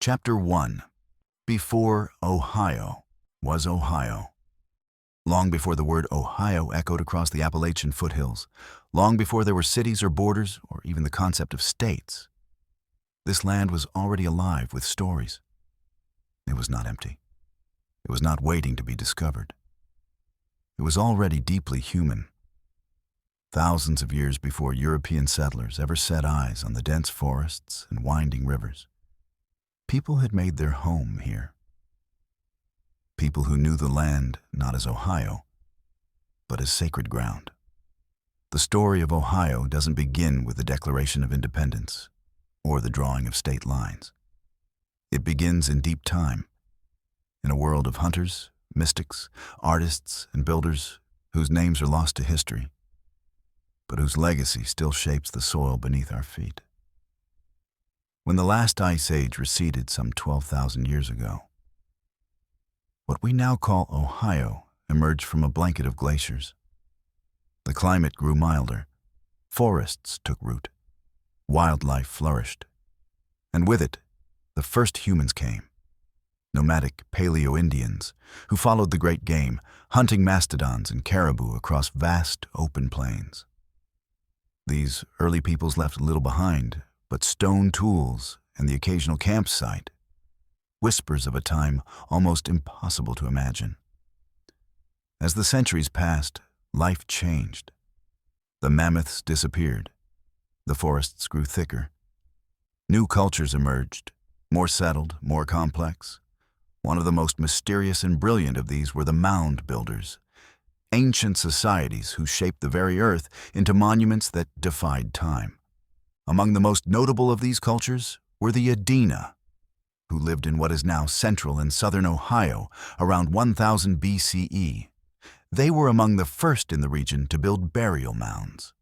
Chapter 1. Before Ohio was Ohio. Long before the word Ohio echoed across the Appalachian foothills, long before there were cities or borders or even the concept of states, this land was already alive with stories. It was not empty. It was not waiting to be discovered. It was already deeply human. Thousands of years before European settlers ever set eyes on the dense forests and winding rivers, people had made their home here. People who knew the land not as Ohio, but as sacred ground. The story of Ohio doesn't begin with the Declaration of Independence or the drawing of state lines. It begins in deep time, in a world of hunters, mystics, artists, and builders whose names are lost to history, but whose legacy still shapes the soil beneath our feet. When the last ice age receded some 12,000 years ago, what we now call Ohio emerged from a blanket of glaciers. The climate grew milder, forests took root, wildlife flourished, and with it, the first humans came. Nomadic Paleo-Indians who followed the great game, hunting mastodons and caribou across vast open plains. These early peoples left little behind but stone tools and the occasional campsite, whispers of a time almost impossible to imagine. As the centuries passed, life changed. The mammoths disappeared. The forests grew thicker. New cultures emerged, more settled, more complex. One of the most mysterious and brilliant of these were the mound builders, ancient societies who shaped the very earth into monuments that defied time. Among the most notable of these cultures were the Adena, who lived in what is now central and southern Ohio around 1000 BCE. They were among the first in the region to build burial mounds,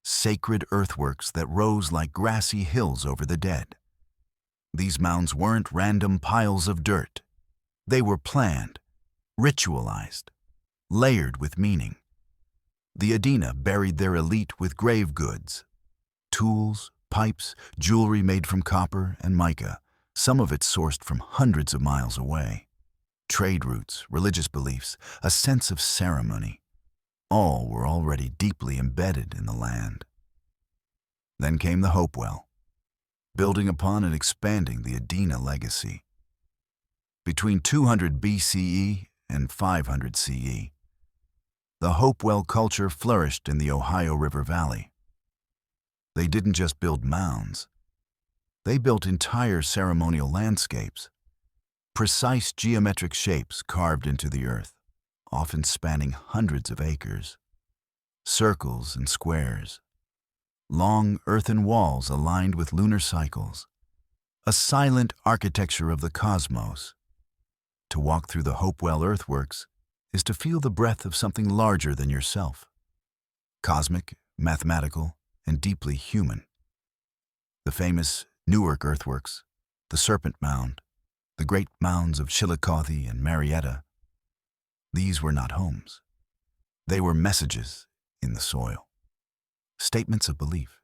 sacred earthworks that rose like grassy hills over the dead. These mounds weren't random piles of dirt. They were planned, ritualized, layered with meaning. The Adena buried their elite with grave goods, tools, pipes, jewelry made from copper and mica, some of it sourced from hundreds of miles away. Trade routes, religious beliefs, a sense of ceremony, all were already deeply embedded in the land. Then came the Hopewell, building upon and expanding the Adena legacy. Between 200 BCE and 500 CE, the Hopewell culture flourished in the Ohio River Valley. They didn't just build mounds. They built entire ceremonial landscapes, precise geometric shapes carved into the earth, often spanning hundreds of acres, circles and squares, long earthen walls aligned with lunar cycles, a silent architecture of the cosmos. To walk through the Hopewell earthworks is to feel the breath of something larger than yourself, cosmic, mathematical, and deeply human. The famous Newark earthworks, the Serpent Mound, the great mounds of Chillicothe and Marietta, these were not homes. They were messages in the soil, statements of belief,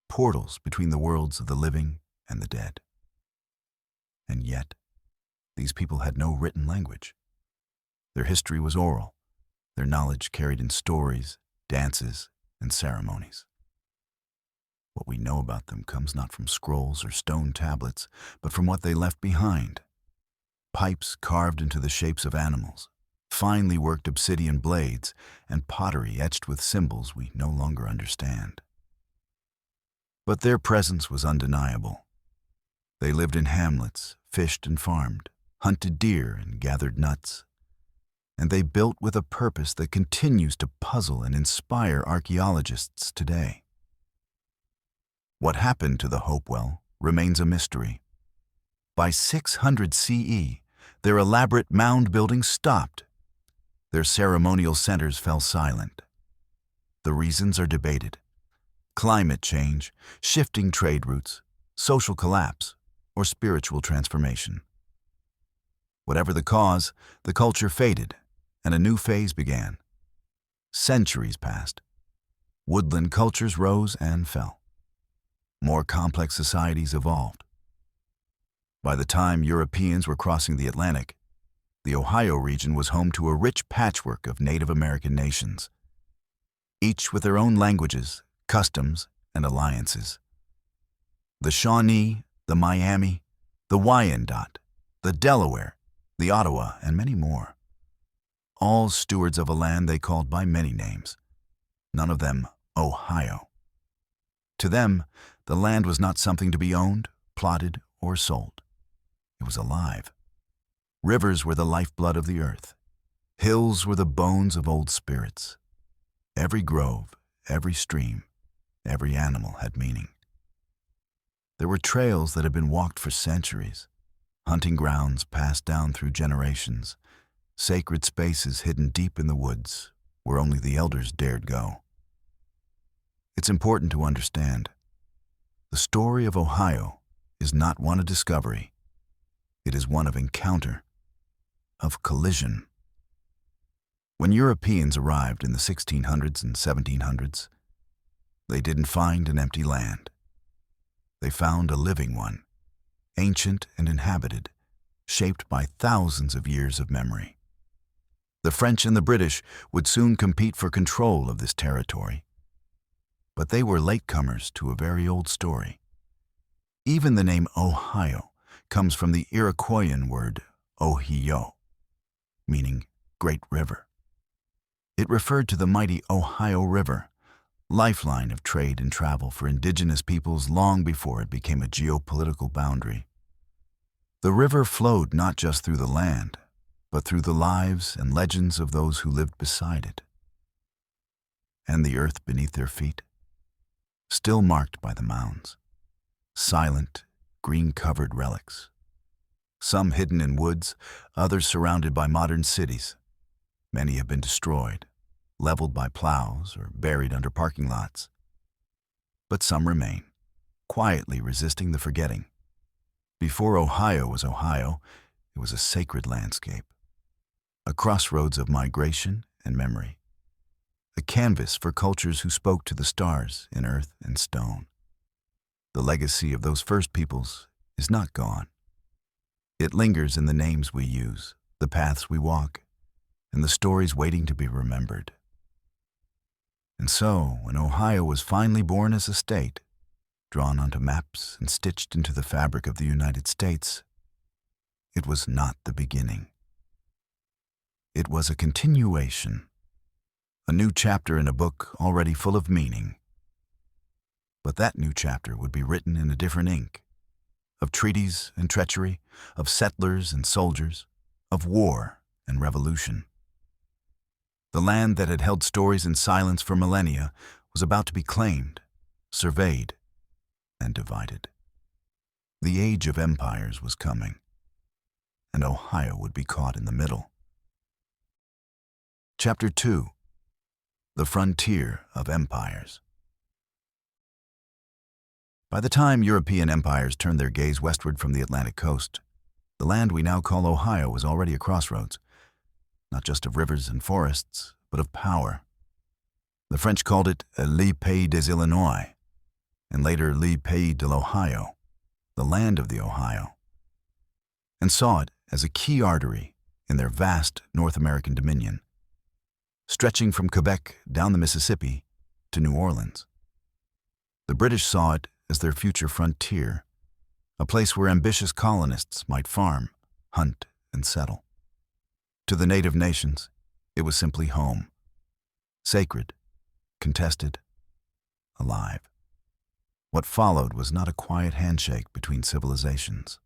portals between the worlds of the living and the dead. And yet, these people had no written language. Their history was oral, their knowledge carried in stories, dances, and ceremonies. What we know about them comes not from scrolls or stone tablets, but from what they left behind. Pipes carved into the shapes of animals, finely worked obsidian blades, and pottery etched with symbols we no longer understand. But their presence was undeniable. They lived in hamlets, fished and farmed, hunted deer and gathered nuts. And they built with a purpose that continues to puzzle and inspire archaeologists today. What happened to the Hopewell remains a mystery. By 600 CE, their elaborate mound building stopped. Their ceremonial centers fell silent. The reasons are debated: climate change, shifting trade routes, social collapse, or spiritual transformation. Whatever the cause, the culture faded, and a new phase began. Centuries passed. Woodland cultures rose and fell. More complex societies evolved. By the time Europeans were crossing the Atlantic, the Ohio region was home to a rich patchwork of Native American nations, each with their own languages, customs, and alliances. The Shawnee, the Miami, the Wyandot, the Delaware, the Ottawa, and many more. All stewards of a land they called by many names, none of them Ohio. To them, the land was not something to be owned, plotted, or sold. It was alive. Rivers were the lifeblood of the earth. Hills were the bones of old spirits. Every grove, every stream, every animal had meaning. There were trails that had been walked for centuries, hunting grounds passed down through generations, sacred spaces hidden deep in the woods where only the elders dared go. It's important to understand, the story of Ohio is not one of discovery. It is one of encounter, of collision. When Europeans arrived in the 1600s and 1700s, they didn't find an empty land. They found a living one, ancient and inhabited, shaped by thousands of years of memory. The French and the British would soon compete for control of this territory, but they were latecomers to a very old story. Even the name Ohio comes from the Iroquoian word Ohio, meaning Great River. It referred to the mighty Ohio River, lifeline of trade and travel for indigenous peoples long before it became a geopolitical boundary. The river flowed not just through the land, but through the lives and legends of those who lived beside it. And the earth beneath their feet, still marked by the mounds, silent, green-covered relics, some hidden in woods, others surrounded by modern cities. Many have been destroyed, leveled by plows, or buried under parking lots. But some remain, quietly resisting the forgetting. Before Ohio was Ohio, it was a sacred landscape, a crossroads of migration and memory, a canvas for cultures who spoke to the stars in earth and stone. The legacy of those first peoples is not gone. It lingers in the names we use, the paths we walk, and the stories waiting to be remembered. And so, when Ohio was finally born as a state, drawn onto maps and stitched into the fabric of the United States, it was not the beginning. It was a continuation, a new chapter in a book already full of meaning. But that new chapter would be written in a different ink, of treaties and treachery, of settlers and soldiers, of war and revolution. The land that had held stories in silence for millennia was about to be claimed, surveyed, and divided. The age of empires was coming, and Ohio would be caught in the middle. Chapter 2: The Frontier of Empires. By the time European empires turned their gaze westward from the Atlantic coast, the land we now call Ohio was already a crossroads, not just of rivers and forests, but of power. The French called it Le Pays des Illinois, and later Le Pays de l'Ohio, the land of the Ohio, and saw it as a key artery in their vast North American dominion, stretching from Quebec down the Mississippi to New Orleans. The British saw it as their future frontier, a place where ambitious colonists might farm, hunt, and settle. To the native nations, it was simply home, sacred, contested, alive. What followed was not a quiet handshake between civilizations.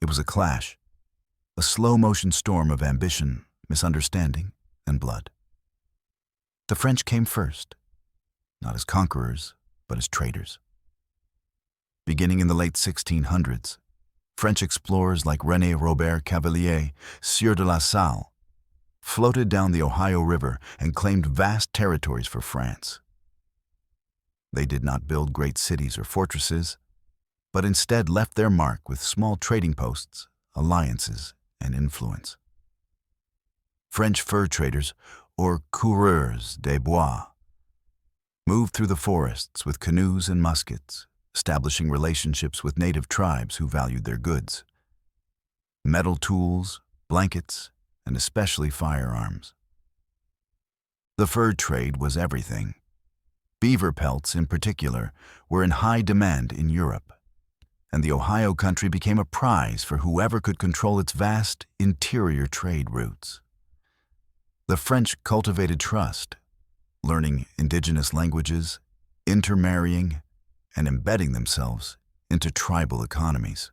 It was a clash, a slow-motion storm of ambition, misunderstanding, and blood. The French came first, not as conquerors, but as traders. Beginning in the late 1600s, French explorers like René Robert Cavelier, Sieur de la Salle, floated down the Ohio River and claimed vast territories for France. They did not build great cities or fortresses, but instead left their mark with small trading posts, alliances, and influence. French fur traders, or coureurs des bois, moved through the forests with canoes and muskets, establishing relationships with native tribes who valued their goods. Metal tools, blankets, and especially firearms. The fur trade was everything. Beaver pelts, in particular, were in high demand in Europe, and the Ohio country became a prize for whoever could control its vast interior trade routes. The French cultivated trust, learning indigenous languages, intermarrying, and embedding themselves into tribal economies.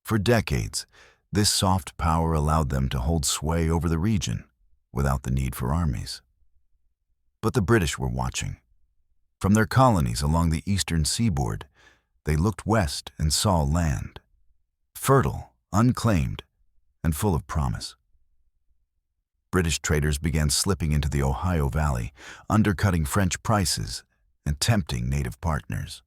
For decades, this soft power allowed them to hold sway over the region without the need for armies. But the British were watching. From their colonies along the eastern seaboard, they looked west and saw land, fertile, unclaimed, and full of promise. British traders began slipping into the Ohio Valley, undercutting French prices and tempting native partners.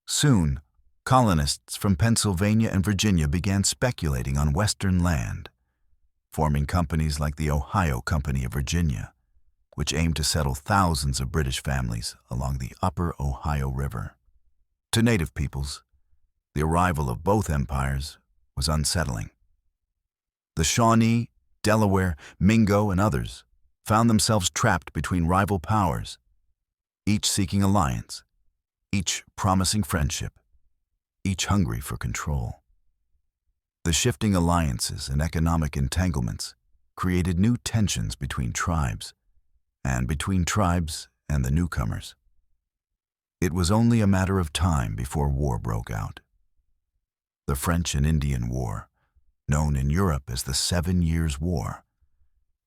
Soon, colonists from Pennsylvania and Virginia began speculating on western land, forming companies like the Ohio Company of Virginia, which aimed to settle thousands of British families along the upper Ohio River. To native peoples, the arrival of both empires was unsettling. The Shawnee, Delaware, Mingo, and others found themselves trapped between rival powers, each seeking alliance, each promising friendship, each hungry for control. The shifting alliances and economic entanglements created new tensions between tribes, and between tribes and the newcomers. It was only a matter of time before war broke out. The French and Indian War, known in Europe as the 7 Years' War,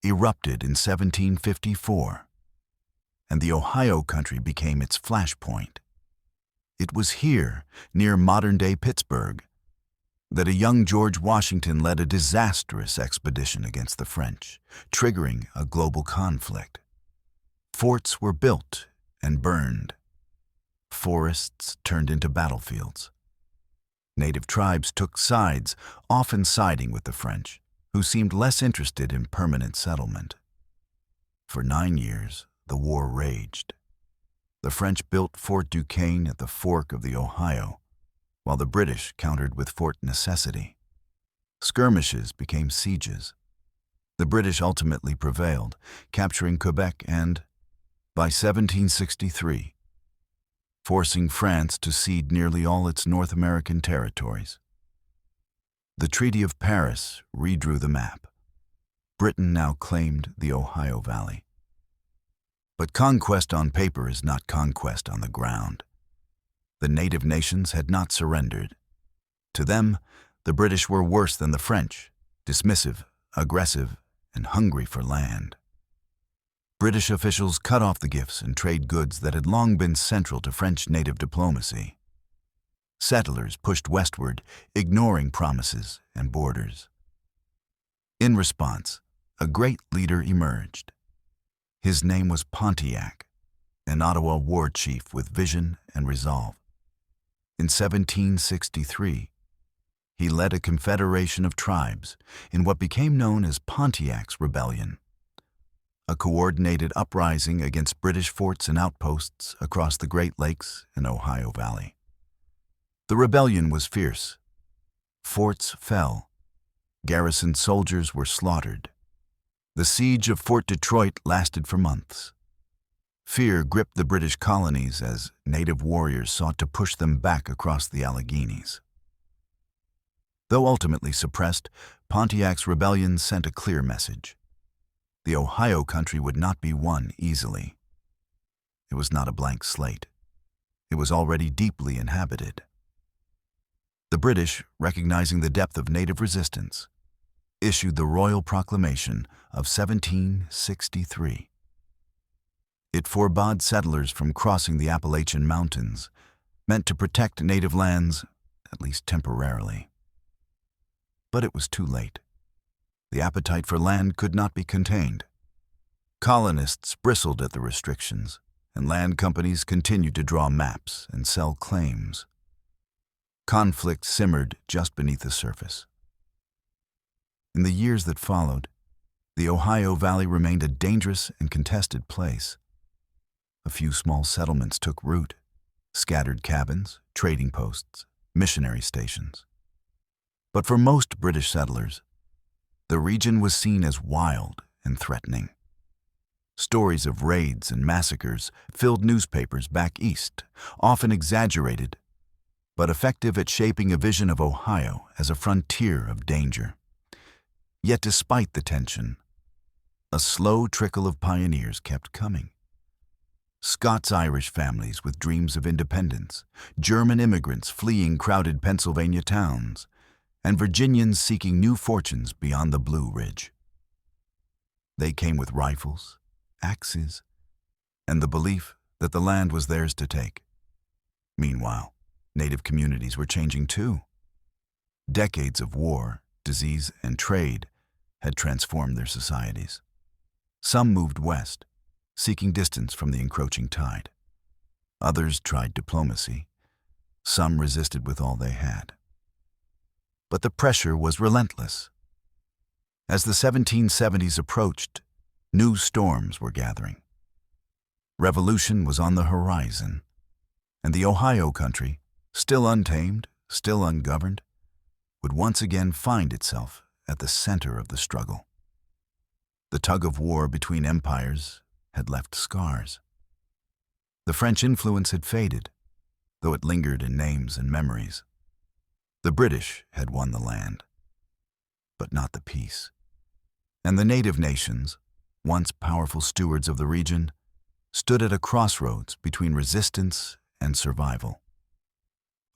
erupted in 1754, and the Ohio country became its flashpoint. It was here, near modern-day Pittsburgh, that a young George Washington led a disastrous expedition against the French, triggering a global conflict. Forts were built and burned. Forests turned into battlefields. Native tribes took sides, often siding with the French, who seemed less interested in permanent settlement. For 9 years, the war raged. The French built Fort Duquesne at the fork of the Ohio, while the British countered with Fort Necessity. Skirmishes became sieges. The British ultimately prevailed, capturing Quebec and, by 1763, forcing France to cede nearly all its North American territories. The Treaty of Paris redrew the map. Britain now claimed the Ohio Valley. But conquest on paper is not conquest on the ground. The native nations had not surrendered. To them, the British were worse than the French, dismissive, aggressive, and hungry for land. British officials cut off the gifts and trade goods that had long been central to French native diplomacy. Settlers pushed westward, ignoring promises and borders. In response, a great leader emerged. His name was Pontiac, an Ottawa war chief with vision and resolve. In 1763, he led a confederation of tribes in what became known as Pontiac's Rebellion, a coordinated uprising against British forts and outposts across the Great Lakes and Ohio Valley. The rebellion was fierce. Forts fell. Garrisoned soldiers were slaughtered. The siege of Fort Detroit lasted for months. Fear gripped the British colonies as native warriors sought to push them back across the Alleghenies. Though ultimately suppressed, Pontiac's rebellion sent a clear message. The Ohio country would not be won easily. It was not a blank slate. It was already deeply inhabited. The British, recognizing the depth of native resistance, issued the Royal Proclamation of 1763. It forbade settlers from crossing the Appalachian Mountains, meant to protect native lands, at least temporarily. But it was too late. The appetite for land could not be contained. Colonists bristled at the restrictions, and land companies continued to draw maps and sell claims. Conflict simmered just beneath the surface. In the years that followed, the Ohio Valley remained a dangerous and contested place. A few small settlements took root, scattered cabins, trading posts, missionary stations. But for most British settlers, the region was seen as wild and threatening. Stories of raids and massacres filled newspapers back east, often exaggerated, but effective at shaping a vision of Ohio as a frontier of danger. Yet despite the tension, a slow trickle of pioneers kept coming. Scots-Irish families with dreams of independence, German immigrants fleeing crowded Pennsylvania towns, and Virginians seeking new fortunes beyond the Blue Ridge. They came with rifles, axes, and the belief that the land was theirs to take. Meanwhile, native communities were changing too. Decades of war, disease, and trade had transformed their societies. Some moved west, seeking distance from the encroaching tide. Others tried diplomacy. Some resisted with all they had. But the pressure was relentless. As the 1770s approached, new storms were gathering. Revolution was on the horizon, and the Ohio country, still untamed, still ungoverned, would once again find itself at the center of the struggle. The tug-of-war between empires had left scars. The French influence had faded, though it lingered in names and memories. The British had won the land, but not the peace. And the native nations, once powerful stewards of the region, stood at a crossroads between resistance and survival.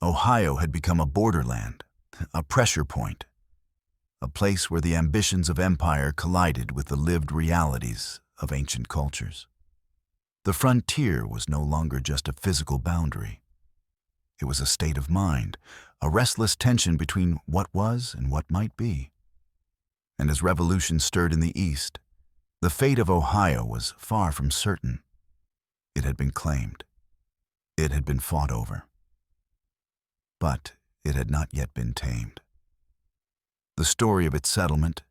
Ohio had become a borderland, a pressure point, a place where the ambitions of empire collided with the lived realities of ancient cultures. The frontier was no longer just a physical boundary. It was a state of mind, a restless tension between what was and what might be. And as revolution stirred in the East, the fate of Ohio was far from certain. It had been claimed. It had been fought over. But it had not yet been tamed. The story of its settlement,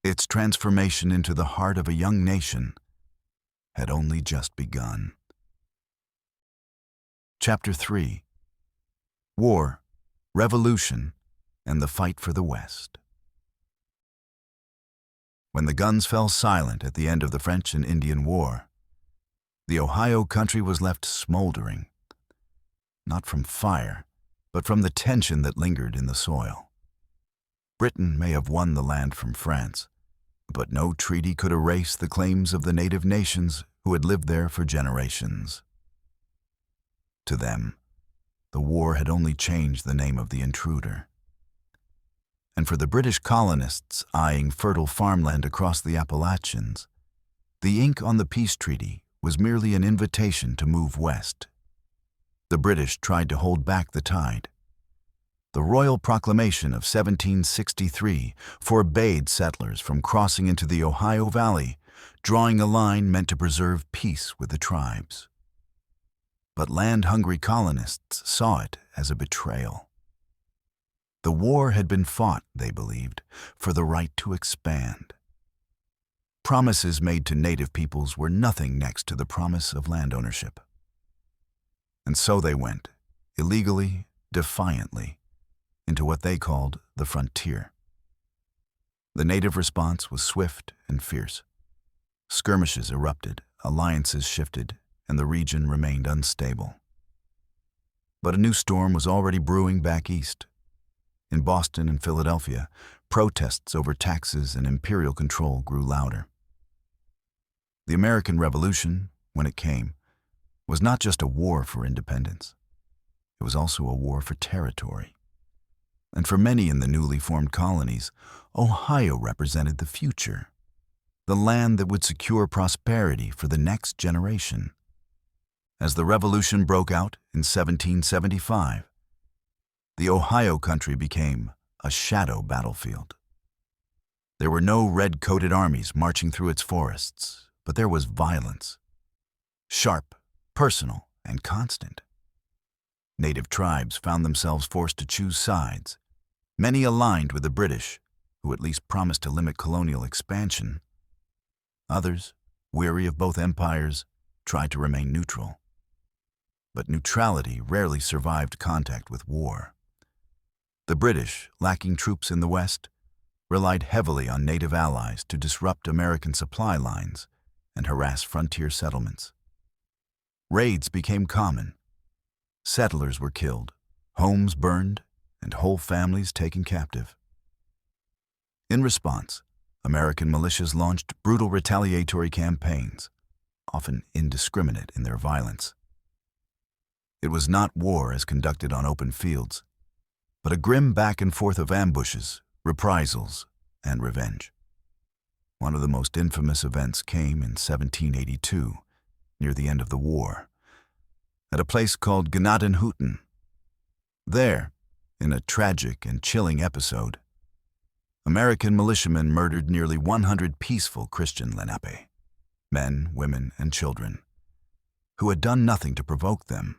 its transformation into the heart of a young nation, had only just begun. Chapter 3: War, Revolution, and the Fight for the West. When the guns fell silent at the end of the French and Indian War, the Ohio country was left smoldering, not from fire, but from the tension that lingered in the soil. Britain may have won the land from France, but no treaty could erase the claims of the native nations who had lived there for generations. To them, the war had only changed the name of the intruder. And for the British colonists eyeing fertile farmland across the Appalachians, the ink on the peace treaty was merely an invitation to move west. The British tried to hold back the tide. The Royal Proclamation of 1763 forbade settlers from crossing into the Ohio Valley, drawing a line meant to preserve peace with the tribes. But land-hungry colonists saw it as a betrayal. The war had been fought, they believed, for the right to expand. Promises made to native peoples were nothing next to the promise of land ownership. And so they went, illegally, defiantly, into what they called the frontier. The native response was swift and fierce. Skirmishes erupted, alliances shifted, and the region remained unstable. But a new storm was already brewing back east. In Boston and Philadelphia, protests over taxes and imperial control grew louder. The American Revolution, when it came, was not just a war for independence. It was also a war for territory. And for many in the newly formed colonies, Ohio represented the future, the land that would secure prosperity for the next generation. As the Revolution broke out in 1775, the Ohio country became a shadow battlefield. There were no red-coated armies marching through its forests, but there was violence, sharp, personal, and constant. Native tribes found themselves forced to choose sides, many aligned with the British, who at least promised to limit colonial expansion. Others, weary of both empires, tried to remain neutral. but neutrality rarely survived contact with war. The British, lacking troops in the West, relied heavily on native allies to disrupt American supply lines and harass frontier settlements. Raids became common. Settlers were killed, homes burned, and whole families taken captive. In response, American militias launched brutal retaliatory campaigns, often indiscriminate in their violence. It was not war as conducted on open fields, but a grim back and forth of ambushes, reprisals, and revenge. One of the most infamous events came in 1782, near the end of the war, at a place called Gnadenhutten. There, in a tragic and chilling episode, American militiamen murdered nearly 100 peaceful Christian Lenape, men, women, and children, who had done nothing to provoke them.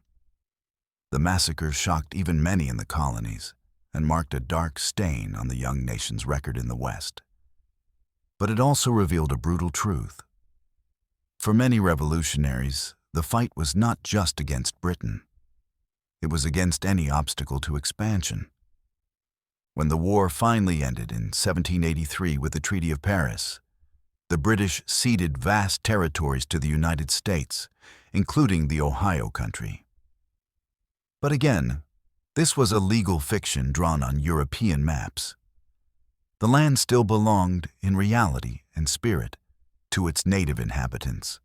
The massacre shocked even many in the colonies and marked a dark stain on the young nation's record in the West. But it also revealed a brutal truth. For many revolutionaries, the fight was not just against Britain. It was against any obstacle to expansion. When the war finally ended in 1783 with the Treaty of Paris, the British ceded vast territories to the United States, including the Ohio country. But again, this was a legal fiction drawn on European maps. The land still belonged, in reality and spirit, to its native inhabitants.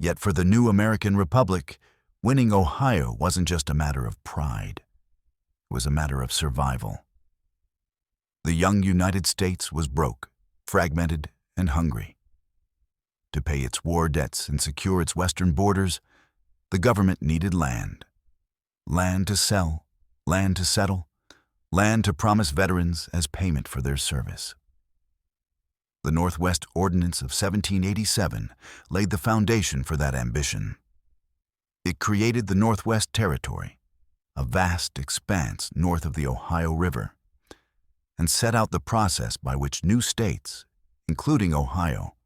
Yet for the new American Republic, winning Ohio wasn't just a matter of pride. It was a matter of survival. The young United States was broke, fragmented, and hungry. To pay its war debts and secure its western borders, the government needed land. Land to sell, land to settle, land to promise veterans as payment for their service. The Northwest Ordinance of 1787 laid the foundation for that ambition. It created the Northwest Territory, a vast expanse north of the Ohio River, and set out the process by which new states, including Ohio,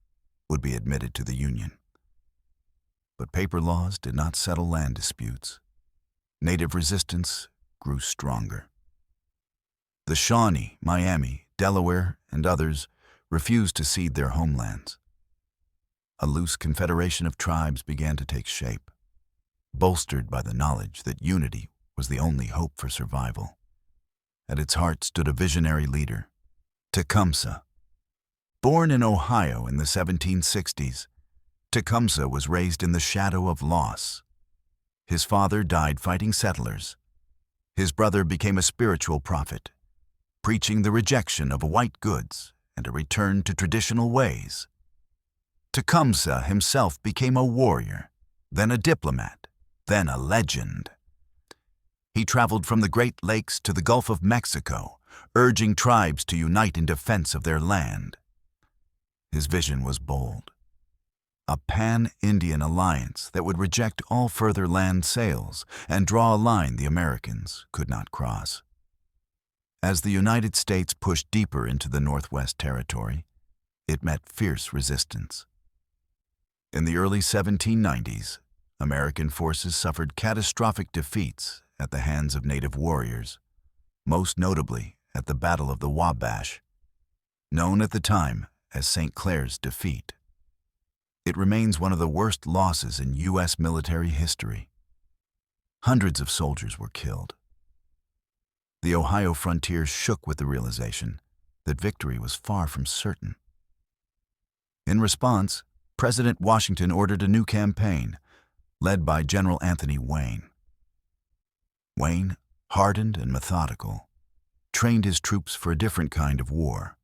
would be admitted to the Union. But paper laws did not settle land disputes. Native resistance grew stronger. The Shawnee, Miami, Delaware, and others refused to cede their homelands. A loose confederation of tribes began to take shape, bolstered by the knowledge that unity was the only hope for survival. At its heart stood a visionary leader, Tecumseh. Born in Ohio in the 1760s, Tecumseh was raised in the shadow of loss. His father died fighting settlers. His brother became a spiritual prophet, preaching the rejection of white goods and a return to traditional ways. Tecumseh himself became a warrior, then a diplomat, then a legend. He traveled from the Great Lakes to the Gulf of Mexico, urging tribes to unite in defense of their land. His vision was bold. A pan-Indian alliance that would reject all further land sales and draw a line the Americans could not cross. As the United States pushed deeper into the Northwest Territory, it met fierce resistance. In the early 1790s, American forces suffered catastrophic defeats at the hands of native warriors, most notably at the Battle of the Wabash, known at the time as St. Clair's defeat. It remains one of the worst losses in U.S. military history. Hundreds of soldiers were killed. The Ohio frontier shook with the realization that victory was far from certain. In response, President Washington ordered a new campaign, led by General Anthony Wayne. Wayne, hardened and methodical, trained his troops for a different kind of war,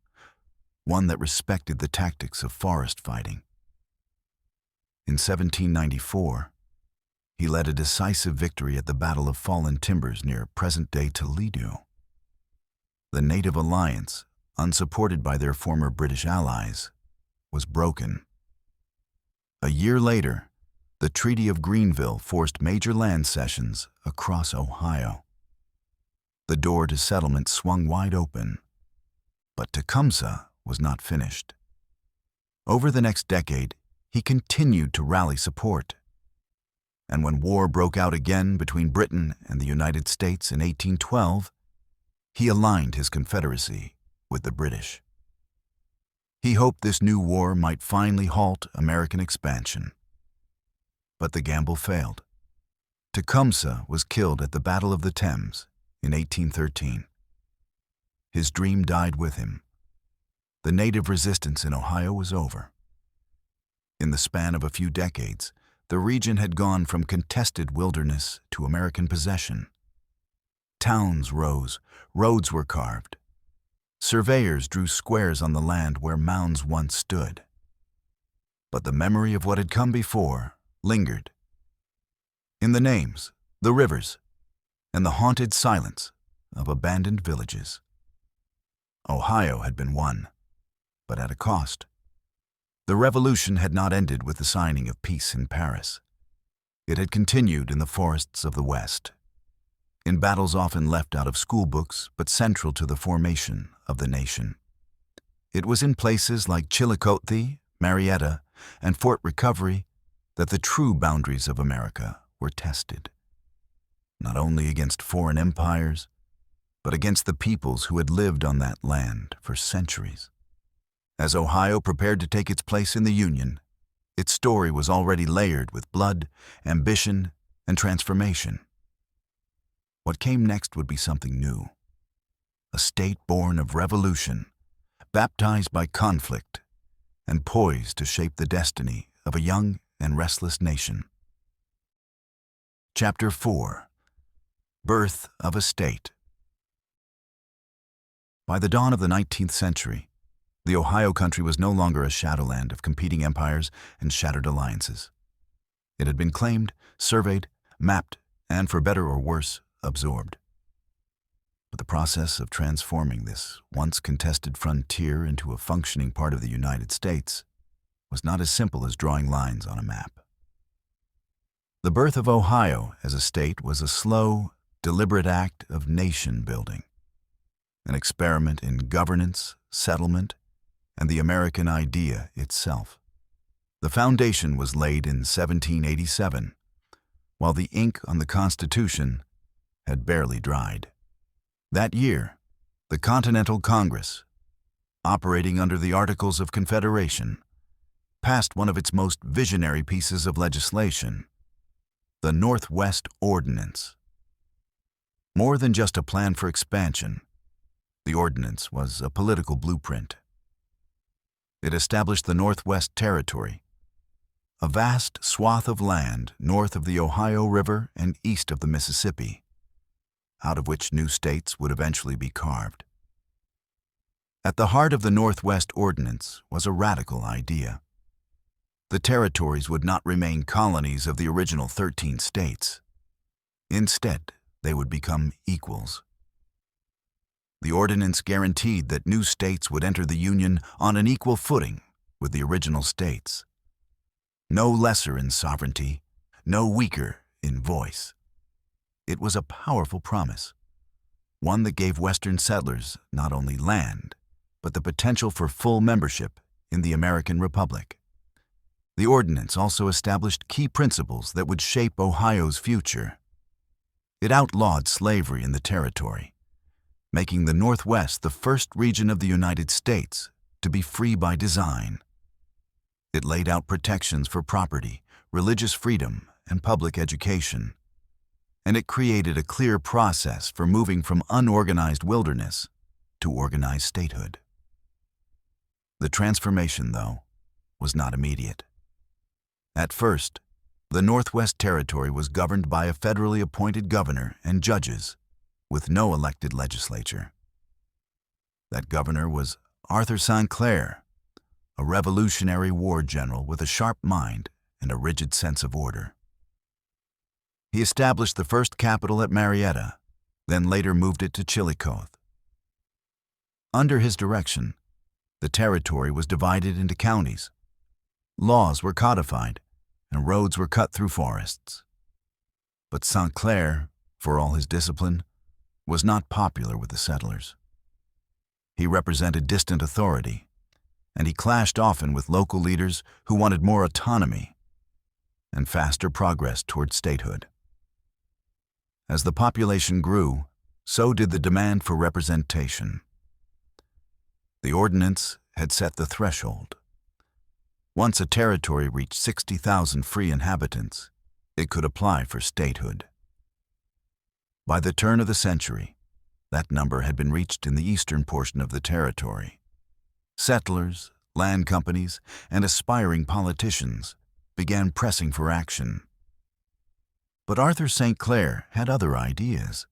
one that respected the tactics of forest fighting. In 1794, he led a decisive victory at the Battle of Fallen Timbers near present-day Toledo. The native alliance, unsupported by their former British allies, was broken. A year later, the Treaty of Greenville forced major land cessions across Ohio. The door to settlement swung wide open, but Tecumseh was not finished. Over the next decade, he continued to rally support. and when war broke out again between Britain and the United States in 1812, he aligned his confederacy with the British. He hoped this new war might finally halt American expansion. But the gamble failed. Tecumseh was killed at the Battle of the Thames in 1813. His dream died with him. The native resistance in Ohio was over. In the span of a few decades, the region had gone from contested wilderness to American possession. Towns rose, roads were carved. Surveyors drew squares on the land where mounds once stood. But the memory of what had come before lingered. In the names, the rivers, and the haunted silence of abandoned villages. Ohio had been won, but at a cost. The revolution had not ended with the signing of peace in Paris. It had continued in the forests of the West, in battles often left out of school books but central to the formation of the nation. It was in places like Chillicothe, Marietta, and Fort Recovery that the true boundaries of America were tested, not only against foreign empires, but against the peoples who had lived on that land for centuries. As Ohio prepared to take its place in the Union, its story was already layered with blood, ambition, and transformation. What came next would be something new. A state born of revolution, baptized by conflict, and poised to shape the destiny of a young and restless nation. Chapter 4. Birth of a State. By the dawn of the 19th century, the Ohio country was no longer a shadowland of competing empires and shattered alliances. It had been claimed, surveyed, mapped, and for better or worse, absorbed. But the process of transforming this once contested frontier into a functioning part of the United States was not as simple as drawing lines on a map. The birth of Ohio as a state was a slow, deliberate act of nation-building, an experiment in governance, settlement, and the American idea itself. The foundation was laid in 1787, while the ink on the Constitution had barely dried. That year, the Continental Congress, operating under the Articles of Confederation, passed one of its most visionary pieces of legislation, the Northwest Ordinance. More than just a plan for expansion, the ordinance was a political blueprint. It established the Northwest Territory, a vast swath of land north of the Ohio River and east of the Mississippi, out of which new states would eventually be carved. At the heart of the Northwest Ordinance was a radical idea. The territories would not remain colonies of the original 13 states. Instead, they would become equals. The ordinance guaranteed that new states would enter the Union on an equal footing with the original states. No lesser in sovereignty, no weaker in voice. It was a powerful promise, one that gave Western settlers not only land, but the potential for full membership in the American Republic. The ordinance also established key principles that would shape Ohio's future. It outlawed slavery in the territory, making the Northwest the first region of the United States to be free by design. It laid out protections for property, religious freedom, and public education. And it created a clear process for moving from unorganized wilderness to organized statehood. The transformation, though, was not immediate. At first, the Northwest Territory was governed by a federally appointed governor and judges, with no elected legislature. That governor was Arthur St. Clair, a Revolutionary War general with a sharp mind and a rigid sense of order. He established the first capital at Marietta, then later moved it to Chillicothe. Under his direction, the territory was divided into counties. Laws were codified, and roads were cut through forests. But St. Clair, for all his discipline, was not popular with the settlers. He represented distant authority, and he clashed often with local leaders who wanted more autonomy. and faster progress toward statehood. As the population grew, so did the demand for representation. The ordinance had set the threshold. Once a territory reached 60,000 free inhabitants, it could apply for statehood. By the turn of the century, that number had been reached in the eastern portion of the territory. Settlers, land companies, and aspiring politicians began pressing for action. But Arthur St. Clair had other ideas.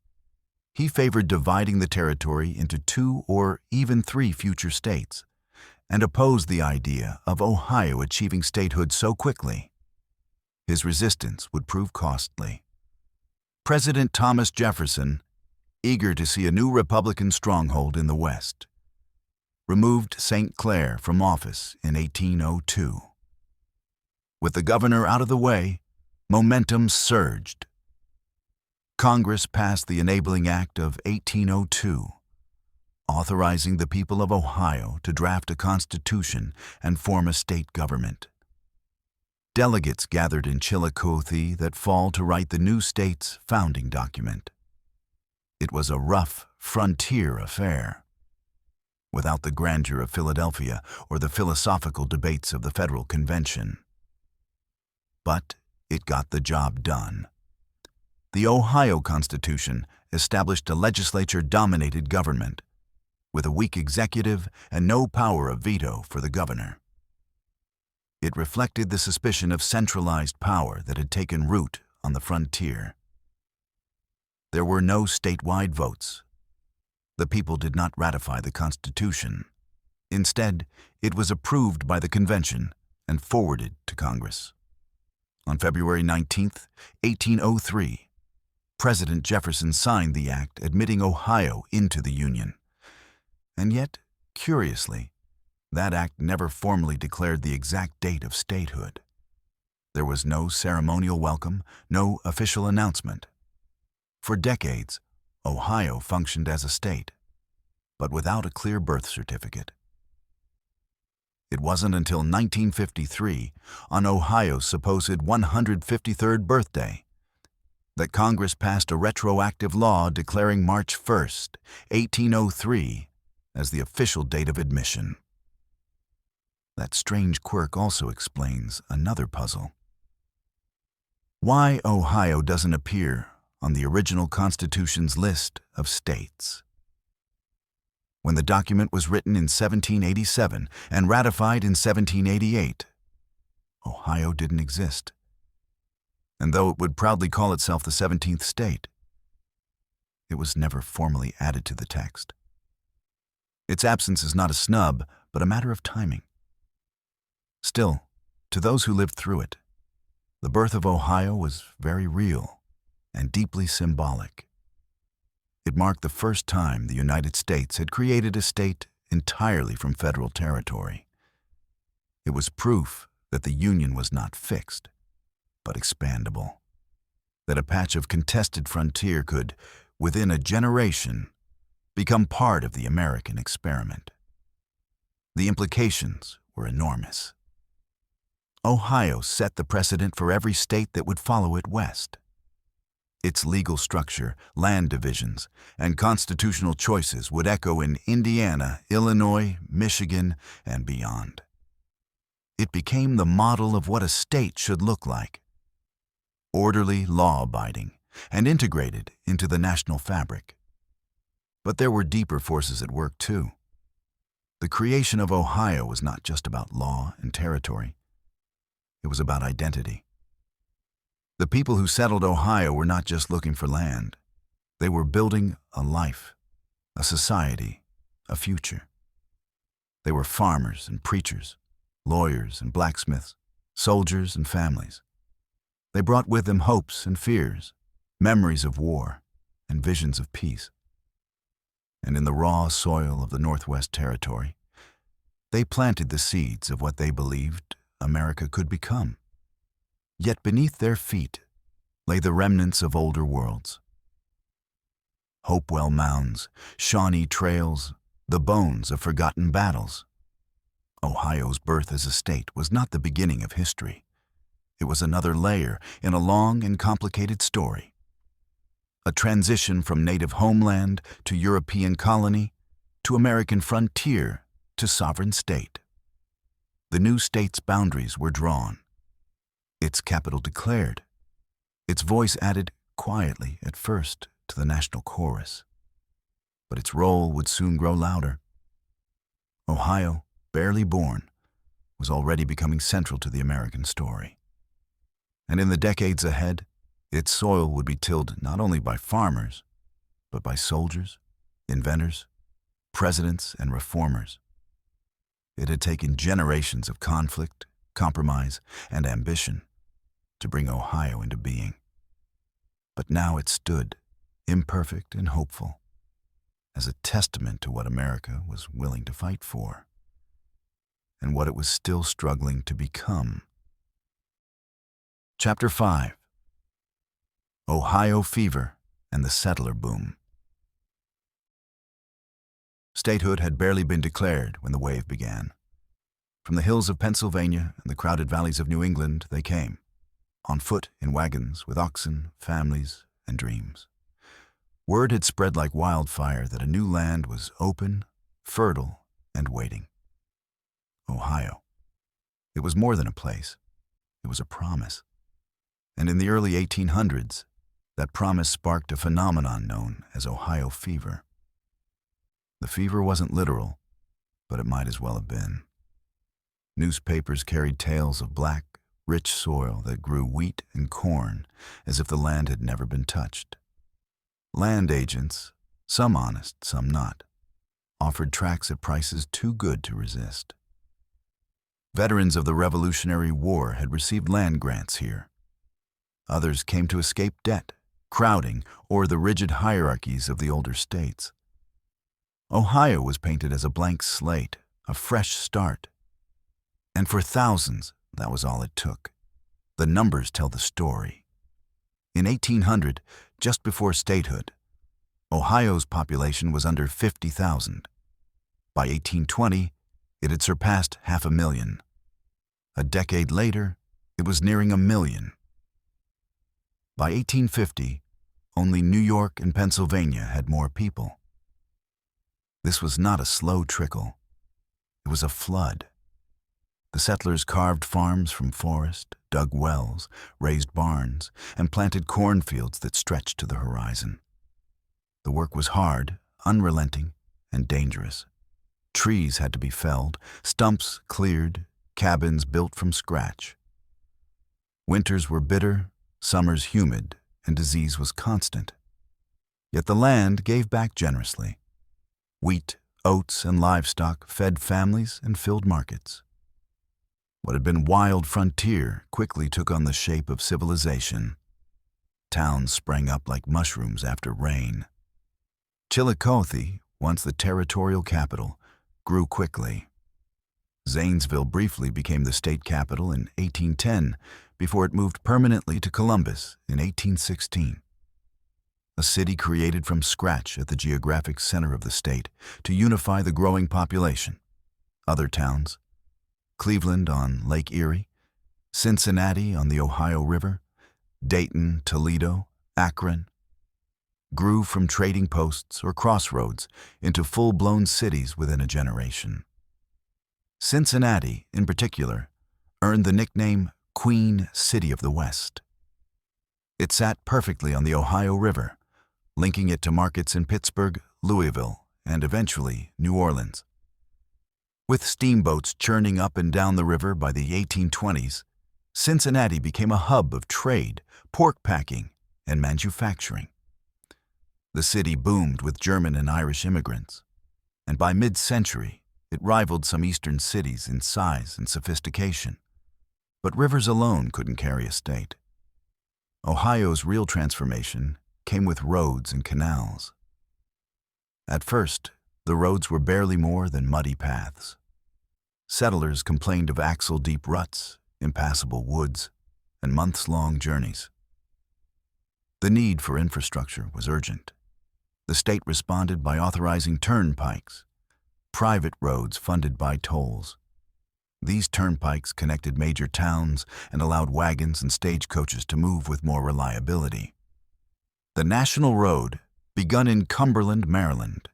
He favored dividing the territory into 2 or even 3 future states, and opposed the idea of Ohio achieving statehood so quickly. His resistance would prove costly. President Thomas Jefferson, eager to see a new Republican stronghold in the West, removed St. Clair from office in 1802. With the governor out of the way, momentum surged. Congress passed the Enabling Act of 1802, authorizing the people of Ohio to draft a constitution and form a state government. Delegates gathered in Chillicothe that fall to write the new state's founding document. It was a rough frontier affair, without the grandeur of Philadelphia or the philosophical debates of the Federal Convention. But it got the job done. The Ohio Constitution established a legislature-dominated government, with a weak executive and no power of veto for the governor. It reflected the suspicion of centralized power that had taken root on the frontier. There were no statewide votes. The people did not ratify the Constitution. Instead, it was approved by the Convention and forwarded to Congress. On February 19, 1803, President Jefferson signed the act admitting Ohio into the Union. And yet, curiously, that act never formally declared the exact date of statehood. There was no ceremonial welcome, no official announcement. For decades, Ohio functioned as a state, but without a clear birth certificate. It wasn't until 1953, on Ohio's supposed 153rd birthday, that Congress passed a retroactive law declaring March 1, 1803, as the official date of admission. That strange quirk also explains another puzzle. Why Ohio doesn't appear on the original Constitution's list of states? When the document was written in 1787 and ratified in 1788, Ohio didn't exist. And though it would proudly call itself the 17th state, it was never formally added to the text. Its absence is not a snub, but a matter of timing. Still, to those who lived through it, the birth of Ohio was very real and deeply symbolic. It marked the first time the United States had created a state entirely from federal territory. It was proof that the Union was not fixed, but expandable, that a patch of contested frontier could, within a generation, become part of the American experiment. The implications were enormous. Ohio set the precedent for every state that would follow it west. Its legal structure, land divisions, and constitutional choices would echo in Indiana, Illinois, Michigan, and beyond. It became the model of what a state should look like: orderly, law-abiding, and integrated into the national fabric. But there were deeper forces at work, too. The creation of Ohio was not just about law and territory. It was about identity. The people who settled Ohio were not just looking for land. They were building a life, a society, a future. They were farmers and preachers, lawyers and blacksmiths, soldiers and families. They brought with them hopes and fears, memories of war, and visions of peace. And in the raw soil of the Northwest Territory, they planted the seeds of what they believed America could become. Yet beneath their feet lay the remnants of older worlds. Hopewell mounds, Shawnee trails, the bones of forgotten battles. Ohio's birth as a state was not the beginning of history. It was another layer in a long and complicated story. A transition from native homeland to European colony to American frontier to sovereign state. The new state's boundaries were drawn, its capital declared, its voice added quietly at first to the national chorus. But its role would soon grow louder. Ohio, barely born, was already becoming central to the American story. And in the decades ahead, its soil would be tilled not only by farmers, but by soldiers, inventors, presidents, and reformers. It had taken generations of conflict, compromise, and ambition to bring Ohio into being. But now it stood, imperfect and hopeful, as a testament to what America was willing to fight for, and what it was still struggling to become. Chapter 5. Ohio Fever and the Settler Boom. Statehood had barely been declared when the wave began. From the hills of Pennsylvania and the crowded valleys of New England they came, on foot in wagons with oxen, families, and dreams. Word had spread like wildfire that a new land was open, fertile, and waiting. Ohio. It was more than a place. It was a promise. And in the early 1800s, that promise sparked a phenomenon known as Ohio Fever. The fever wasn't literal, but it might as well have been. Newspapers carried tales of black, rich soil that grew wheat and corn as if the land had never been touched. Land agents, some honest, some not, offered tracts at prices too good to resist. Veterans of the Revolutionary War had received land grants here. Others came to escape debt, crowding, or the rigid hierarchies of the older states. Ohio was painted as a blank slate, a fresh start. And for thousands, that was all it took. The numbers tell the story. In 1800, just before statehood, Ohio's population was under 50,000. By 1820, it had surpassed 500,000. A decade later, it was nearing 1 million. By 1850, only New York and Pennsylvania had more people. This was not a slow trickle. It was a flood. The settlers carved farms from forest, dug wells, raised barns, and planted cornfields that stretched to the horizon. The work was hard, unrelenting, and dangerous. Trees had to be felled, stumps cleared, cabins built from scratch. Winters were bitter, summers humid, and disease was constant. Yet the land gave back generously. Wheat, oats, and livestock fed families and filled markets. What had been wild frontier quickly took on the shape of civilization. Towns sprang up like mushrooms after rain. Chillicothe, once the territorial capital, grew quickly. Zanesville briefly became the state capital in 1810 before it moved permanently to Columbus in 1816. A city created from scratch at the geographic center of the state to unify the growing population. Other towns, Cleveland on Lake Erie, Cincinnati on the Ohio River, Dayton, Toledo, Akron, grew from trading posts or crossroads into full-blown cities within a generation. Cincinnati, in particular, earned the nickname Queen City of the West. It sat perfectly on the Ohio River, linking it to markets in Pittsburgh, Louisville, and eventually New Orleans. With steamboats churning up and down the river by the 1820s, Cincinnati became a hub of trade, pork packing, and manufacturing. The city boomed with German and Irish immigrants, and by mid-century, it rivaled some eastern cities in size and sophistication. But rivers alone couldn't carry a state. Ohio's real transformation came with roads and canals. At first, the roads were barely more than muddy paths. Settlers complained of axle-deep ruts, impassable woods, and months-long journeys. The need for infrastructure was urgent. The state responded by authorizing turnpikes, private roads funded by tolls. These turnpikes connected major towns and allowed wagons and stagecoaches to move with more reliability. The National Road, begun in Cumberland, Maryland,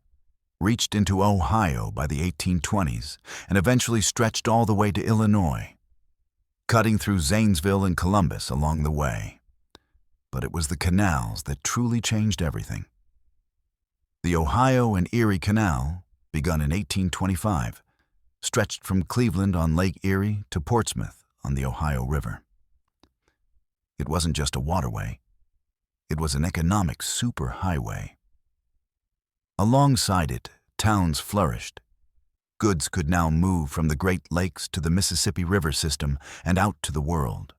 reached into Ohio by the 1820s and eventually stretched all the way to Illinois, cutting through Zanesville and Columbus along the way. But it was the canals that truly changed everything. The Ohio and Erie Canal, begun in 1825, stretched from Cleveland on Lake Erie to Portsmouth on the Ohio River. It wasn't just a waterway. It was an economic superhighway. Alongside it, towns flourished. Goods could now move from the Great Lakes to the Mississippi River system and out to the world.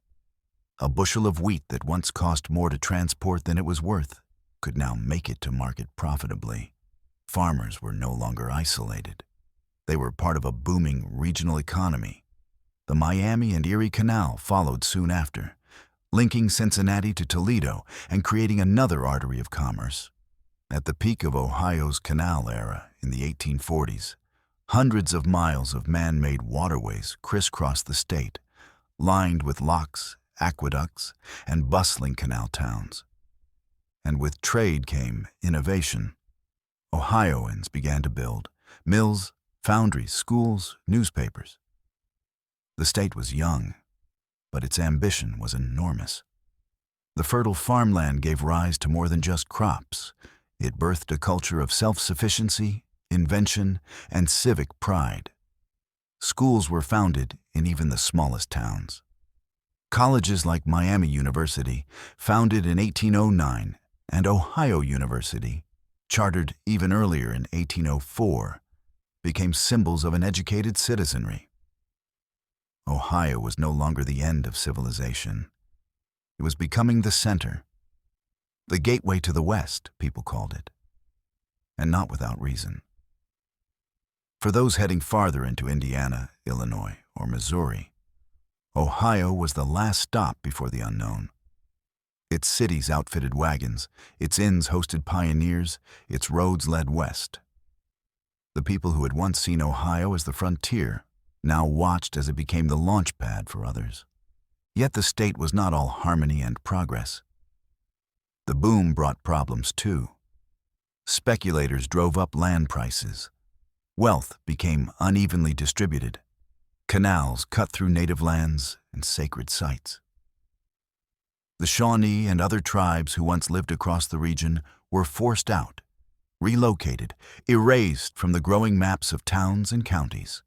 A bushel of wheat that once cost more to transport than it was worth could now make it to market profitably. Farmers were no longer isolated. They were part of a booming regional economy. The Miami and Erie Canal followed soon after, linking Cincinnati to Toledo and creating another artery of commerce. At the peak of Ohio's canal era in the 1840s, hundreds of miles of man-made waterways crisscrossed the state, lined with locks, aqueducts, and bustling canal towns. And with trade came innovation. Ohioans began to build mills, foundries, schools, newspapers. The state was young, but its ambition was enormous. The fertile farmland gave rise to more than just crops. It birthed a culture of self-sufficiency, invention, and civic pride. Schools were founded in even the smallest towns. Colleges like Miami University, founded in 1809, and Ohio University, chartered even earlier in 1804, became symbols of an educated citizenry. Ohio was no longer the end of civilization. It was becoming the center. The gateway to the West, people called it. And not without reason. For those heading farther into Indiana, Illinois, or Missouri, Ohio was the last stop before the unknown. Its cities outfitted wagons, its inns hosted pioneers, its roads led west. The people who had once seen Ohio as the frontier now watched as it became the launch pad for others. Yet the state was not all harmony and progress. The boom brought problems too. Speculators drove up land prices. Wealth became unevenly distributed. Canals cut through native lands and sacred sites. The Shawnee and other tribes who once lived across the region were forced out, relocated, erased from the growing maps of towns and counties.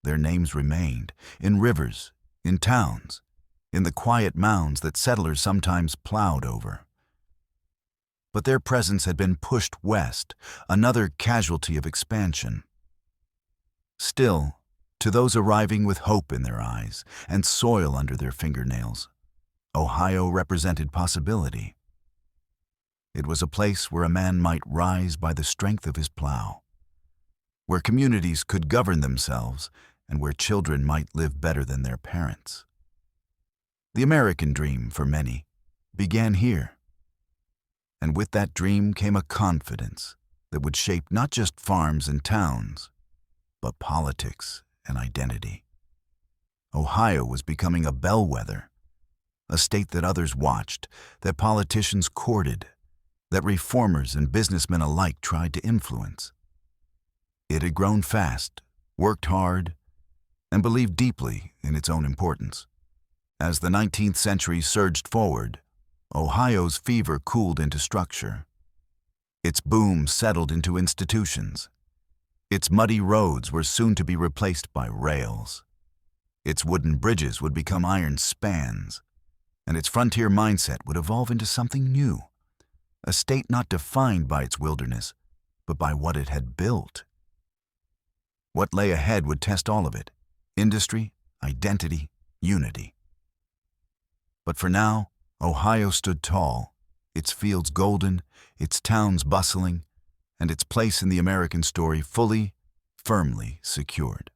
Their names remained in rivers, in towns, in the quiet mounds that settlers sometimes plowed over. But their presence had been pushed west, another casualty of expansion. Still, to those arriving with hope in their eyes and soil under their fingernails, Ohio represented possibility. It was a place where a man might rise by the strength of his plow, where communities could govern themselves, and where children might live better than their parents. The American dream, for many, began here. And with that dream came a confidence that would shape not just farms and towns, but politics and identity. Ohio was becoming a bellwether, a state that others watched, that politicians courted, that reformers and businessmen alike tried to influence. It had grown fast, worked hard, and believed deeply in its own importance. As the 19th century surged forward, Ohio's fever cooled into structure. Its boom settled into institutions. Its muddy roads were soon to be replaced by rails. Its wooden bridges would become iron spans, and its frontier mindset would evolve into something new, a state not defined by its wilderness, but by what it had built. What lay ahead would test all of it: industry, identity, unity. But for now, Ohio stood tall, its fields golden, its towns bustling, and its place in the American story fully, firmly secured.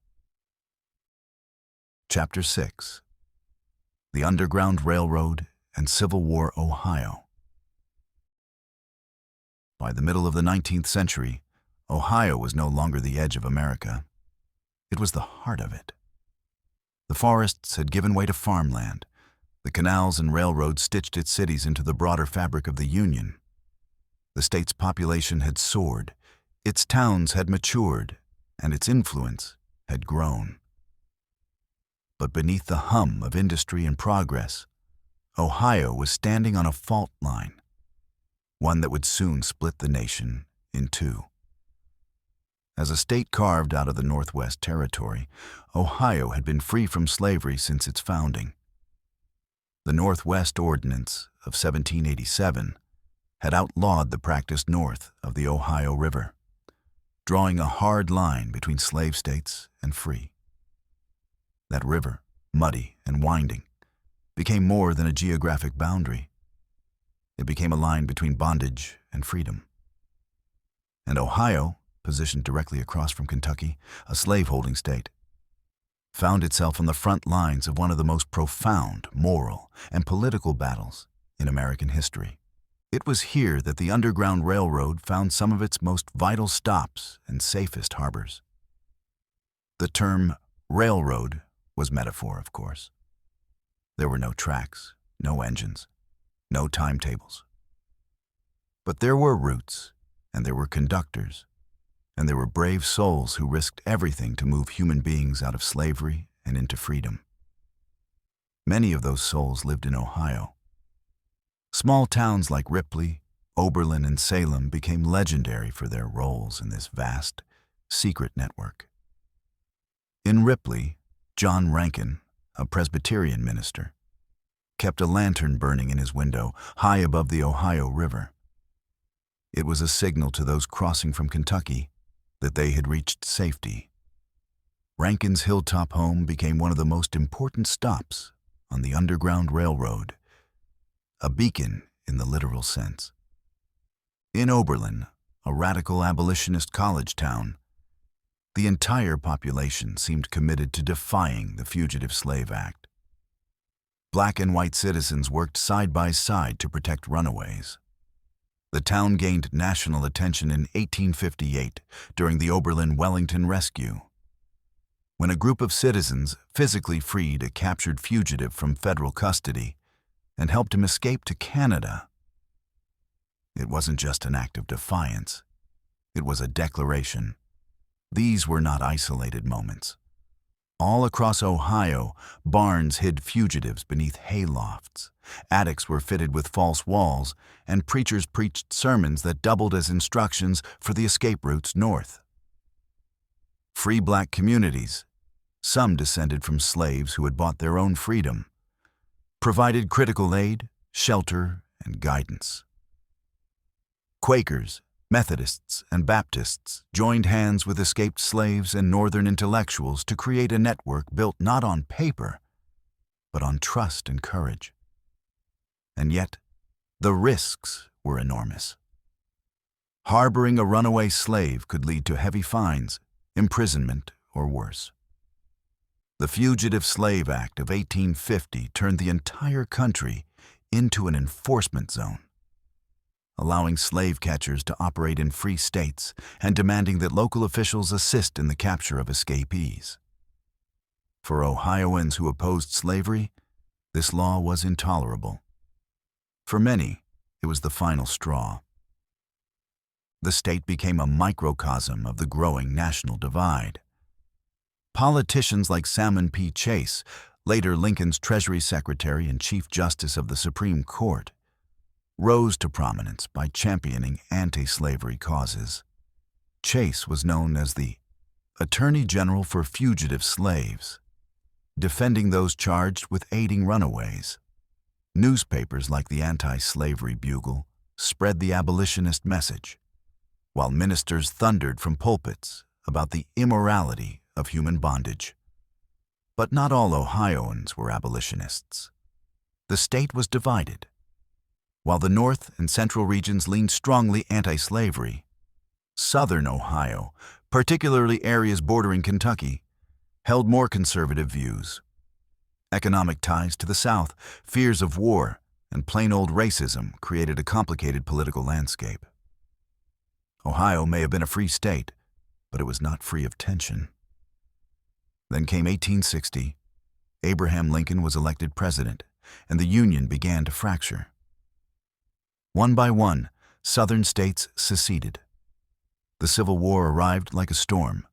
Chapter 6. The Underground Railroad and Civil War Ohio. By the middle of the 19th century, Ohio was no longer the edge of America. It was the heart of it. The forests had given way to farmland. The canals and railroads stitched its cities into the broader fabric of the Union. The state's population had soared, its towns had matured, and its influence had grown. But beneath the hum of industry and progress, Ohio was standing on a fault line, one that would soon split the nation in two. As a state carved out of the Northwest Territory, Ohio had been free from slavery since its founding. The Northwest Ordinance of 1787 had outlawed the practice north of the Ohio River, drawing a hard line between slave states and free. That river, muddy and winding, became more than a geographic boundary. It became a line between bondage and freedom. And Ohio, positioned directly across from Kentucky, a slaveholding state, found itself on the front lines of one of the most profound moral and political battles in American history. It was here that the Underground Railroad found some of its most vital stops and safest harbors. The term railroad was metaphor, of course. There were no tracks, no engines, no timetables. But there were routes, and there were conductors, and there were brave souls who risked everything to move human beings out of slavery and into freedom. Many of those souls lived in Ohio. Small towns like Ripley, Oberlin, and Salem became legendary for their roles in this vast, secret network. In Ripley, John Rankin, a Presbyterian minister, kept a lantern burning in his window high above the Ohio River. It was a signal to those crossing from Kentucky that they had reached safety. Rankin's hilltop home became one of the most important stops on the Underground Railroad, a beacon in the literal sense. In Oberlin, a radical abolitionist college town, the entire population seemed committed to defying the Fugitive Slave Act. Black and white citizens worked side by side to protect runaways. The town gained national attention in 1858 during the Oberlin-Wellington Rescue, when a group of citizens physically freed a captured fugitive from federal custody and helped him escape to Canada. It wasn't just an act of defiance. It was a declaration. These were not isolated moments. All across Ohio, barns hid fugitives beneath haylofts. Attics were fitted with false walls, and preachers preached sermons that doubled as instructions for the escape routes north. Free black communities, some descended from slaves who had bought their own freedom, provided critical aid, shelter, and guidance. Quakers, Methodists, and Baptists joined hands with escaped slaves and Northern intellectuals to create a network built not on paper, but on trust and courage. And yet, the risks were enormous. Harboring a runaway slave could lead to heavy fines, imprisonment, or worse. The Fugitive Slave Act of 1850 turned the entire country into an enforcement zone, allowing slave catchers to operate in free states and demanding that local officials assist in the capture of escapees. For Ohioans who opposed slavery, this law was intolerable. For many, it was the final straw. The state became a microcosm of the growing national divide. Politicians like Salmon P. Chase, later Lincoln's Treasury Secretary and Chief Justice of the Supreme Court, rose to prominence by championing anti-slavery causes. Chase was known as the Attorney General for Fugitive Slaves, defending those charged with aiding runaways. Newspapers like the Anti-Slavery Bugle spread the abolitionist message, while ministers thundered from pulpits about the immorality of human bondage. But not all Ohioans were abolitionists. The state was divided. While the North and Central regions leaned strongly anti-slavery, Southern Ohio, particularly areas bordering Kentucky, held more conservative views. Economic ties to the South, fears of war, and plain old racism created a complicated political landscape. Ohio may have been a free state, but it was not free of tension. Then came 1860, Abraham Lincoln was elected president, and the Union began to fracture. One by one, Southern states seceded. The Civil War arrived like a storm,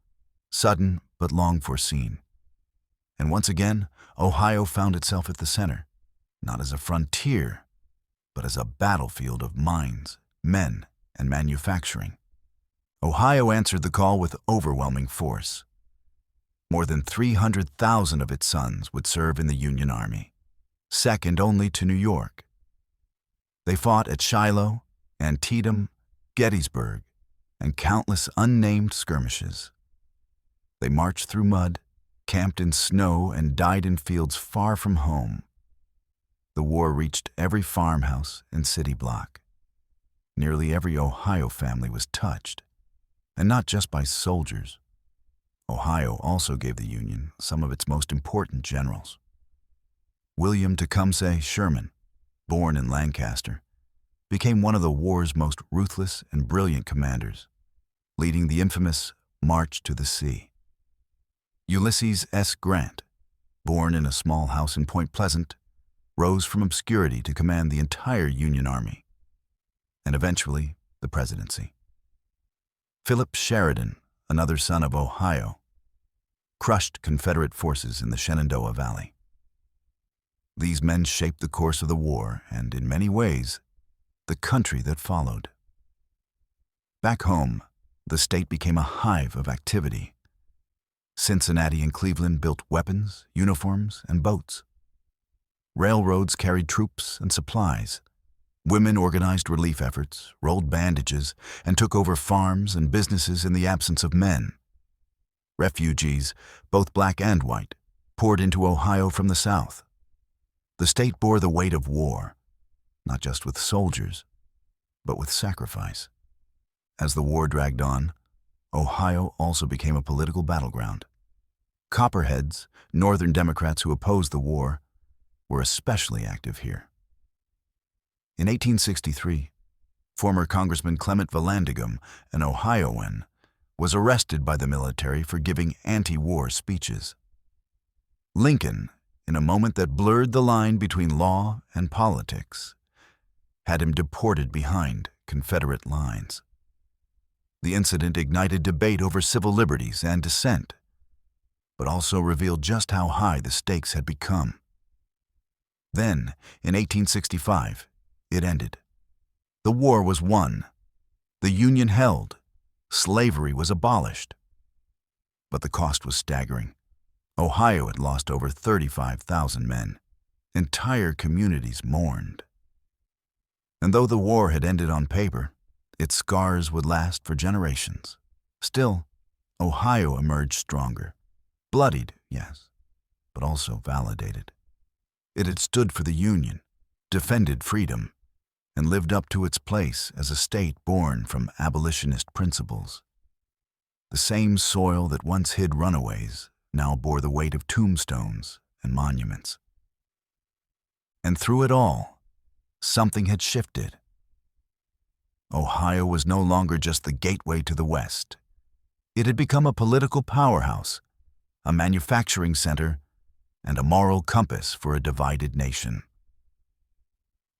sudden but long foreseen. And once again, Ohio found itself at the center, not as a frontier, but as a battlefield of minds, men, and manufacturing. Ohio answered the call with overwhelming force. More than 300,000 of its sons would serve in the Union Army, second only to New York. They fought at Shiloh, Antietam, Gettysburg, and countless unnamed skirmishes. They marched through mud, camped in snow, and died in fields far from home. The war reached every farmhouse and city block. Nearly every Ohio family was touched, and not just by soldiers. Ohio also gave the Union some of its most important generals. William Tecumseh Sherman, born in Lancaster, became one of the war's most ruthless and brilliant commanders, leading the infamous March to the Sea. Ulysses S. Grant, born in a small house in Point Pleasant, rose from obscurity to command the entire Union Army, and eventually the presidency. Philip Sheridan, another son of Ohio, crushed Confederate forces in the Shenandoah Valley. These men shaped the course of the war and, in many ways, the country that followed. Back home, the state became a hive of activity. Cincinnati and Cleveland built weapons, uniforms, and boats. Railroads carried troops and supplies. Women organized relief efforts, rolled bandages, and took over farms and businesses in the absence of men. Refugees, both black and white, poured into Ohio from the South. The state bore the weight of war, not just with soldiers, but with sacrifice. As the war dragged on, Ohio also became a political battleground. Copperheads, Northern Democrats who opposed the war, were especially active here. In 1863, former Congressman Clement Vallandigham, an Ohioan, was arrested by the military for giving anti-war speeches. Lincoln, in a moment that blurred the line between law and politics, had him deported behind Confederate lines. The incident ignited debate over civil liberties and dissent, but also revealed just how high the stakes had become. Then, in 1865, it ended. The war was won. The Union held. Slavery was abolished. But the cost was staggering. Ohio had lost over 35,000 men. Entire communities mourned. And though the war had ended on paper, its scars would last for generations. Still, Ohio emerged stronger. Bloodied, yes, but also validated. It had stood for the Union, defended freedom, and lived up to its place as a state born from abolitionist principles. The same soil that once hid runaways now bore the weight of tombstones and monuments. And through it all, something had shifted. Ohio was no longer just the gateway to the West. It had become a political powerhouse, a manufacturing center, and a moral compass for a divided nation.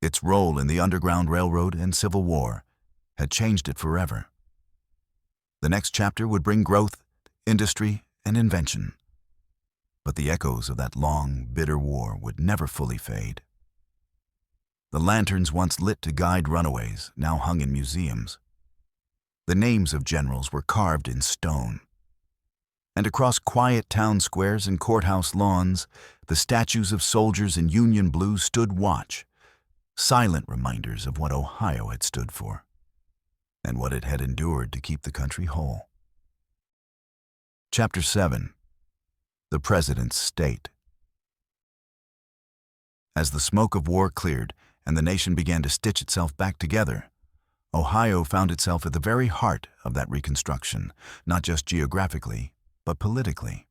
Its role in the Underground Railroad and Civil War had changed it forever. The next chapter would bring growth, industry, and invention. But the echoes of that long, bitter war would never fully fade. The lanterns once lit to guide runaways now hung in museums. The names of generals were carved in stone. And across quiet town squares and courthouse lawns, the statues of soldiers in Union blue stood watch, silent reminders of what Ohio had stood for, and what it had endured to keep the country whole. Chapter 7. The President's State. As the smoke of war cleared and the nation began to stitch itself back together, Ohio found itself at the very heart of that reconstruction, not just geographically, but politically.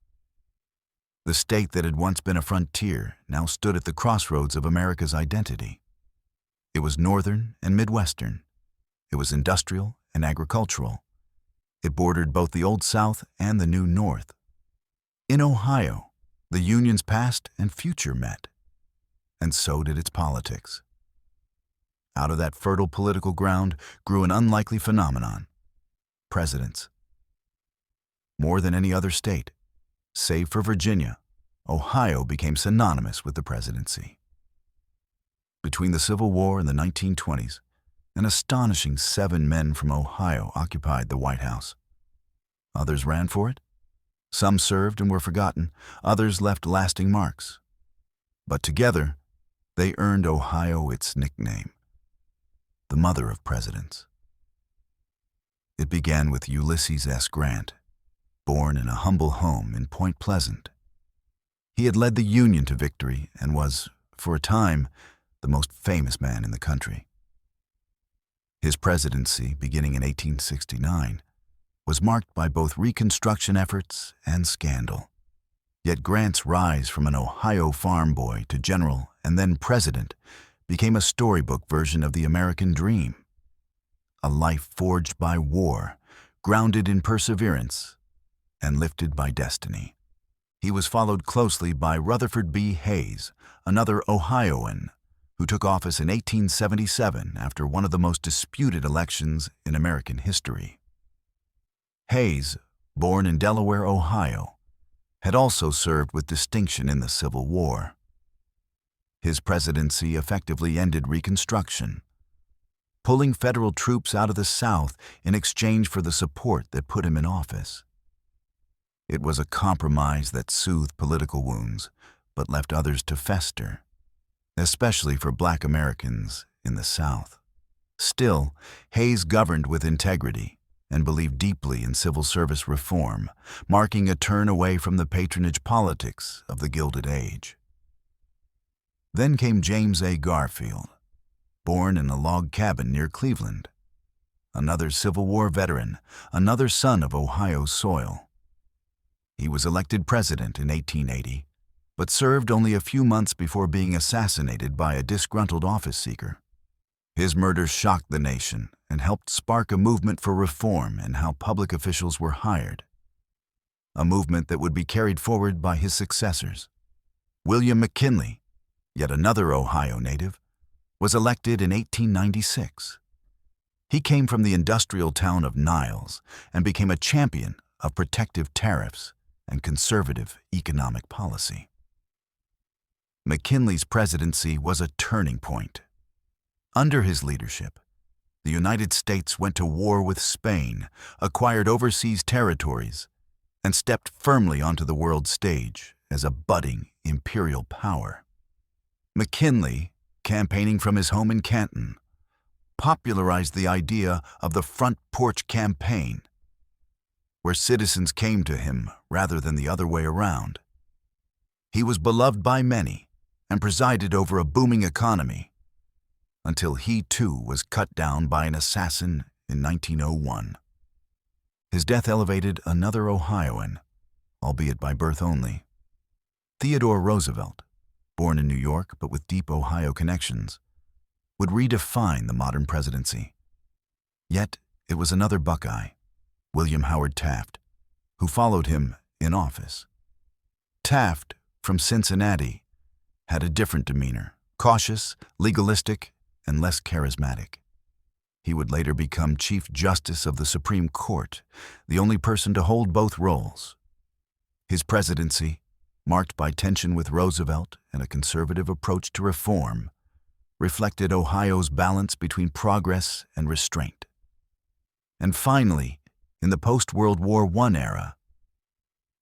The state that had once been a frontier now stood at the crossroads of America's identity. It was northern and midwestern. It was industrial and agricultural. It bordered both the Old South and the New North. In Ohio, The Union's past and future met, and so did its politics. Out of that fertile political ground grew an unlikely phenomenon: presidents. More than any other state, save for Virginia, Ohio became synonymous with the presidency. Between the Civil War and the 1920s, an astonishing 7 men from Ohio occupied the White House. Others ran for it. Some served and were forgotten. Others left lasting marks. But together, they earned Ohio its nickname, the mother of presidents. It began with Ulysses S. Grant, born in a humble home in Point Pleasant. He had led the Union to victory and was, for a time, the most famous man in the country. His presidency, beginning in 1869, was marked by both Reconstruction efforts and scandal. Yet Grant's rise from an Ohio farm boy to general and then president became a storybook version of the American dream. A life forged by war, grounded in perseverance, and lifted by destiny. He was followed closely by Rutherford B. Hayes, another Ohioan, who took office in 1877 after one of the most disputed elections in American history. Hayes, born in Delaware, Ohio, had also served with distinction in the Civil War. His presidency effectively ended Reconstruction, pulling federal troops out of the South in exchange for the support that put him in office. It was a compromise that soothed political wounds, but left others to fester, especially for Black Americans in the South. Still, Hayes governed with integrity and believed deeply in civil service reform, marking a turn away from the patronage politics of the Gilded Age. Then came James A. Garfield, born in a log cabin near Cleveland. Another Civil War veteran, another son of Ohio's soil. He was elected president in 1880, but served only a few months before being assassinated by a disgruntled office seeker. His murder shocked the nation and helped spark a movement for reform in how public officials were hired. A movement that would be carried forward by his successors. William McKinley, yet another Ohio native, was elected in 1896. He came from the industrial town of Niles and became a champion of protective tariffs and conservative economic policy. McKinley's presidency was a turning point. Under his leadership, the United States went to war with Spain, acquired overseas territories, and stepped firmly onto the world stage as a budding imperial power. McKinley, campaigning from his home in Canton, popularized the idea of the front porch campaign, where citizens came to him rather than the other way around. He was beloved by many and presided over a booming economy, until he too was cut down by an assassin in 1901. His death elevated another Ohioan, albeit by birth only. Theodore Roosevelt, born in New York but with deep Ohio connections, would redefine the modern presidency. Yet it was another Buckeye, William Howard Taft, who followed him in office. Taft, from Cincinnati, had a different demeanor, cautious, legalistic, and less charismatic. He would later become Chief Justice of the Supreme Court, the only person to hold both roles. His presidency, marked by tension with Roosevelt and a conservative approach to reform, reflected Ohio's balance between progress and restraint. And finally, in the post-World War I era,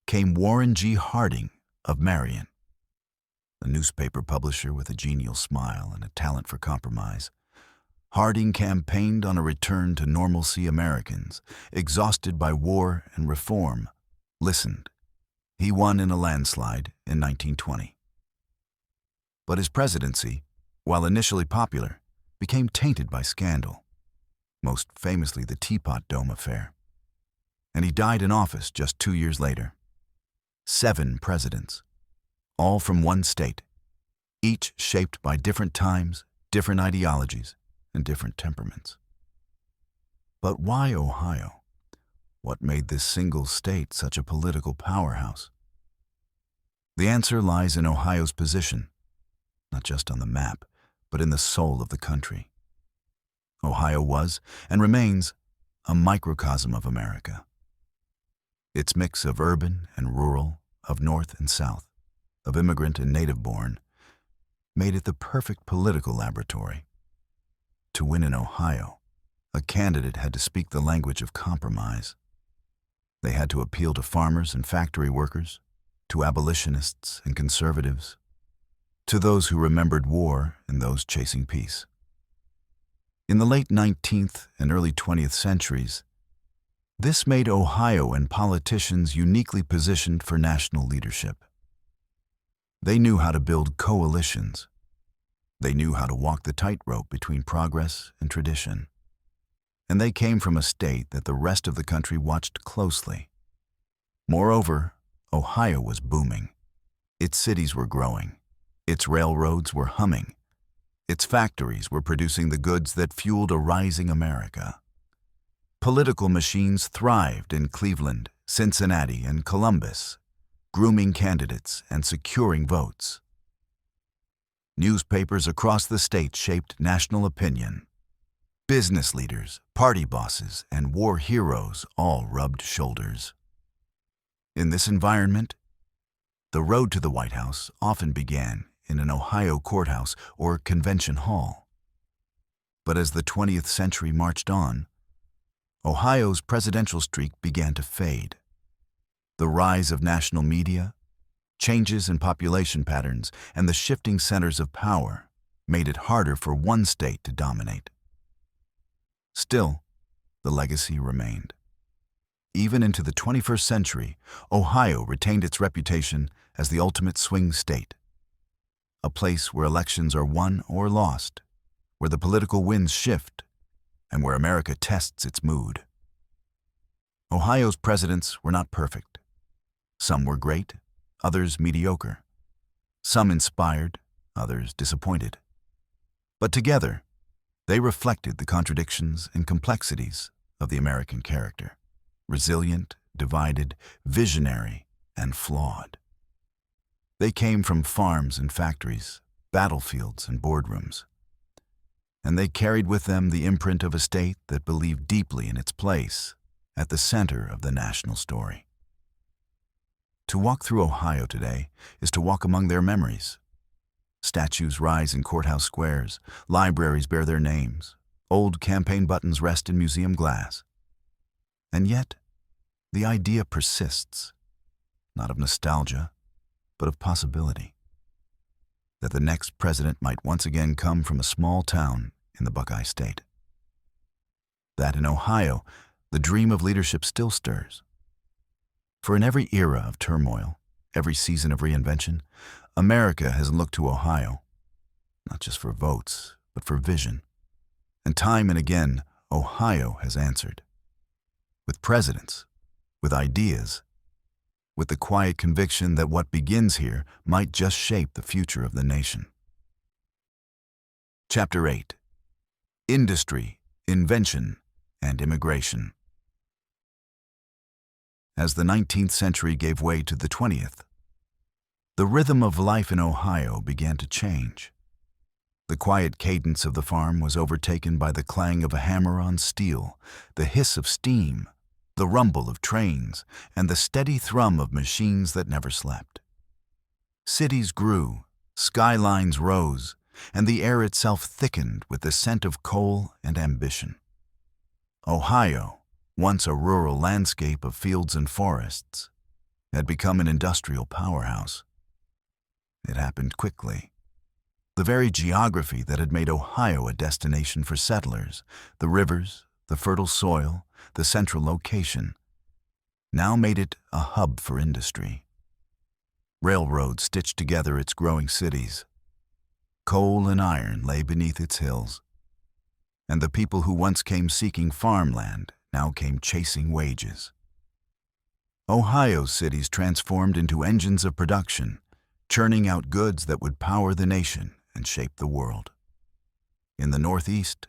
came Warren G. Harding of Marion, a newspaper publisher with a genial smile and a talent for compromise. Harding campaigned on a return to normalcy. Americans, exhausted by war and reform, listened. He won in a landslide in 1920. But his presidency, while initially popular, became tainted by scandal, most famously the Teapot Dome affair. And he died in office just 2 years later. 7 presidents, all from one state, each shaped by different times, different ideologies, and different temperaments. But why Ohio? What made this single state such a political powerhouse? The answer lies in Ohio's position, not just on the map, but in the soul of the country. Ohio was, and remains, a microcosm of America. Its mix of urban and rural, of North and South, of immigrant and native-born, made it the perfect political laboratory. To win in Ohio, a candidate had to speak the language of compromise. They had to appeal to farmers and factory workers, to abolitionists and conservatives, to those who remembered war and those chasing peace. In the late 19th and early 20th centuries, this made Ohio and politicians uniquely positioned for national leadership. They knew how to build coalitions. They knew how to walk the tightrope between progress and tradition. And they came from a state that the rest of the country watched closely. Moreover, Ohio was booming. Its cities were growing. Its railroads were humming. Its factories were producing the goods that fueled a rising America. Political machines thrived in Cleveland, Cincinnati, and Columbus, grooming candidates and securing votes. Newspapers across the state shaped national opinion. Business leaders, party bosses, and war heroes all rubbed shoulders. In this environment, the road to the White House often began in an Ohio courthouse or convention hall. But as the 20th century marched on, Ohio's presidential streak began to fade. The rise of national media, changes in population patterns, and the shifting centers of power made it harder for one state to dominate. Still, the legacy remained. Even into the 21st century, Ohio retained its reputation as the ultimate swing state, a place where elections are won or lost, where the political winds shift, and where America tests its mood. Ohio's presidents were not perfect. Some were great, others mediocre. Some inspired, others disappointed. But together, they reflected the contradictions and complexities of the American character, resilient, divided, visionary, and flawed. They came from farms and factories, battlefields and boardrooms, and they carried with them the imprint of a state that believed deeply in its place at the center of the national story. To walk through Ohio today is to walk among their memories. Statues rise in courthouse squares, libraries bear their names, old campaign buttons rest in museum glass. And yet, the idea persists, not of nostalgia, but of possibility, that the next president might once again come from a small town in the Buckeye State. That in Ohio, the dream of leadership still stirs. For in every era of turmoil, every season of reinvention, America has looked to Ohio, not just for votes, but for vision. And time and again, Ohio has answered. With presidents, with ideas, with the quiet conviction that what begins here might just shape the future of the nation. Chapter 8. Industry, Invention, and Immigration. As the 19th century gave way to the 20th, the rhythm of life in Ohio began to change. The quiet cadence of the farm was overtaken by the clang of a hammer on steel, the hiss of steam, the rumble of trains, and the steady thrum of machines that never slept. Cities grew, skylines rose, and the air itself thickened with the scent of coal and ambition. Ohio, once a rural landscape of fields and forests, had become an industrial powerhouse. It happened quickly. The very geography that had made Ohio a destination for settlers, the rivers, the fertile soil, the central location, now made it a hub for industry. Railroads stitched together its growing cities. Coal and iron lay beneath its hills, and the people who once came seeking farmland now came chasing wages. Ohio's cities transformed into engines of production, churning out goods that would power the nation and shape the world. In the Northeast,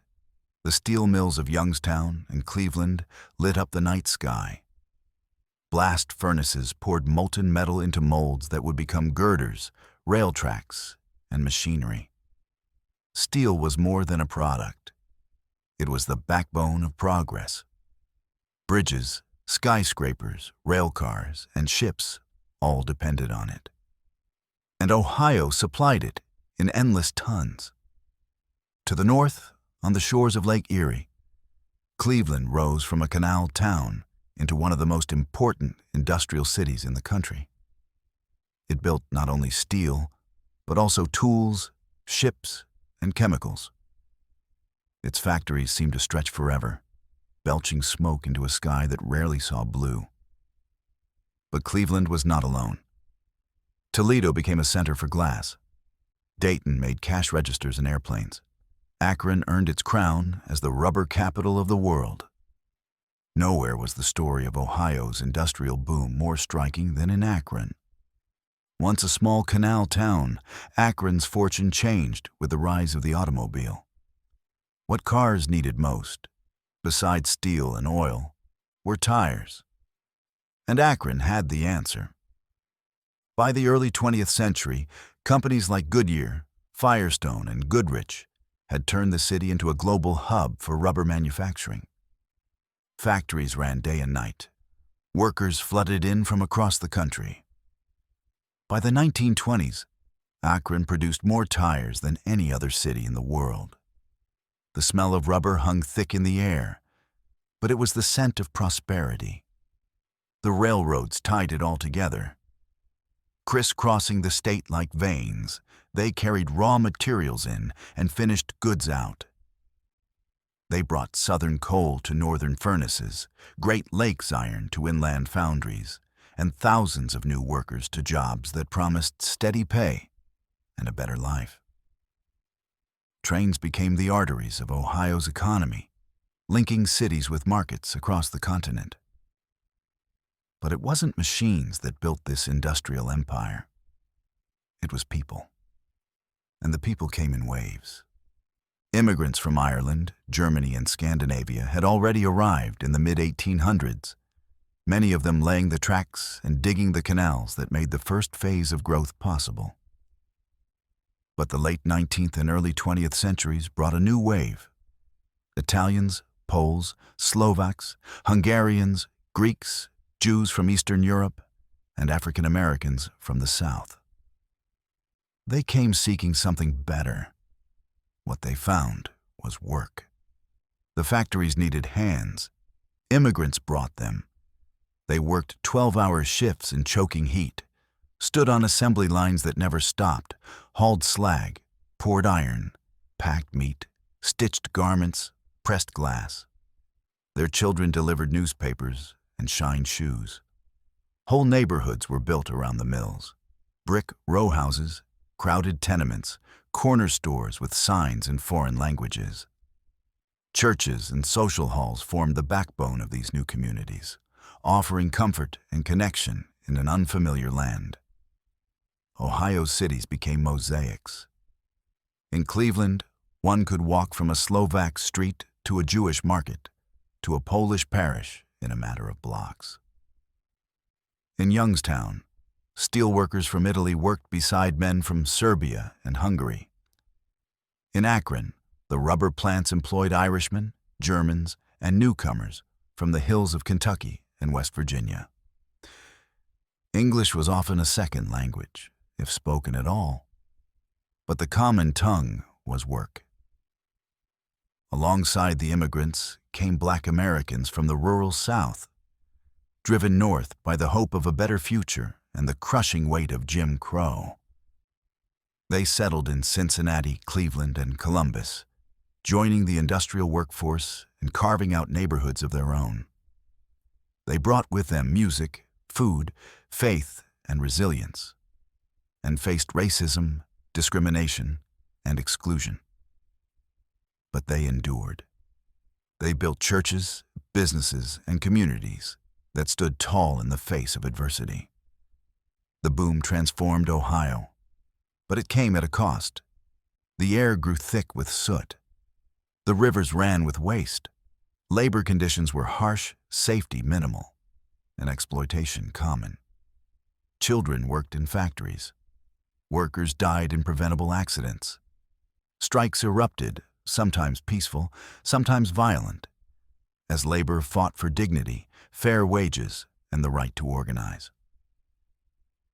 the steel mills of Youngstown and Cleveland lit up the night sky. Blast furnaces poured molten metal into molds that would become girders, rail tracks, and machinery. Steel was more than a product. It was the backbone of progress. Bridges, skyscrapers, rail cars, and ships all depended on it. And Ohio supplied it in endless tons. To the north, on the shores of Lake Erie, Cleveland rose from a canal town into one of the most important industrial cities in the country. It built not only steel, but also tools, ships, and chemicals. Its factories seemed to stretch forever, belching smoke into a sky that rarely saw blue. But Cleveland was not alone. Toledo became a center for glass. Dayton made cash registers and airplanes. Akron earned its crown as the rubber capital of the world. Nowhere was the story of Ohio's industrial boom more striking than in Akron. Once a small canal town, Akron's fortune changed with the rise of the automobile. What cars needed most, besides steel and oil, were tires. And Akron had the answer. By the early 20th century, companies like Goodyear, Firestone, and Goodrich had turned the city into a global hub for rubber manufacturing. Factories ran day and night. Workers flooded in from across the country. By the 1920s, Akron produced more tires than any other city in the world. The smell of rubber hung thick in the air, but it was the scent of prosperity. The railroads tied it all together. Crisscrossing the state like veins, they carried raw materials in and finished goods out. They brought southern coal to northern furnaces, Great Lakes iron to inland foundries, and thousands of new workers to jobs that promised steady pay and a better life. Trains became the arteries of Ohio's economy, linking cities with markets across the continent. But it wasn't machines that built this industrial empire. It was people. And the people came in waves. Immigrants from Ireland, Germany, and Scandinavia had already arrived in the mid-1800s, many of them laying the tracks and digging the canals that made the first phase of growth possible. But the late 19th and early 20th centuries brought a new wave. Italians, Poles, Slovaks, Hungarians, Greeks, Jews from Eastern Europe, and African Americans from the South. They came seeking something better. What they found was work. The factories needed hands. Immigrants brought them. They worked 12-hour shifts in choking heat, stood on assembly lines that never stopped, hauled slag, poured iron, packed meat, stitched garments, pressed glass. Their children delivered newspapers and shined shoes. Whole neighborhoods were built around the mills. Brick row houses, crowded tenements, corner stores with signs in foreign languages. Churches and social halls formed the backbone of these new communities, offering comfort and connection in an unfamiliar land. Ohio's cities became mosaics. In Cleveland, one could walk from a Slovak street to a Jewish market, to a Polish parish in a matter of blocks. In Youngstown, steelworkers from Italy worked beside men from Serbia and Hungary. In Akron, the rubber plants employed Irishmen, Germans, and newcomers from the hills of Kentucky and West Virginia. English was often a second language, if spoken at all, but the common tongue was work. Alongside the immigrants came Black Americans from the rural South, driven north by the hope of a better future and the crushing weight of Jim Crow. They settled in Cincinnati, Cleveland, and Columbus, joining the industrial workforce and carving out neighborhoods of their own. They brought with them music, food, faith, and resilience, and faced racism, discrimination, and exclusion. But they endured. They built churches, businesses, and communities that stood tall in the face of adversity. The boom transformed Ohio, but it came at a cost. The air grew thick with soot. The rivers ran with waste. Labor conditions were harsh, safety minimal. and exploitation common. Children worked in factories. Workers died in preventable accidents. Strikes erupted, sometimes peaceful, sometimes violent, as labor fought for dignity, fair wages, and the right to organize.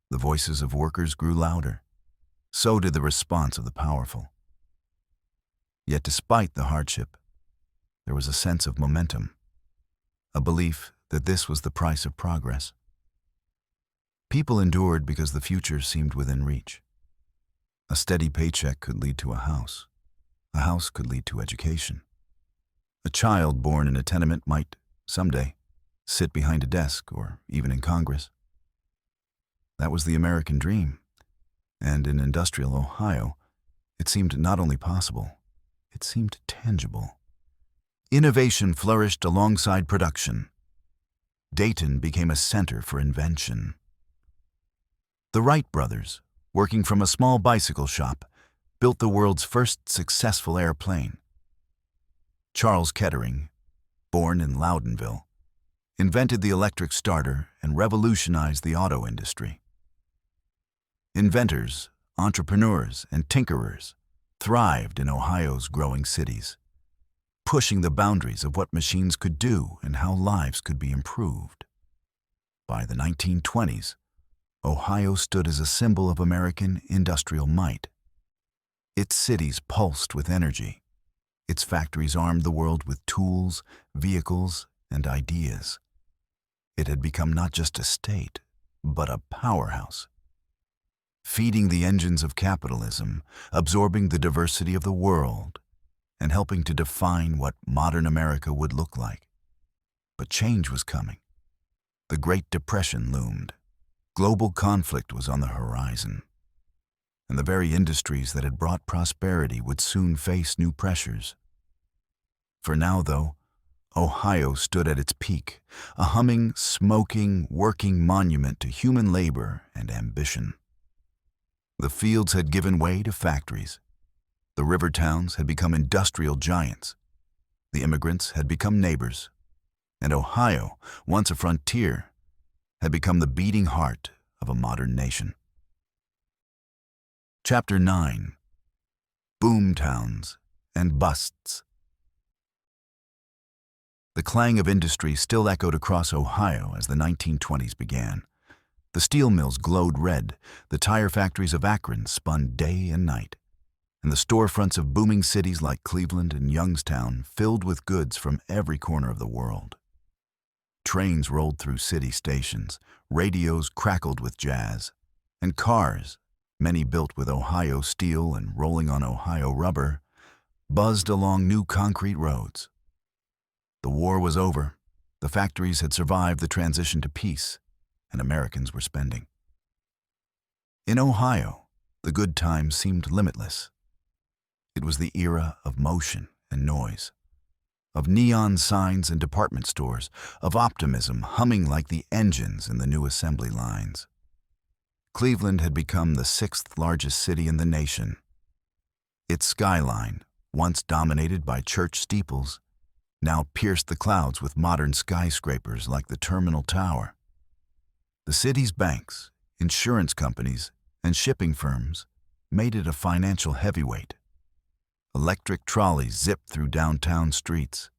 The voices of workers grew louder. So did the response of the powerful. Yet despite the hardship, there was a sense of momentum, a belief that this was the price of progress. People endured because the future seemed within reach. A steady paycheck could lead to a house. A house could lead to education. A child born in a tenement might, someday, sit behind a desk or even in Congress. That was the American dream, and in industrial Ohio, it seemed not only possible, it seemed tangible. Innovation flourished alongside production. Dayton became a center for invention. The Wright brothers, working from a small bicycle shop, built the world's first successful airplane. Charles Kettering, born in Loudonville, invented the electric starter and revolutionized the auto industry. Inventors, entrepreneurs, and tinkerers thrived in Ohio's growing cities, pushing the boundaries of what machines could do and how lives could be improved. By the 1920s, Ohio stood as a symbol of American industrial might. Its cities pulsed with energy. Its factories armed the world with tools, vehicles, and ideas. It had become not just a state, but a powerhouse, feeding the engines of capitalism, absorbing the diversity of the world, and helping to define what modern America would look like. But change was coming. The Great Depression loomed. Global conflict was on the horizon, and the very industries that had brought prosperity would soon face new pressures. For now, though, Ohio stood at its peak, a humming, smoking, working monument to human labor and ambition. The fields had given way to factories. The river towns had become industrial giants. The immigrants had become neighbors. And Ohio, once a frontier, had become the beating heart of a modern nation. Chapter 9. Boomtowns and Busts. The clang of industry still echoed across Ohio as the 1920s began. The steel mills glowed red, the tire factories of Akron spun day and night, and the storefronts of booming cities like Cleveland and Youngstown filled with goods from every corner of the world. Trains rolled through city stations, radios crackled with jazz, and cars, many built with Ohio steel and rolling on Ohio rubber, buzzed along new concrete roads. The war was over, the factories had survived the transition to peace, and Americans were spending. In Ohio, the good times seemed limitless. It was the era of motion and noise, of neon signs and department stores, of optimism humming like the engines in the new assembly lines. Cleveland had become the sixth largest city in the nation. Its skyline, once dominated by church steeples, now pierced the clouds with modern skyscrapers like the Terminal Tower. The city's banks, insurance companies, and shipping firms made it a financial heavyweight. Electric trolleys zipped through downtown streets.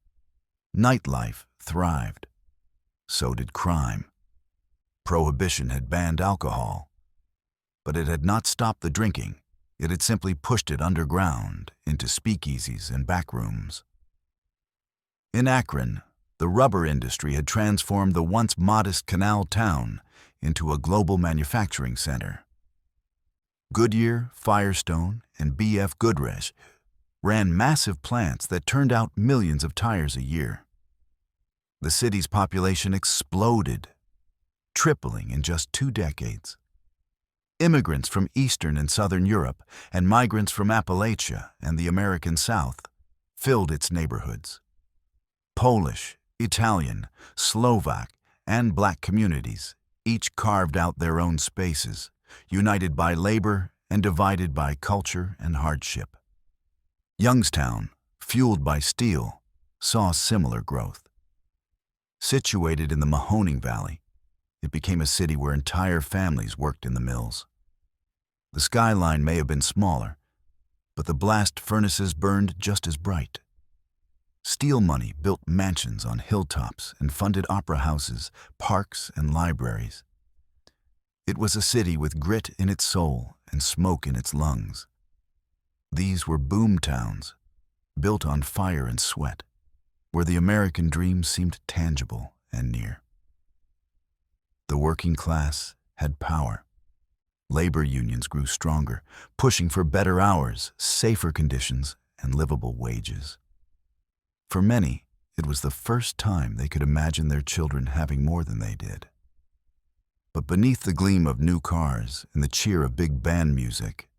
Nightlife thrived. So did crime. Prohibition had banned alcohol, but it had not stopped the drinking. It had simply pushed it underground into speakeasies and backrooms. In Akron, the rubber industry had transformed the once modest canal town into a global manufacturing center. Goodyear, Firestone, and B.F. Goodrich ran massive plants that turned out millions of tires a year. The city's population exploded, tripling in just 2 decades. Immigrants from Eastern and Southern Europe and migrants from Appalachia and the American South filled its neighborhoods. Polish, Italian, Slovak, and Black communities each carved out their own spaces, united by labor and divided by culture and hardship. Youngstown, fueled by steel, saw similar growth. Situated in the Mahoning Valley, it became a city where entire families worked in the mills. The skyline may have been smaller, but the blast furnaces burned just as bright. Steel money built mansions on hilltops and funded opera houses, parks, and libraries. It was a city with grit in its soul and smoke in its lungs. These were boom towns, built on fire and sweat, where the American dream seemed tangible and near. The working class had power. Labor unions grew stronger, pushing for better hours, safer conditions, and livable wages. For many, it was the first time they could imagine their children having more than they did. But beneath the gleam of new cars and the cheer of big band music,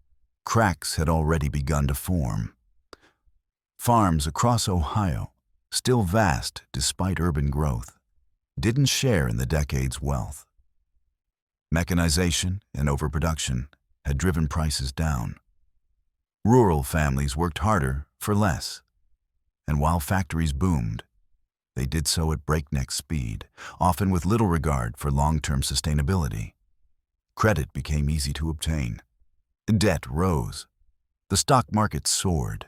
cracks had already begun to form. Farms across Ohio, still vast despite urban growth, didn't share in the decade's wealth. Mechanization and overproduction had driven prices down. Rural families worked harder for less, and while factories boomed, they did so at breakneck speed, often with little regard for long-term sustainability. Credit became easy to obtain. Debt rose. The stock market soared.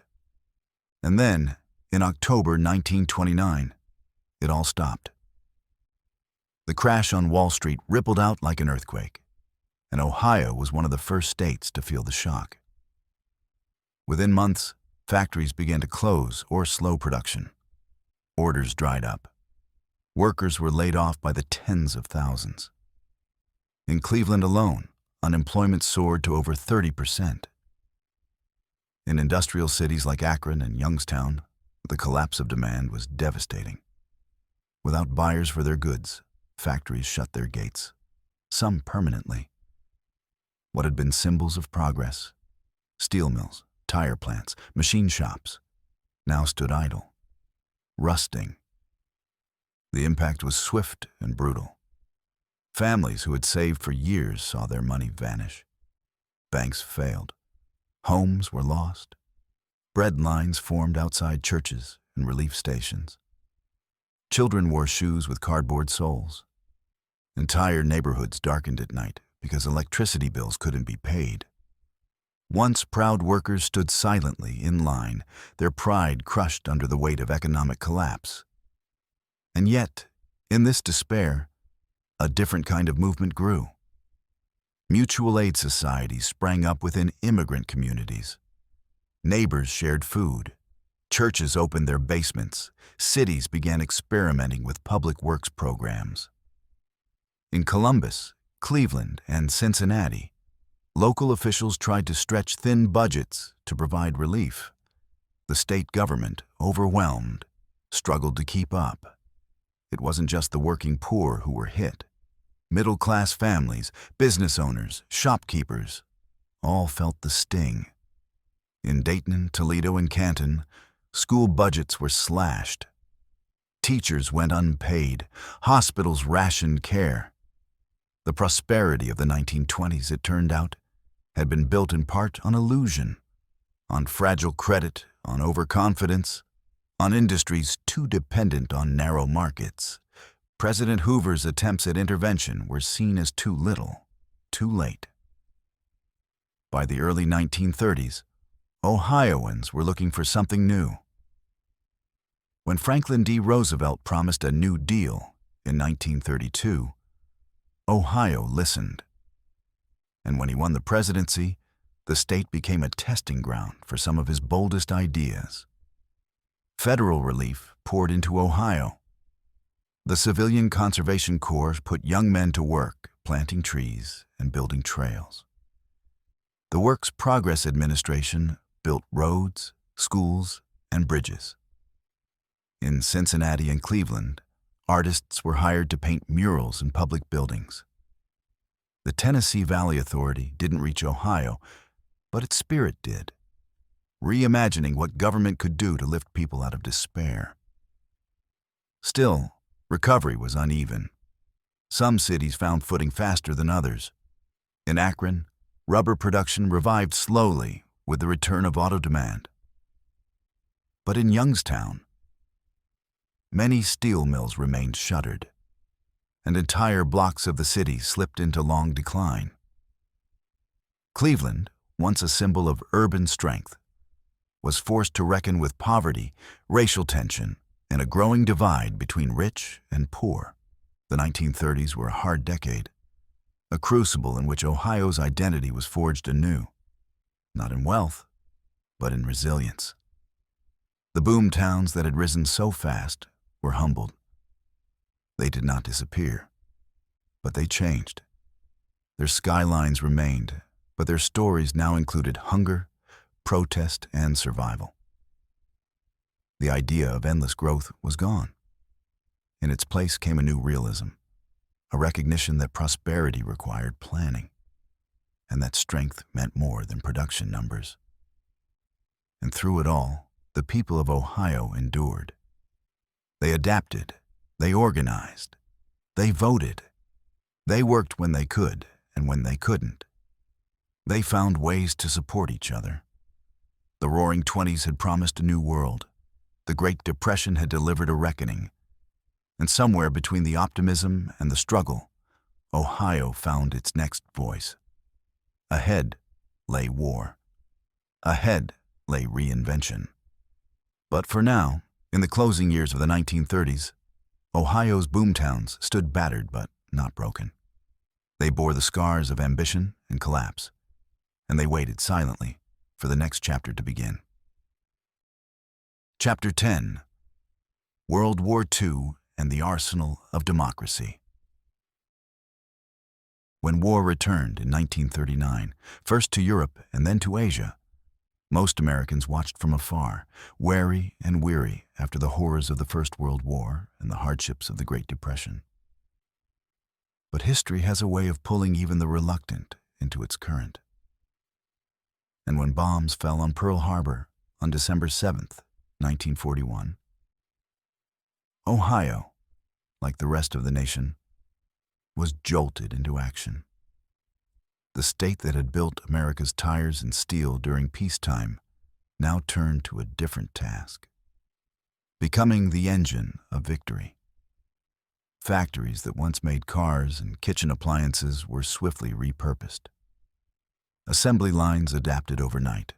And then, in October 1929, it all stopped. The crash on Wall Street rippled out like an earthquake, and Ohio was one of the first states to feel the shock. Within months, factories began to close or slow production. Orders dried up. Workers were laid off by the tens of thousands. In Cleveland alone, unemployment soared to over 30%. In industrial cities like Akron and Youngstown, the collapse of demand was devastating. Without buyers for their goods, factories shut their gates, some permanently. What had been symbols of progress, steel mills, tire plants, machine shops, now stood idle, rusting. The impact was swift and brutal. Families who had saved for years saw their money vanish. Banks failed. Homes were lost. Bread lines formed outside churches and relief stations. Children wore shoes with cardboard soles. Entire neighborhoods darkened at night because electricity bills couldn't be paid. Once proud workers stood silently in line, their pride crushed under the weight of economic collapse. And yet, in this despair, a different kind of movement grew. Mutual aid societies sprang up within immigrant communities. Neighbors shared food. Churches opened their basements. Cities began experimenting with public works programs. In Columbus, Cleveland, and Cincinnati, local officials tried to stretch thin budgets to provide relief. The state government, overwhelmed, struggled to keep up. It wasn't just the working poor who were hit. Middle-class families, business owners, shopkeepers, all felt the sting. In Dayton, Toledo, and Canton, school budgets were slashed. Teachers went unpaid. Hospitals rationed care. The prosperity of the 1920s, it turned out, had been built in part on illusion, on fragile credit, on overconfidence, on industries too dependent on narrow markets. President Hoover's attempts at intervention were seen as too little, too late. By the early 1930s, Ohioans were looking for something new. When Franklin D. Roosevelt promised a New Deal in 1932, Ohio listened. And when he won the presidency, the state became a testing ground for some of his boldest ideas. Federal relief poured into Ohio. The Civilian Conservation Corps put young men to work planting trees and building trails. The Works Progress Administration built roads, schools, and bridges. In Cincinnati and Cleveland, artists were hired to paint murals in public buildings. The Tennessee Valley Authority didn't reach Ohio, but its spirit did, reimagining what government could do to lift people out of despair. Still, recovery was uneven. Some cities found footing faster than others. In Akron, rubber production revived slowly with the return of auto demand. But in Youngstown, many steel mills remained shuttered. and entire blocks of the city slipped into long decline. Cleveland, once a symbol of urban strength, was forced to reckon with poverty, racial tension, and a growing divide between rich and poor. The 1930s were a hard decade, a crucible in which Ohio's identity was forged anew, not in wealth, but in resilience. The boom towns that had risen so fast were humbled. They did not disappear, but they changed. Their skylines remained, but their stories now included hunger, protest, and survival. The idea of endless growth was gone. In its place came a new realism, a recognition that prosperity required planning, and that strength meant more than production numbers. And through it all, the people of Ohio endured. They adapted, they organized, they voted. They worked when they could and when they couldn't. They found ways to support each other. The Roaring Twenties had promised a new world. The Great Depression had delivered a reckoning. And somewhere between the optimism and the struggle, Ohio found its next voice. Ahead lay war. Ahead lay reinvention. But for now, in the closing years of the 1930s, Ohio's boomtowns stood battered but not broken. They bore the scars of ambition and collapse, and they waited silently for the next chapter to begin. Chapter 10: World War II and the Arsenal of Democracy. When war returned in 1939, first to Europe and then to Asia, most Americans watched from afar, wary and weary after the horrors of the First World War and the hardships of the Great Depression. But history has a way of pulling even the reluctant into its current. And when bombs fell on Pearl Harbor on December 7th, 1941, Ohio, like the rest of the nation, was jolted into action. The state that had built America's tires and steel during peacetime now turned to a different task, becoming the engine of victory. Factories that once made cars and kitchen appliances were swiftly repurposed. Assembly lines adapted overnight.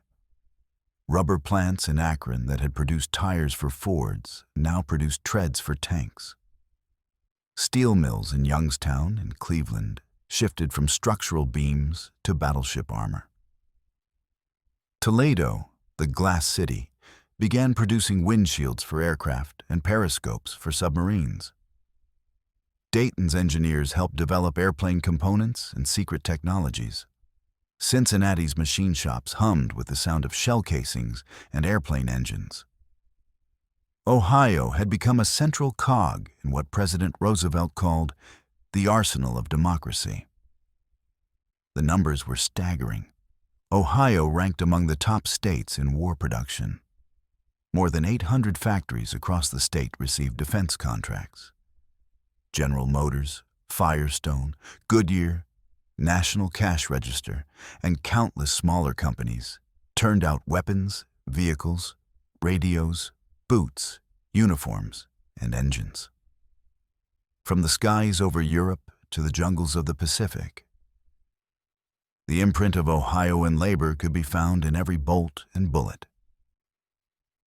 Rubber plants in Akron that had produced tires for Fords now produced treads for tanks. Steel mills in Youngstown and Cleveland shifted from structural beams to battleship armor. Toledo, the glass city, began producing windshields for aircraft and periscopes for submarines. Dayton's engineers helped develop airplane components and secret technologies. Cincinnati's machine shops hummed with the sound of shell casings and airplane engines. Ohio had become a central cog in what President Roosevelt called the arsenal of democracy. The numbers were staggering. Ohio ranked among the top states in war production. More than 800 factories across the state received defense contracts. General Motors, Firestone, Goodyear, National Cash Register, and countless smaller companies turned out weapons, vehicles, radios, boots, uniforms, and engines. From the skies over Europe to the jungles of the Pacific, the imprint of Ohioan labor could be found in every bolt and bullet.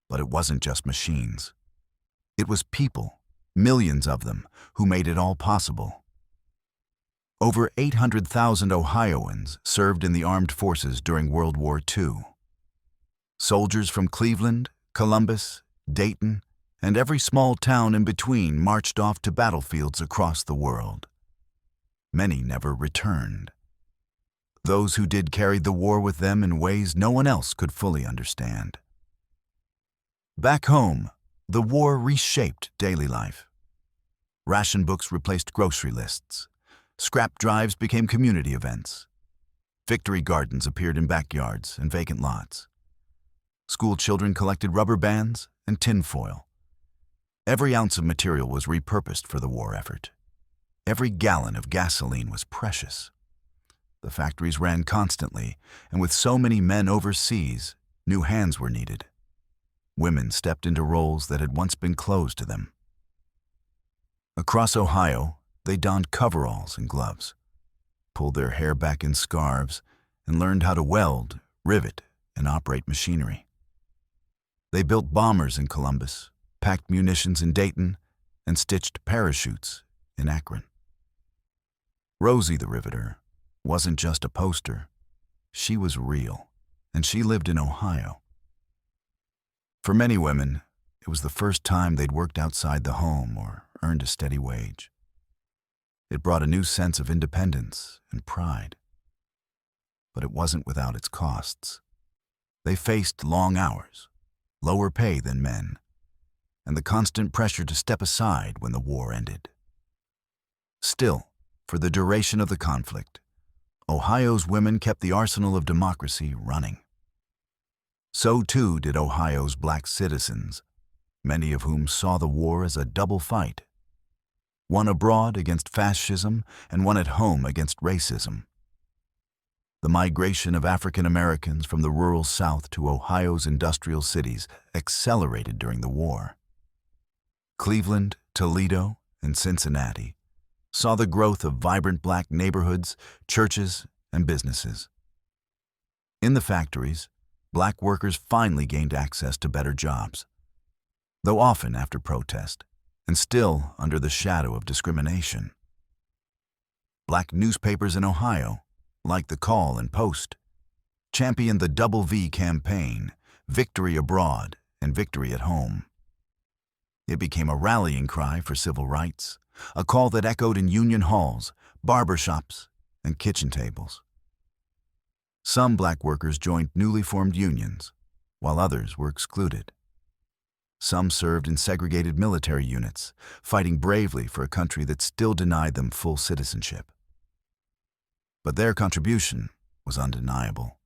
But it wasn't just machines. It was people, millions of them, who made it all possible. Over 800,000 Ohioans served in the armed forces during World War II. Soldiers from Cleveland, Columbus, Dayton, and every small town in between marched off to battlefields across the world. Many never returned. Those who did carried the war with them in ways no one else could fully understand. Back home, the war reshaped daily life. Ration books replaced grocery lists. Scrap drives became community events. Victory gardens appeared in backyards and vacant lots. School children collected rubber bands and tinfoil. Every ounce of material was repurposed for the war effort. Every gallon of gasoline was precious. The factories ran constantly, and with so many men overseas, new hands were needed. Women stepped into roles that had once been closed to them. Across Ohio, They donned coveralls and gloves, pulled their hair back in scarves, and learned how to weld, rivet, and operate machinery. They built bombers in Columbus, packed munitions in Dayton, and stitched parachutes in Akron. Rosie the Riveter wasn't just a poster. She was real, and she lived in Ohio. For many women, it was the first time they'd worked outside the home or earned a steady wage. It brought a new sense of independence and pride. But it wasn't without its costs. They faced long hours, lower pay than men, and the constant pressure to step aside when the war ended. Still, for the duration of the conflict, Ohio's women kept the arsenal of democracy running. So too did Ohio's black citizens, many of whom saw the war as a double fight, one abroad against fascism and one at home against racism. The migration of African Americans from the rural South to Ohio's industrial cities accelerated during the war. Cleveland, Toledo, and Cincinnati saw the growth of vibrant black neighborhoods, churches, and businesses. In the factories, black workers finally gained access to better jobs, though often after protest, and still under the shadow of discrimination. Black newspapers in Ohio, like the Call and Post, championed the Double V campaign, Victory Abroad and Victory at Home. It became a rallying cry for civil rights, a call that echoed in union halls, barbershops, and kitchen tables. Some black workers joined newly formed unions, while others were excluded. Some served in segregated military units, fighting bravely for a country that still denied them full citizenship. But their contribution was undeniable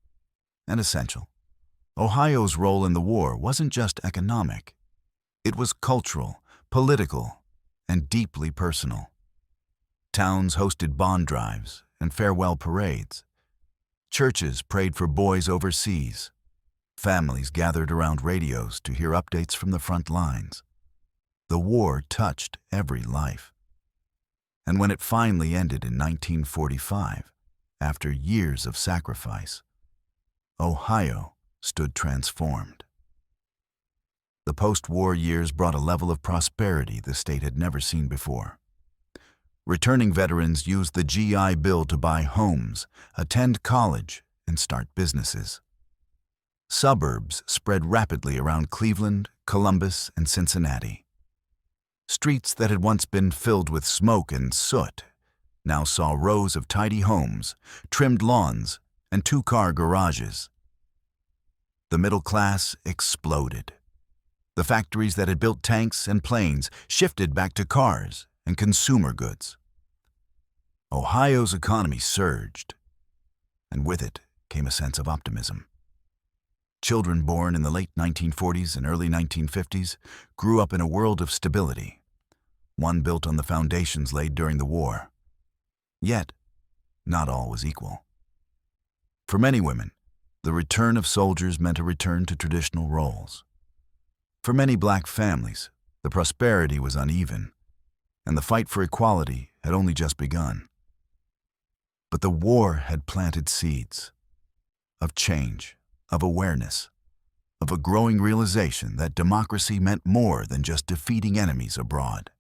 and essential. Ohio's role in the war wasn't just economic. It was cultural, political, and deeply personal. Towns hosted bond drives and farewell parades. Churches prayed for boys overseas. Families gathered around radios to hear updates from the front lines. The war touched every life. And when it finally ended in 1945, after years of sacrifice, Ohio stood transformed. The post-war years brought a level of prosperity the state had never seen before. Returning veterans used the GI Bill to buy homes, attend college, and start businesses. Suburbs spread rapidly around Cleveland, Columbus, and Cincinnati. Streets that had once been filled with smoke and soot now saw rows of tidy homes, trimmed lawns, and two-car garages. The middle class exploded. The factories that had built tanks and planes shifted back to cars and consumer goods. Ohio's economy surged, and with it came a sense of optimism. Children born in the late 1940s and early 1950s grew up in a world of stability, one built on the foundations laid during the war. Yet, not all was equal. For many women, the return of soldiers meant a return to traditional roles. For many black families, the prosperity was uneven, and the fight for equality had only just begun. But the war had planted seeds of change, of awareness, of a growing realization that democracy meant more than just defeating enemies abroad.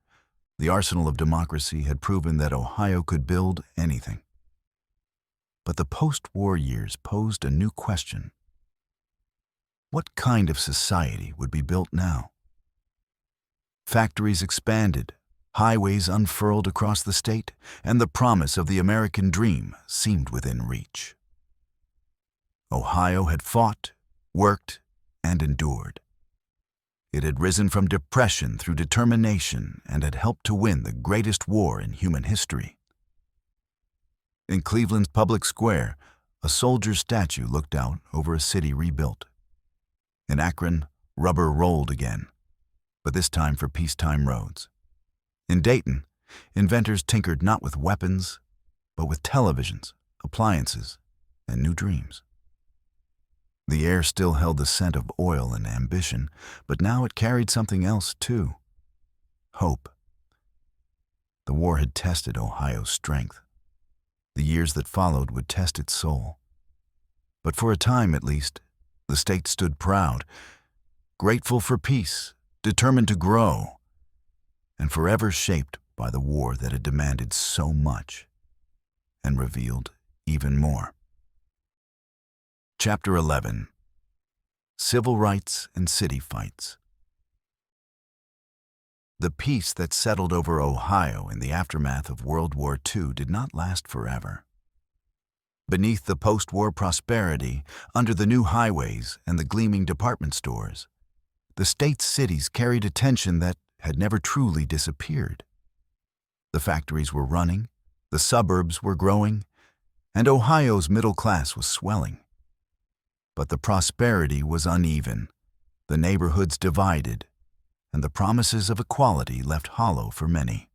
The arsenal of democracy had proven that Ohio could build anything. But the post-war years posed a new question. What kind of society would be built now? Factories expanded, highways unfurled across the state, and the promise of the American dream seemed within reach. Ohio had fought, worked, and endured. It had risen from depression through determination and had helped to win the greatest war in human history. In Cleveland's public square, a soldier's statue looked out over a city rebuilt. In Akron, rubber rolled again, but this time for peacetime roads. In Dayton, inventors tinkered not with weapons, but with televisions, appliances, and new dreams. The air still held the scent of oil and ambition, but now it carried something else too: hope. The war had tested Ohio's strength. The years that followed would test its soul. But for a time, at least, the state stood proud, grateful for peace, determined to grow, and forever shaped by the war that had demanded so much and revealed even more. Chapter 11. Civil Rights and City Fights. The peace that settled over Ohio in the aftermath of World War II did not last forever. Beneath the post-war prosperity, under the new highways and the gleaming department stores, the state's cities carried a tension that had never truly disappeared. The factories were running, the suburbs were growing, and Ohio's middle class was swelling. But the prosperity was uneven, the neighborhoods divided, and the promises of equality left hollow for many.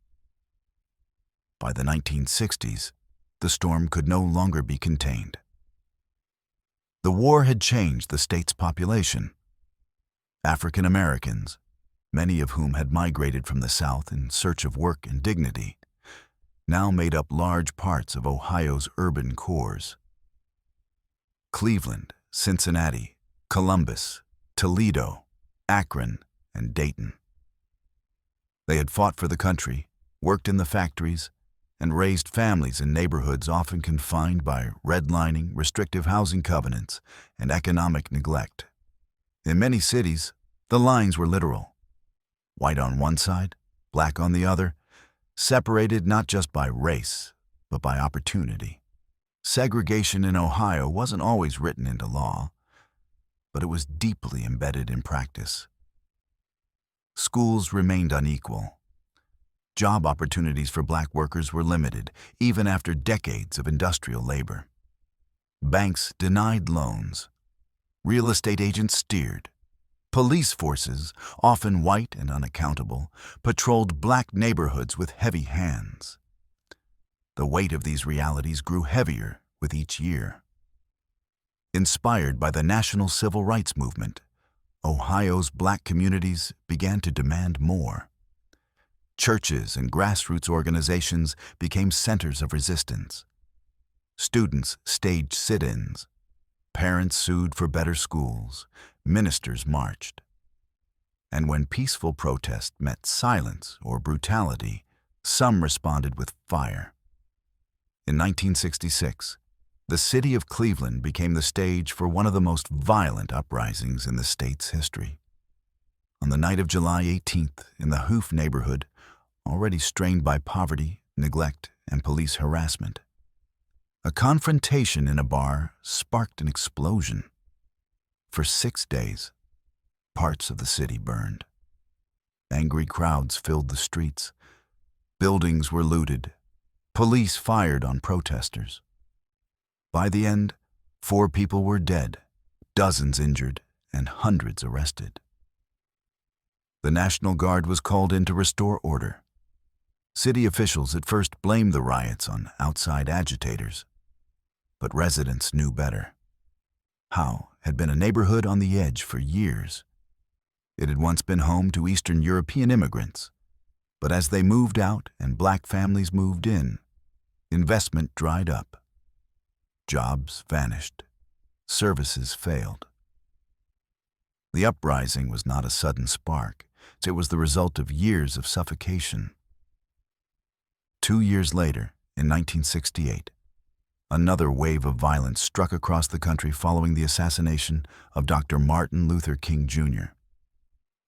By the 1960s, the storm could no longer be contained. The war had changed the state's population. African Americans, many of whom had migrated from the South in search of work and dignity, now made up large parts of Ohio's urban cores. Cleveland, Cincinnati, Columbus, Toledo, Akron, and Dayton. They had fought for the country, worked in the factories, and raised families in neighborhoods often confined by redlining, restrictive housing covenants, and economic neglect. In many cities, the lines were literal. White on one side, black on the other, separated not just by race, but by opportunity. Segregation in Ohio wasn't always written into law, but it was deeply embedded in practice. Schools remained unequal. Job opportunities for black workers were limited, even after decades of industrial labor. Banks denied loans. Real estate agents steered. Police forces, often white and unaccountable, patrolled black neighborhoods with heavy hands. The weight of these realities grew heavier with each year. Inspired by the national civil rights movement, Ohio's black communities began to demand more. Churches and grassroots organizations became centers of resistance. Students staged sit-ins. Parents sued for better schools. Ministers marched. And when peaceful protest met silence or brutality, some responded with fire. In 1966, the city of Cleveland became the stage for one of the most violent uprisings in the state's history. On the night of July 18th, in the Hoof neighborhood, already strained by poverty, neglect, and police harassment, a confrontation in a bar sparked an explosion. For 6 days, parts of the city burned. Angry crowds filled the streets. Buildings were looted. Police fired on protesters. By the end, 4 people were dead, dozens injured, and hundreds arrested. The National Guard was called in to restore order. City officials at first blamed the riots on outside agitators, but residents knew better. Howe had been a neighborhood on the edge for years. It had once been home to Eastern European immigrants, but as they moved out and black families moved in, investment dried up. Jobs vanished. Services failed. The uprising was not a sudden spark. It was the result of years of suffocation. 2 years later, in 1968, another wave of violence struck across the country following the assassination of Dr. Martin Luther King Jr.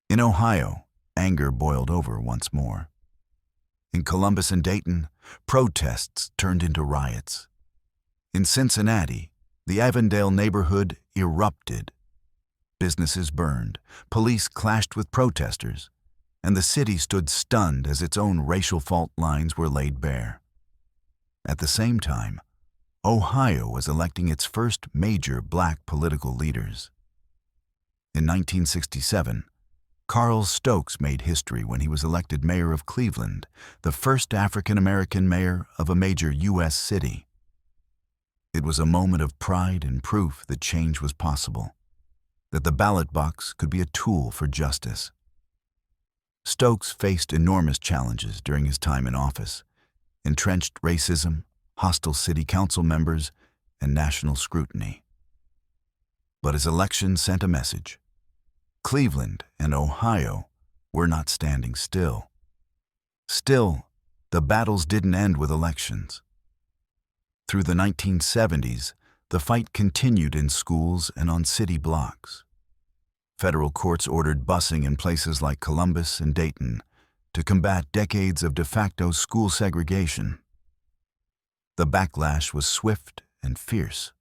In Ohio, anger boiled over once more. In Columbus and Dayton, protests turned into riots. In Cincinnati, the Avondale neighborhood erupted. Businesses burned, police clashed with protesters, and the city stood stunned as its own racial fault lines were laid bare. At the same time, Ohio was electing its first major black political leaders. In 1967, Carl Stokes made history when he was elected mayor of Cleveland, the first African-American mayor of a major U.S. city. It was a moment of pride and proof that change was possible, that the ballot box could be a tool for justice. Stokes faced enormous challenges during his time in office: entrenched racism, hostile city council members, and national scrutiny. But his election sent a message. Cleveland and Ohio were not standing still. Still, the battles didn't end with elections. Through the 1970s, the fight continued in schools and on city blocks. Federal courts ordered busing in places like Columbus and Dayton to combat decades of de facto school segregation. The backlash was swift and fierce.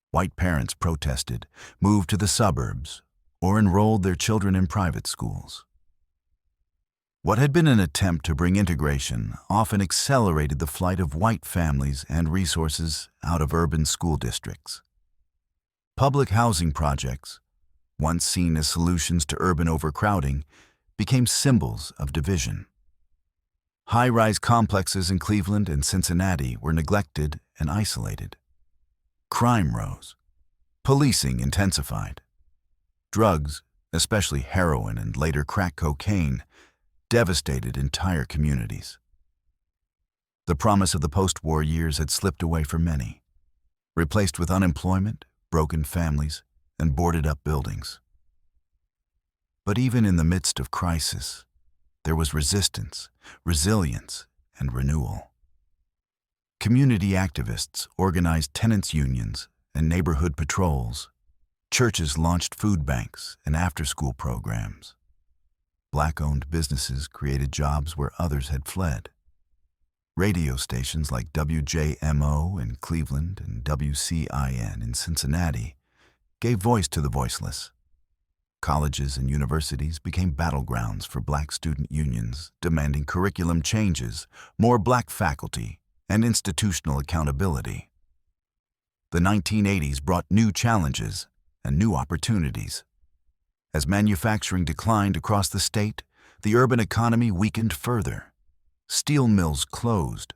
White parents protested, moved to the suburbs, or enrolled their children in private schools. What had been an attempt to bring integration often accelerated the flight of white families and resources out of urban school districts. Public housing projects, once seen as solutions to urban overcrowding, became symbols of division. High-rise complexes in Cleveland and Cincinnati were neglected and isolated. Crime rose. Policing intensified. Drugs, especially heroin and later crack cocaine, devastated entire communities. The promise of the post-war years had slipped away for many, replaced with unemployment, broken families, and boarded-up buildings. But even in the midst of crisis, there was resistance, resilience, and renewal. Community activists organized tenants' unions and neighborhood patrols. Churches launched food banks and after-school programs. Black-owned businesses created jobs where others had fled. Radio stations like WJMO in Cleveland and WCIN in Cincinnati gave voice to the voiceless. Colleges and universities became battlegrounds for Black student unions, demanding curriculum changes, more Black faculty, and institutional accountability. The 1980s brought new challenges and new opportunities. As manufacturing declined across the state, the urban economy weakened further. Steel mills closed.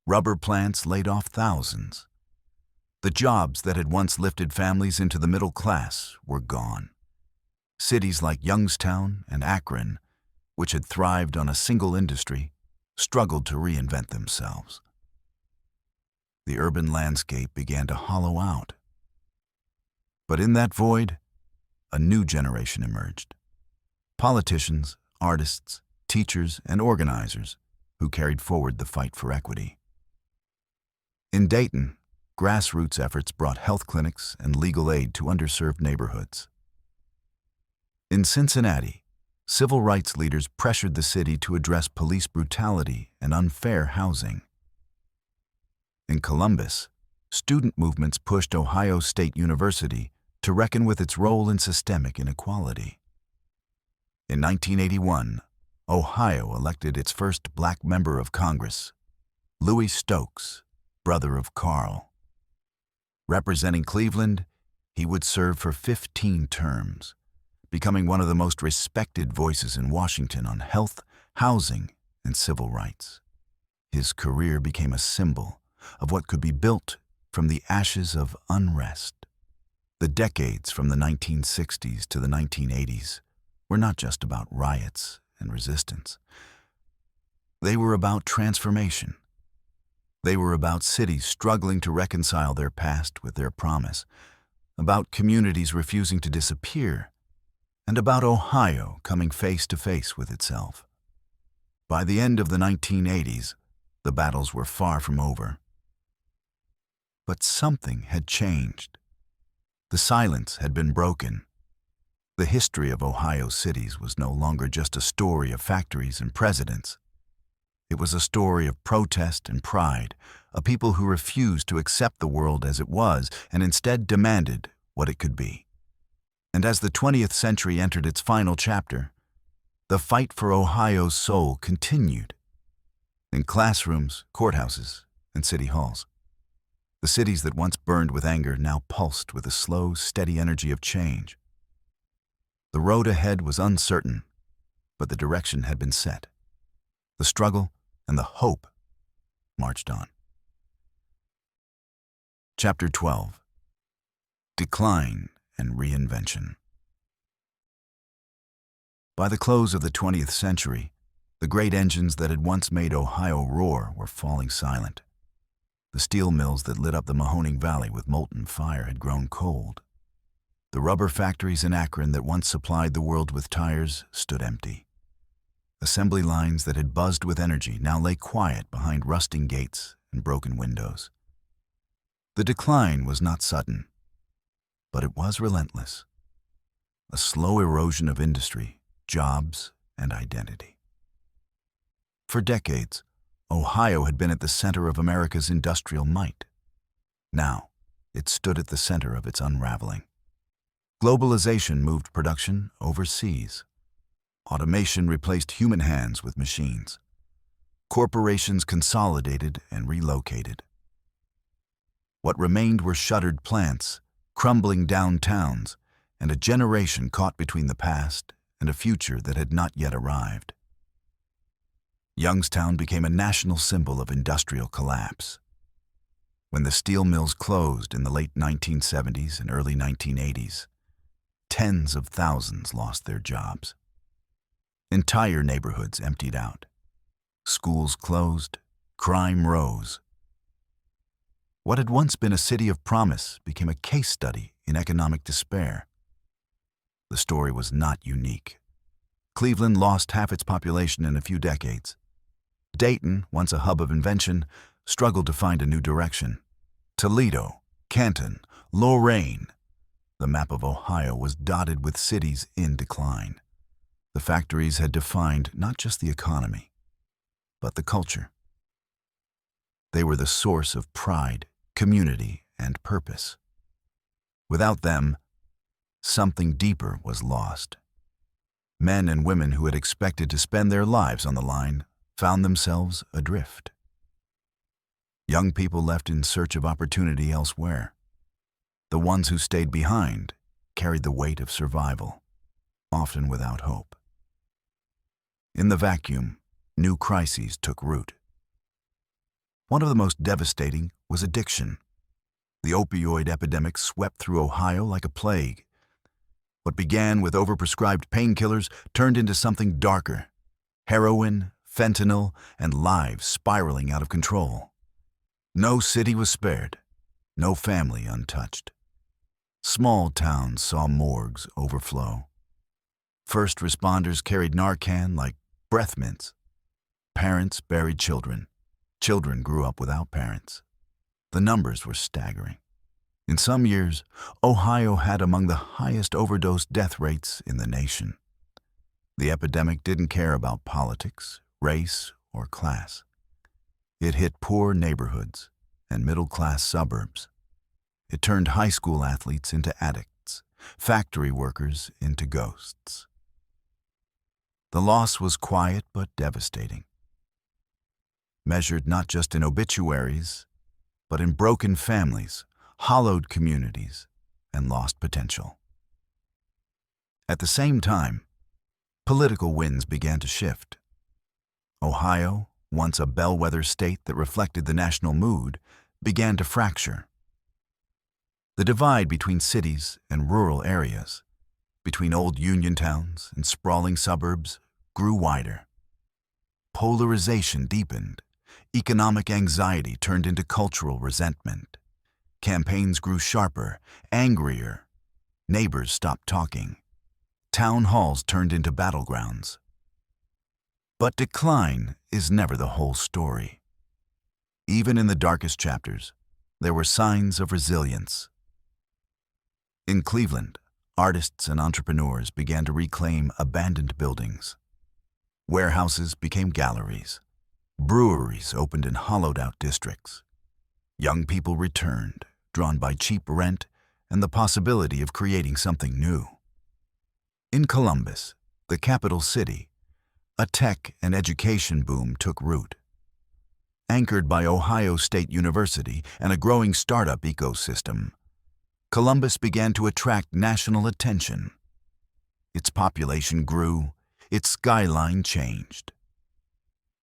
Rubber plants laid off thousands. The jobs that had once lifted families into the middle class were gone. Cities like Youngstown and Akron, which had thrived on a single industry, struggled to reinvent themselves. The urban landscape began to hollow out. But in that void, a new generation emerged. Politicians, artists, teachers, and organizers who carried forward the fight for equity. In Dayton, grassroots efforts brought health clinics and legal aid to underserved neighborhoods. In Cincinnati, civil rights leaders pressured the city to address police brutality and unfair housing. In Columbus, student movements pushed Ohio State University to reckon with its role in systemic inequality. In 1981, Ohio elected its first Black member of Congress, Louis Stokes, brother of Carl. Representing Cleveland, he would serve for 15 terms, becoming one of the most respected voices in Washington on health, housing, and civil rights. His career became a symbol of what could be built from the ashes of unrest. The decades from the 1960s to the 1980s were not just about riots and resistance. They were about transformation. They were about cities struggling to reconcile their past with their promise, about communities refusing to disappear, and about Ohio coming face to face with itself. By the end of the 1980s, the battles were far from over. But something had changed. The silence had been broken. The history of Ohio cities was no longer just a story of factories and presidents. It was a story of protest and pride, a people who refused to accept the world as it was and instead demanded what it could be. And as the 20th century entered its final chapter, the fight for Ohio's soul continued. In classrooms, courthouses, and city halls. The cities that once burned with anger now pulsed with a slow, steady energy of change. The road ahead was uncertain, but the direction had been set. The struggle and the hope marched on. Chapter 12. Decline and Reinvention. By the close of the 20th century, the great engines that had once made Ohio roar were falling silent. The steel mills that lit up the Mahoning Valley with molten fire had grown cold. The rubber factories in Akron that once supplied the world with tires stood empty. Assembly lines that had buzzed with energy now lay quiet behind rusting gates and broken windows. The decline was not sudden, but it was relentless. A slow erosion of industry, jobs, and identity. For decades, Ohio had been at the center of America's industrial might. Now, it stood at the center of its unraveling. Globalization moved production overseas. Automation replaced human hands with machines. Corporations consolidated and relocated. What remained were shuttered plants, crumbling downtowns, and a generation caught between the past and a future that had not yet arrived. Youngstown became a national symbol of industrial collapse. When the steel mills closed in the late 1970s and early 1980s, tens of thousands lost their jobs. Entire neighborhoods emptied out. Schools closed, crime rose. What had once been a city of promise became a case study in economic despair. The story was not unique. Cleveland lost half its population in a few decades. Dayton, once a hub of invention, struggled to find a new direction. Toledo, Canton, Lorain. The map of Ohio was dotted with cities in decline. The factories had defined not just the economy, but the culture. They were the source of pride, community, and purpose. Without them, something deeper was lost. Men and women who had expected to spend their lives on the line found themselves adrift. Young people left in search of opportunity elsewhere. The ones who stayed behind carried the weight of survival, often without hope. In the vacuum, new crises took root. One of the most devastating was addiction. The opioid epidemic swept through Ohio like a plague. What began with overprescribed painkillers turned into something darker: heroin, fentanyl, and lives spiraling out of control. No city was spared, no family untouched. Small towns saw morgues overflow. First responders carried Narcan like breath mints. Parents buried children. Children grew up without parents. The numbers were staggering. In some years, Ohio had among the highest overdose death rates in the nation. The epidemic didn't care about politics, race, or class. It hit poor neighborhoods and middle-class suburbs. It turned high school athletes into addicts, factory workers into ghosts. The loss was quiet but devastating. Measured not just in obituaries, but in broken families, hollowed communities, and lost potential. At the same time, political winds began to shift. Ohio, once a bellwether state that reflected the national mood, began to fracture. The divide between cities and rural areas, between old Union towns and sprawling suburbs, grew wider. Polarization deepened. Economic anxiety turned into cultural resentment. Campaigns grew sharper, angrier. Neighbors stopped talking. Town halls turned into battlegrounds. But decline is never the whole story. Even in the darkest chapters, there were signs of resilience. In Cleveland, artists and entrepreneurs began to reclaim abandoned buildings. Warehouses became galleries. Breweries opened in hollowed-out districts. Young people returned, drawn by cheap rent and the possibility of creating something new. In Columbus, the capital city, a tech and education boom took root. Anchored by Ohio State University and a growing startup ecosystem, Columbus began to attract national attention. Its population grew, its skyline changed.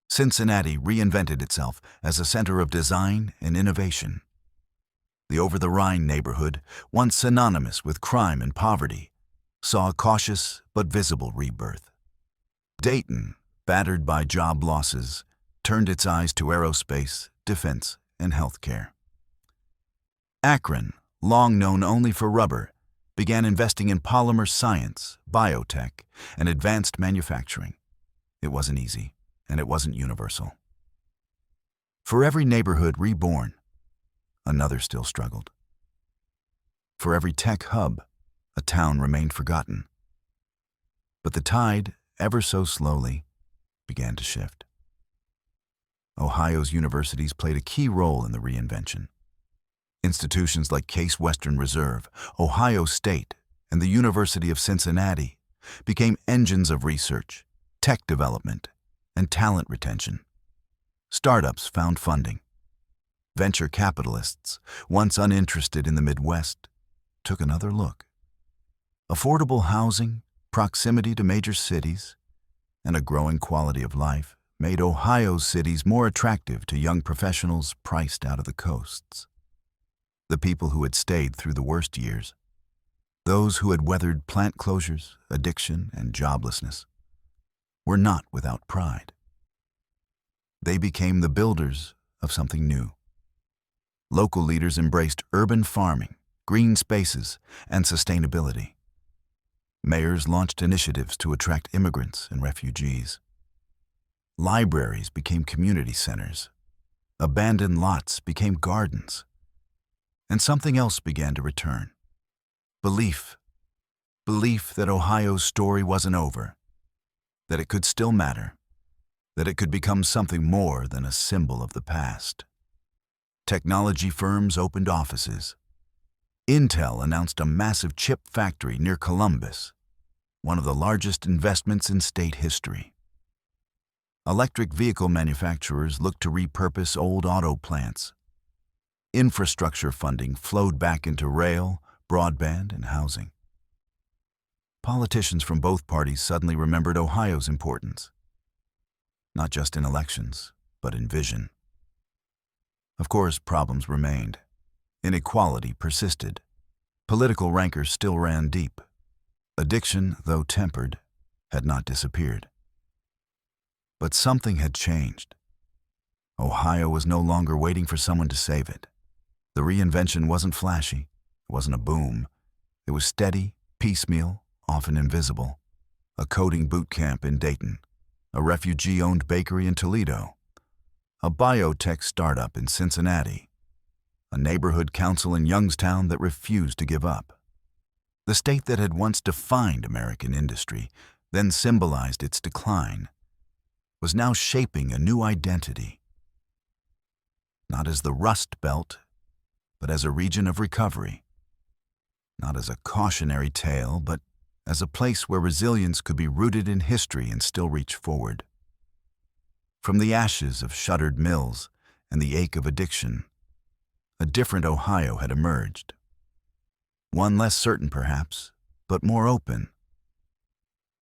Cincinnati reinvented itself as a center of design and innovation. The over-the-Rhine neighborhood, once synonymous with crime and poverty, saw a cautious but visible rebirth. Dayton, battered by job losses, turned its eyes to aerospace, defense, and healthcare. Akron, long known only for rubber, began investing in polymer science, biotech, and advanced manufacturing. It wasn't easy, and it wasn't universal. For every neighborhood reborn, another still struggled. For every tech hub, a town remained forgotten. But the tide, ever so slowly, began to shift. Ohio's universities played a key role in the reinvention. Institutions like Case Western Reserve, Ohio State, and the University of Cincinnati became engines of research, tech development, and talent retention. Startups found funding. Venture capitalists, once uninterested in the Midwest, took another look. Affordable housing, proximity to major cities, and a growing quality of life made Ohio's cities more attractive to young professionals priced out of the coasts. The people who had stayed through the worst years, those who had weathered plant closures, addiction, and joblessness, were not without pride. They became the builders of something new. Local leaders embraced urban farming, green spaces, and sustainability. Mayors launched initiatives to attract immigrants and refugees. Libraries became community centers. Abandoned lots became gardens. And something else began to return. Belief. Belief that Ohio's story wasn't over, that it could still matter, that it could become something more than a symbol of the past. Technology firms opened offices. Intel announced a massive chip factory near Columbus, one of the largest investments in state history. Electric vehicle manufacturers looked to repurpose old auto plants. Infrastructure funding flowed back into rail, broadband, and housing. Politicians from both parties suddenly remembered Ohio's importance, not just in elections, but in vision. Of course, problems remained. Inequality persisted. Political rancors still ran deep. Addiction, though tempered, had not disappeared. But something had changed. Ohio was no longer waiting for someone to save it. The reinvention wasn't flashy. It wasn't a boom. It was steady, piecemeal, often invisible. A coding boot camp in Dayton, a refugee-owned bakery in Toledo, a biotech startup in Cincinnati, a neighborhood council in Youngstown that refused to give up. The state that had once defined American industry, then symbolized its decline, was now shaping a new identity. Not as the Rust Belt, but as a region of recovery. Not as a cautionary tale, but as a place where resilience could be rooted in history and still reach forward. From the ashes of shuttered mills and the ache of addiction, a different Ohio had emerged. One less certain, perhaps, but more open.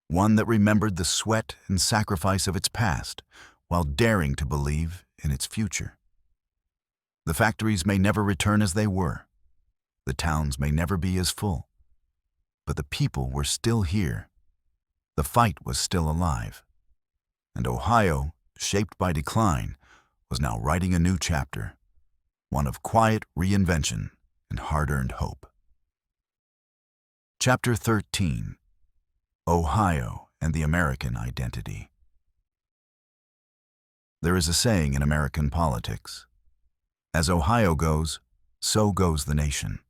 One that remembered the sweat and sacrifice of its past while daring to believe in its future. The factories may never return as they were. The towns may never be as full. But the people were still here. The fight was still alive. And Ohio, shaped by decline, was now writing a new chapter, one of quiet reinvention and hard-earned hope. Chapter 13. Ohio and the American Identity. There is a saying in American politics: as Ohio goes, so goes the nation.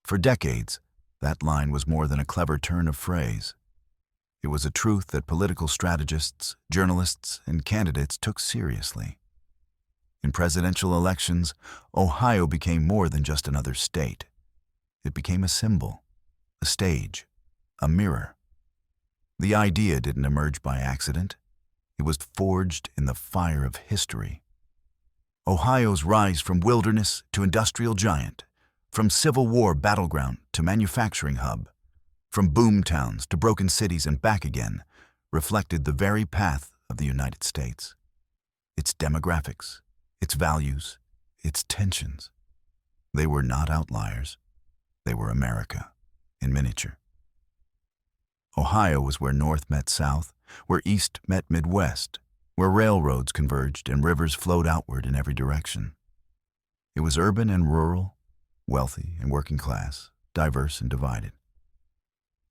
For decades, that line was more than a clever turn of phrase. It was a truth that political strategists, journalists, and candidates took seriously. In presidential elections, Ohio became more than just another state. It became a symbol, a stage, a mirror. The idea didn't emerge by accident. It was forged in the fire of history. Ohio's rise from wilderness to industrial giant, from Civil War battleground to manufacturing hub, from boom towns to broken cities and back again, reflected the very path of the United States. Its demographics, its values, its tensions. They were not outliers. They were America, in miniature. Ohio was where North met South, where East met Midwest, where railroads converged and rivers flowed outward in every direction. It was urban and rural, wealthy and working class, diverse and divided.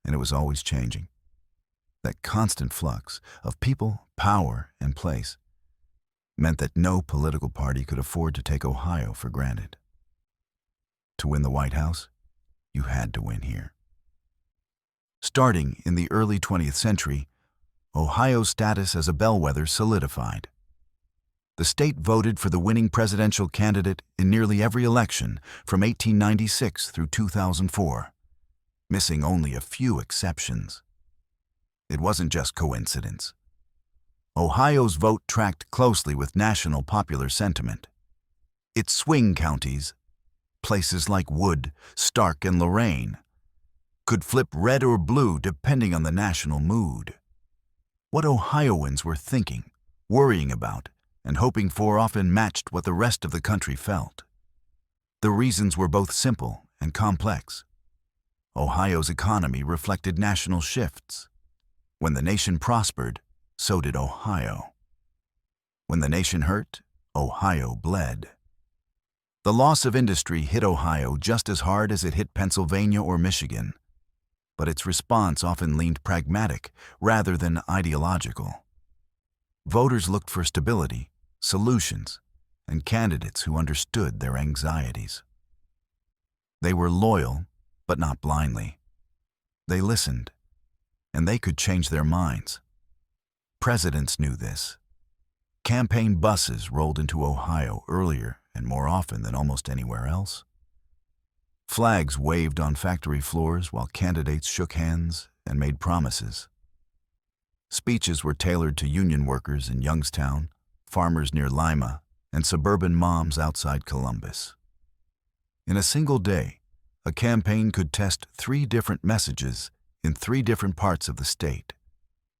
And it was always changing. That constant flux of people, power, and place meant that no political party could afford to take Ohio for granted. To win the White House, you had to win here. Starting in the early 20th century, Ohio's status as a bellwether solidified. The state voted for the winning presidential candidate in nearly every election from 1896 through 2004, missing only a few exceptions. It wasn't just coincidence. Ohio's vote tracked closely with national popular sentiment. Its swing counties, places like Wood, Stark, and Lorain, could flip red or blue depending on the national mood. What Ohioans were thinking, worrying about, and hoping for often matched what the rest of the country felt. The reasons were both simple and complex. Ohio's economy reflected national shifts. When the nation prospered, so did Ohio. When the nation hurt, Ohio bled. The loss of industry hit Ohio just as hard as it hit Pennsylvania or Michigan, but its response often leaned pragmatic rather than ideological. Voters looked for stability, solutions, and candidates who understood their anxieties. They were loyal, but not blindly. They listened, and they could change their minds. Presidents knew this. Campaign buses rolled into Ohio earlier and more often than almost anywhere else. Flags waved on factory floors while candidates shook hands and made promises. Speeches were tailored to union workers in Youngstown, farmers near Lima, and suburban moms outside Columbus. In a single day, a campaign could test 3 different messages in 3 different parts of the state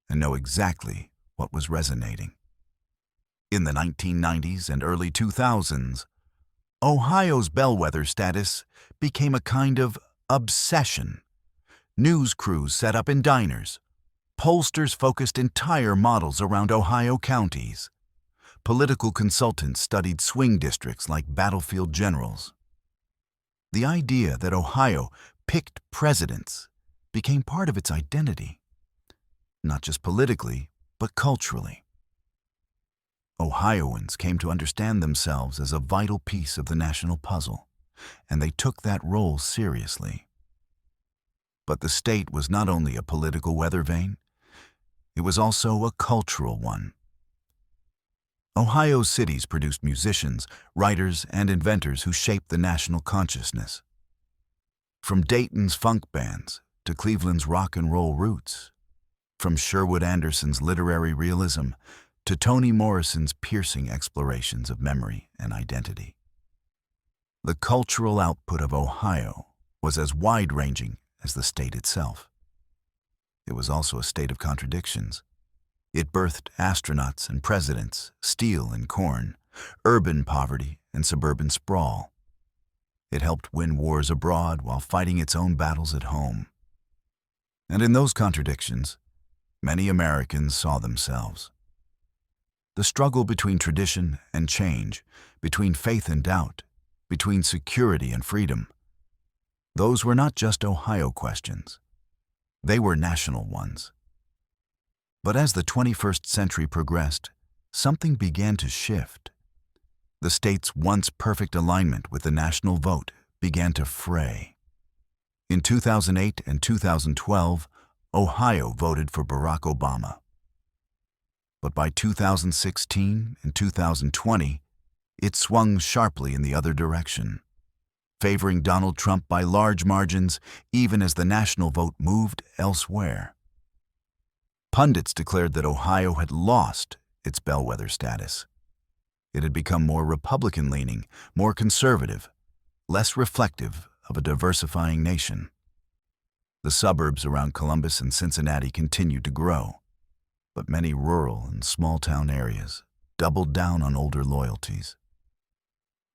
and know exactly what was resonating. In the 1990s and early 2000s, Ohio's bellwether status became a kind of obsession. News crews set up in diners. Pollsters focused entire models around Ohio counties. Political consultants studied swing districts like battlefield generals. The idea that Ohio picked presidents became part of its identity, not just politically, but culturally. Ohioans came to understand themselves as a vital piece of the national puzzle, and they took that role seriously. But the state was not only a political weather vane, it was also a cultural one. Ohio's cities produced musicians, writers, and inventors who shaped the national consciousness. From Dayton's funk bands to Cleveland's rock and roll roots, from Sherwood Anderson's literary realism to Toni Morrison's piercing explorations of memory and identity. The cultural output of Ohio was as wide-ranging as the state itself. It was also a state of contradictions. It birthed astronauts and presidents, steel and corn, urban poverty and suburban sprawl. It helped win wars abroad while fighting its own battles at home. And in those contradictions, many Americans saw themselves. The struggle between tradition and change, between faith and doubt, between security and freedom, those were not just Ohio questions. They were national ones. But as the 21st century progressed, something began to shift. The state's once perfect alignment with the national vote began to fray. In 2008 and 2012, Ohio voted for Barack Obama. But by 2016 and 2020, it swung sharply in the other direction, favoring Donald Trump by large margins even as the national vote moved elsewhere. Pundits declared that Ohio had lost its bellwether status. It had become more Republican-leaning, more conservative, less reflective of a diversifying nation. The suburbs around Columbus and Cincinnati continued to grow, but many rural and small-town areas doubled down on older loyalties.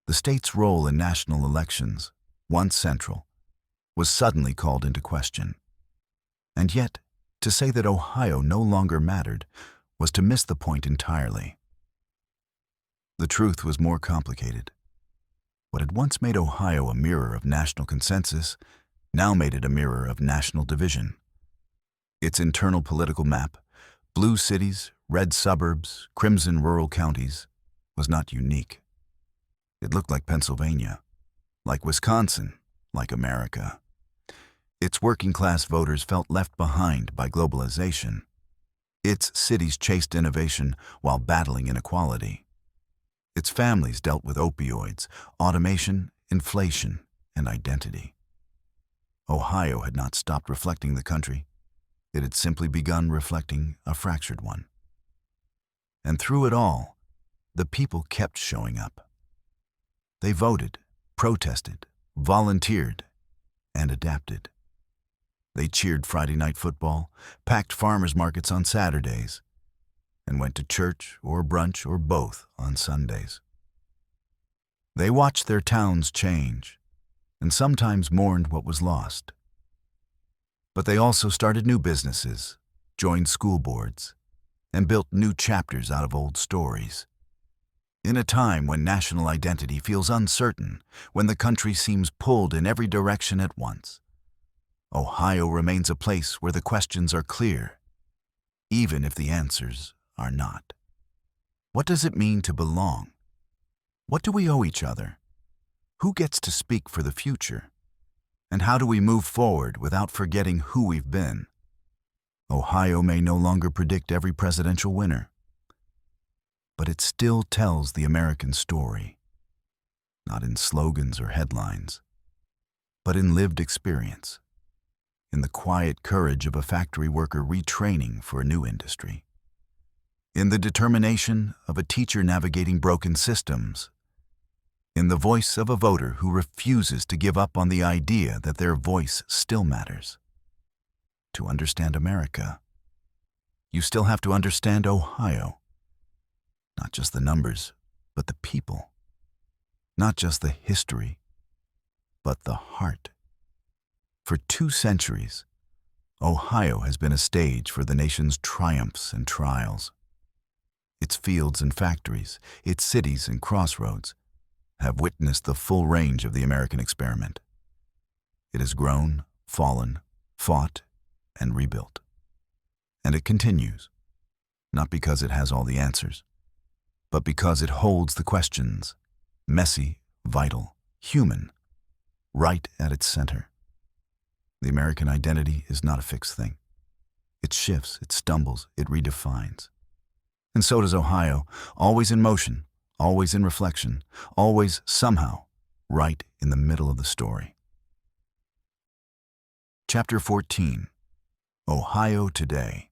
The state's role in national elections, once central, was suddenly called into question. And yet, To say that Ohio no longer mattered was to miss the point entirely. The truth was more complicated. What had once made Ohio a mirror of national consensus now made it a mirror of national division. Its internal political map, blue cities, red suburbs, crimson rural counties, was not unique. It looked like Pennsylvania, like Wisconsin, like America. Its working-class voters felt left behind by globalization. Its cities chased innovation while battling inequality. Its families dealt with opioids, automation, inflation, and identity. Ohio had not stopped reflecting the country. It had simply begun reflecting a fractured one. And through it all, the people kept showing up. They voted, protested, volunteered, and adapted. They cheered Friday night football, packed farmers markets on Saturdays, and went to church or brunch or both on Sundays. They watched their towns change, and sometimes mourned what was lost. But they also started new businesses, joined school boards, and built new chapters out of old stories. In a time when national identity feels uncertain, when the country seems pulled in every direction at once, Ohio remains a place where the questions are clear, even if the answers are not. What does it mean to belong? What do we owe each other? Who gets to speak for the future? And how do we move forward without forgetting who we've been? Ohio may no longer predict every presidential winner, but it still tells the American story, not in slogans or headlines, but in lived experience, in the quiet courage of a factory worker retraining for a new industry, in the determination of a teacher navigating broken systems, in the voice of a voter who refuses to give up on the idea that their voice still matters. To understand America, you still have to understand Ohio. Not just the numbers, but the people. Not just the history, but the heart. For 2 centuries, Ohio has been a stage for the nation's triumphs and trials. Its fields and factories, its cities and crossroads, have witnessed the full range of the American experiment. It has grown, fallen, fought, and rebuilt. And it continues, not because it has all the answers, but because it holds the questions, messy, vital, human, right at its center. The American identity is not a fixed thing. It shifts, it stumbles, it redefines. And so does Ohio, always in motion, always in reflection, always somehow right in the middle of the story. Chapter 14. Ohio Today.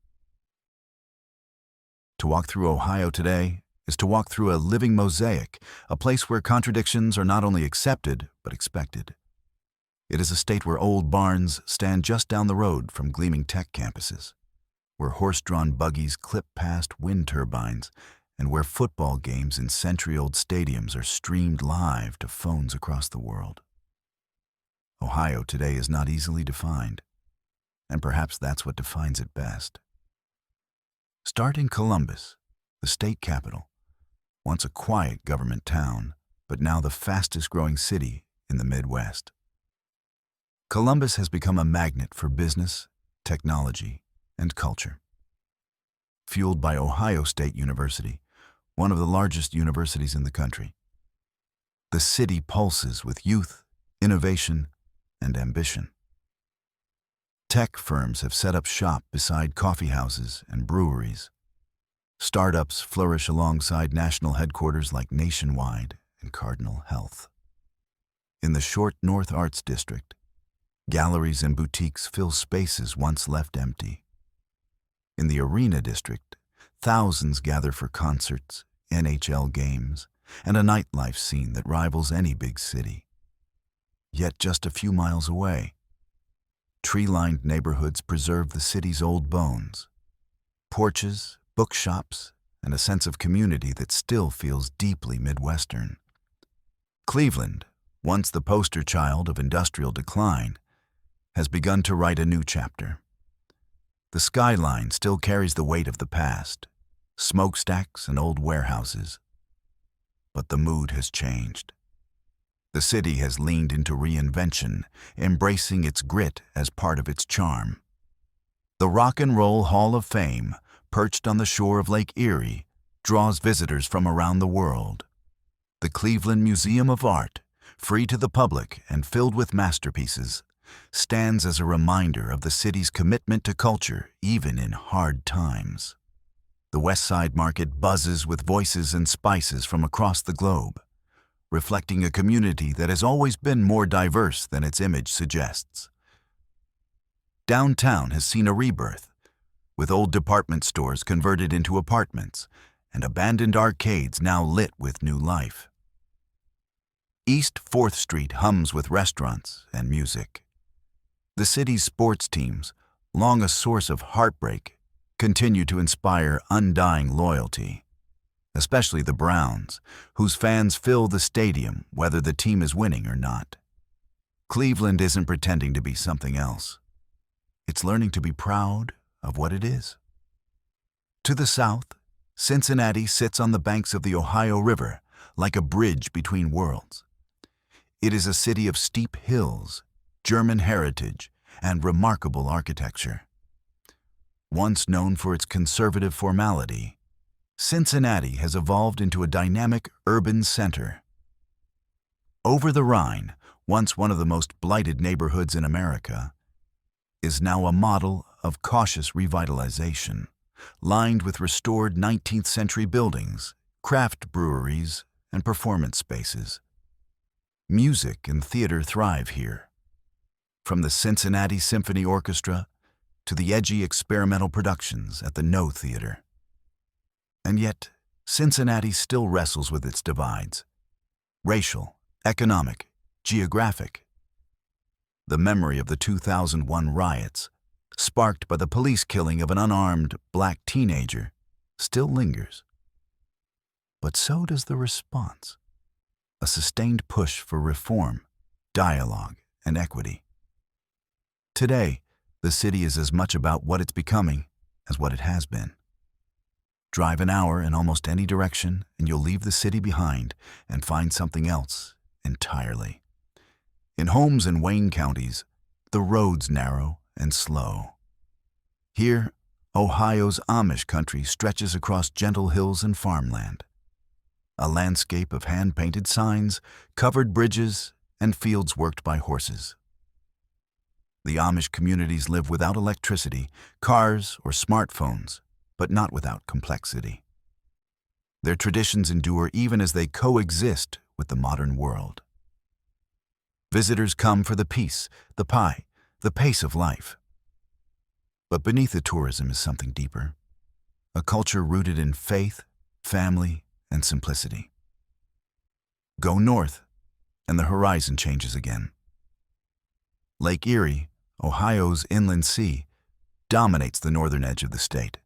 To walk through Ohio today is to walk through a living mosaic, a place where contradictions are not only accepted, but expected. It is a state where old barns stand just down the road from gleaming tech campuses, where horse-drawn buggies clip past wind turbines, and where football games in century-old stadiums are streamed live to phones across the world. Ohio today is not easily defined, and perhaps that's what defines it best. Start in Columbus, the state capital, once a quiet government town, but now the fastest-growing city in the Midwest. Columbus has become a magnet for business, technology, and culture. Fueled by Ohio State University, one of the largest universities in the country, the city pulses with youth, innovation, and ambition. Tech firms have set up shop beside coffee houses and breweries. Startups flourish alongside national headquarters like Nationwide and Cardinal Health. In the short North Arts District, galleries and boutiques fill spaces once left empty. In the Arena District, thousands gather for concerts, NHL games, and a nightlife scene that rivals any big city. Yet just a few miles away, tree-lined neighborhoods preserve the city's old bones. Porches, bookshops, and a sense of community that still feels deeply Midwestern. Cleveland, once the poster child of industrial decline, has begun to write a new chapter. The skyline still carries the weight of the past, smokestacks and old warehouses. But the mood has changed. The city has leaned into reinvention, embracing its grit as part of its charm. The Rock and Roll Hall of Fame, perched on the shore of Lake Erie, draws visitors from around the world. The Cleveland Museum of Art, free to the public and filled with masterpieces, stands as a reminder of the city's commitment to culture even in hard times. The West Side Market buzzes with voices and spices from across the globe, reflecting a community that has always been more diverse than its image suggests. Downtown has seen a rebirth, with old department stores converted into apartments and abandoned arcades now lit with new life. East 4th Street hums with restaurants and music. The city's sports teams, long a source of heartbreak, continue to inspire undying loyalty, especially the Browns, whose fans fill the stadium whether the team is winning or not. Cleveland isn't pretending to be something else. It's learning to be proud of what it is. To the south, Cincinnati sits on the banks of the Ohio River like a bridge between worlds. It is a city of steep hills, German heritage, and remarkable architecture. Once known for its conservative formality, Cincinnati has evolved into a dynamic urban center. Over the Rhine, once one of the most blighted neighborhoods in America, is now a model of cautious revitalization, lined with restored 19th century buildings, craft breweries, and performance spaces. Music and theater thrive here. From the Cincinnati Symphony Orchestra to the edgy experimental productions at the No Theater. And yet, Cincinnati still wrestles with its divides: racial, economic, geographic. The memory of the 2001 riots, sparked by the police killing of an unarmed black teenager, still lingers. But so does the response: a sustained push for reform, dialogue, and equity. Today, the city is as much about what it's becoming as what it has been. Drive an hour in almost any direction and you'll leave the city behind and find something else entirely. In Holmes and Wayne counties, the roads narrow and slow. Here, Ohio's Amish country stretches across gentle hills and farmland. A landscape of hand-painted signs, covered bridges, and fields worked by horses. The Amish communities live without electricity, cars, or smartphones, but not without complexity. Their traditions endure even as they coexist with the modern world. Visitors come for the peace, the pie, the pace of life. But beneath the tourism is something deeper, a culture rooted in faith, family, and simplicity. Go north, and the horizon changes again. Lake Erie, Ohio's inland sea, dominates the northern edge of the state.